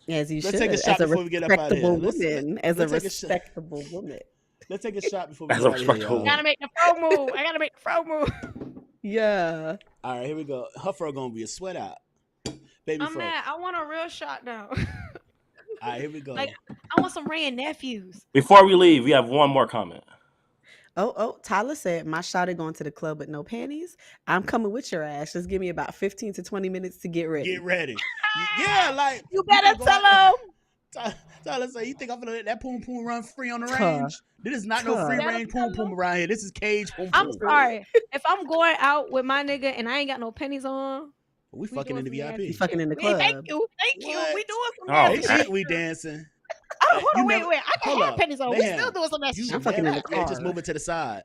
Speaker 4: As you
Speaker 1: Let's
Speaker 4: should.
Speaker 1: take a shot
Speaker 4: as a
Speaker 1: before we get up outta here.
Speaker 4: respectable
Speaker 1: Let's-
Speaker 4: woman. As a
Speaker 1: let's take a shot.
Speaker 4: respectable woman.
Speaker 1: Let's take a shot before we
Speaker 2: As
Speaker 1: get
Speaker 2: a
Speaker 1: out of here,
Speaker 2: respectful
Speaker 1: y'all.
Speaker 3: Gotta make the fro move. I gotta make the fro move.
Speaker 4: Yeah.
Speaker 1: All right, here we go. Her fro gonna be a sweat out, baby
Speaker 3: I'm
Speaker 1: fro.
Speaker 3: mad. I want a real shot now.
Speaker 1: All right, here we go.
Speaker 3: Like, I want some Ray and nephews.
Speaker 2: Before we leave, we have one more comment.
Speaker 4: Oh, Tyler said, my shawty going to the club with no panties. I'm coming with your ass. Just give me about 15 to 20 minutes to get ready.
Speaker 1: Get ready. Yeah, like
Speaker 3: You better
Speaker 1: go
Speaker 3: tell
Speaker 1: out-
Speaker 3: them.
Speaker 1: Tyler say, you think I'm gonna let that poom poom run free on the
Speaker 4: Tuh.
Speaker 1: range? This is not no
Speaker 4: Tuh.
Speaker 1: free
Speaker 3: Better
Speaker 1: range poom
Speaker 3: tell
Speaker 1: poom around here. This is cage poom
Speaker 3: I'm
Speaker 1: poom.
Speaker 3: sorry. If I'm going out with my nigga and I ain't got no pennies on,
Speaker 1: We fucking in the
Speaker 3: doing some
Speaker 4: You
Speaker 1: VIP.
Speaker 4: fucking in the
Speaker 3: hey,
Speaker 4: club.
Speaker 3: thank you.
Speaker 1: What?
Speaker 3: We doing some
Speaker 2: Oh,
Speaker 1: They
Speaker 3: nasty
Speaker 2: okay.
Speaker 1: think we dancing.
Speaker 3: Oh, hold
Speaker 1: You
Speaker 3: on,
Speaker 1: never-
Speaker 3: wait. I can
Speaker 1: hold
Speaker 3: have
Speaker 1: up.
Speaker 3: pennies on. We
Speaker 1: Mayhem.
Speaker 3: still doing some nasty
Speaker 1: You
Speaker 3: shit.
Speaker 4: I'm fucking in the
Speaker 1: yeah, just
Speaker 4: car.
Speaker 1: moving to the side.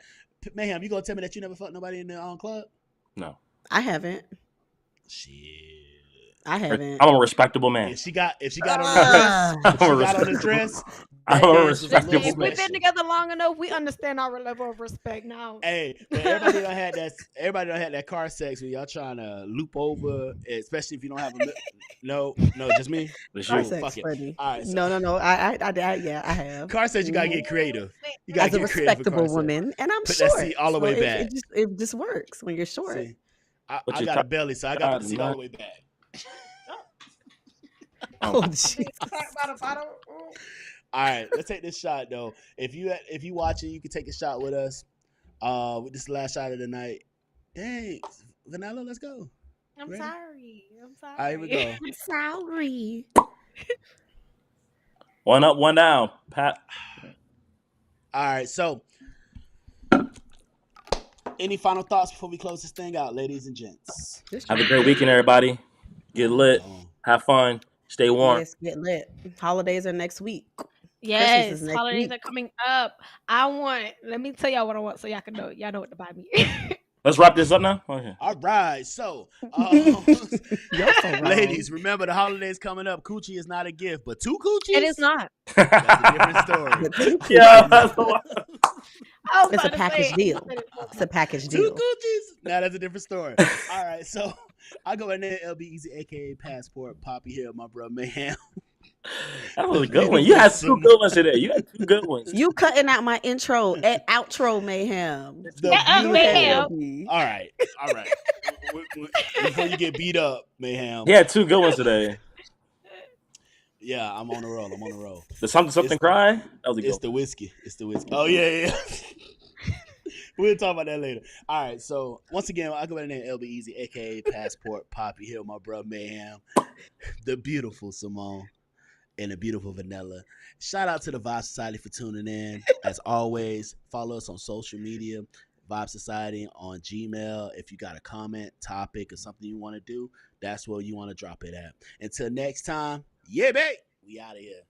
Speaker 1: Mayhem, you gonna tell me that you never fucked nobody in the club?
Speaker 2: No.
Speaker 4: I haven't.
Speaker 1: Shit.
Speaker 4: I haven't.
Speaker 2: I'm a respectable man.
Speaker 1: If she got on the
Speaker 4: Ah.
Speaker 1: dress, if she
Speaker 2: I'm a
Speaker 1: got on the
Speaker 2: respectable-
Speaker 1: dress.
Speaker 2: I'm
Speaker 1: that
Speaker 2: a
Speaker 1: dance was
Speaker 2: respectable
Speaker 1: little
Speaker 3: If we've
Speaker 1: special.
Speaker 3: been together long enough, we understand our level of respect now.
Speaker 1: Hey, but everybody done had that. Everybody done had that car sex when y'all trying to loop over, especially if you don't have a. No, just me.
Speaker 2: It's
Speaker 4: Car
Speaker 2: you.
Speaker 1: Oh,
Speaker 4: sex
Speaker 1: fuck it.
Speaker 4: funny.
Speaker 1: All right, so-
Speaker 4: No. Yeah, I have.
Speaker 1: Car says you gotta get creative. You gotta
Speaker 4: As a
Speaker 1: get creative with car
Speaker 4: respectable
Speaker 1: sex.
Speaker 4: woman, and I'm
Speaker 1: Put that
Speaker 4: short.
Speaker 1: seat all the way
Speaker 4: so
Speaker 1: back.
Speaker 4: It just works when you're short.
Speaker 1: See, I
Speaker 2: But you
Speaker 1: got a belly, so I got to
Speaker 2: God,
Speaker 1: put the seat all
Speaker 2: nut.
Speaker 1: the way back.
Speaker 4: Oh, jeez.
Speaker 1: All right, let's take this shot though. If you watching, you can take a shot with us. With this last shot of the night. Dang, Vanilla, let's go.
Speaker 3: I'm
Speaker 1: Ready?
Speaker 3: sorry. I'm sorry.
Speaker 1: All right, here we go.
Speaker 4: I'm sorry.
Speaker 2: One up, one down. Pat.
Speaker 1: All right, so any final thoughts before we close this thing out, ladies and gents?
Speaker 2: Have a great weekend, everybody. Get lit. Have fun. Stay warm.
Speaker 4: Yes, get lit. Holidays are next week.
Speaker 3: Yes,
Speaker 4: is next
Speaker 3: holidays
Speaker 4: week.
Speaker 3: are coming up. Let me tell y'all what I want so y'all can know. Y'all know what to buy me.
Speaker 2: Let's wrap this up now. Okay.
Speaker 1: All right, so
Speaker 4: You're so wrong.
Speaker 1: ladies, remember the holidays coming up. Coochie is not a gift, but two coochies.
Speaker 3: It is not.
Speaker 1: That's a different story.
Speaker 4: But two
Speaker 2: Yeah.
Speaker 4: cookies.
Speaker 2: that's the one.
Speaker 3: I was
Speaker 4: It's a
Speaker 3: about to
Speaker 4: package
Speaker 3: say,
Speaker 4: deal. It's a package
Speaker 1: Two
Speaker 4: deal.
Speaker 1: Gucci's. Now that's a different story. All right, so I go in there, LB Easy, aka Passport, Poppy Hill, my bro Mayhem.
Speaker 2: That was a good one. You had two good ones today. You had two good ones.
Speaker 4: You cutting out my intro and outro, Mayhem.
Speaker 1: The
Speaker 4: Go ahead,
Speaker 3: Mayhem.
Speaker 1: beautiful.
Speaker 4: LB.
Speaker 1: All right. Before you get beat up, Mayhem.
Speaker 2: He had two good ones today.
Speaker 1: Yeah, I'm on the roll.
Speaker 2: The something cry. That was a
Speaker 1: It's
Speaker 2: good
Speaker 1: the whiskey. Oh yeah. We'll talk about that later. All right. So once again, I go by the name LB Easy, aka Passport, Poppy Hill, my bro Mayhem, the beautiful Simone, and the beautiful Vanilla. Shout out to the Vibe Society for tuning in. As always, follow us on social media, Vibe Society on Gmail. If you got a comment, topic, or something you want to do, that's where you want to drop it at. Until next time, yeah, babe. We out of here.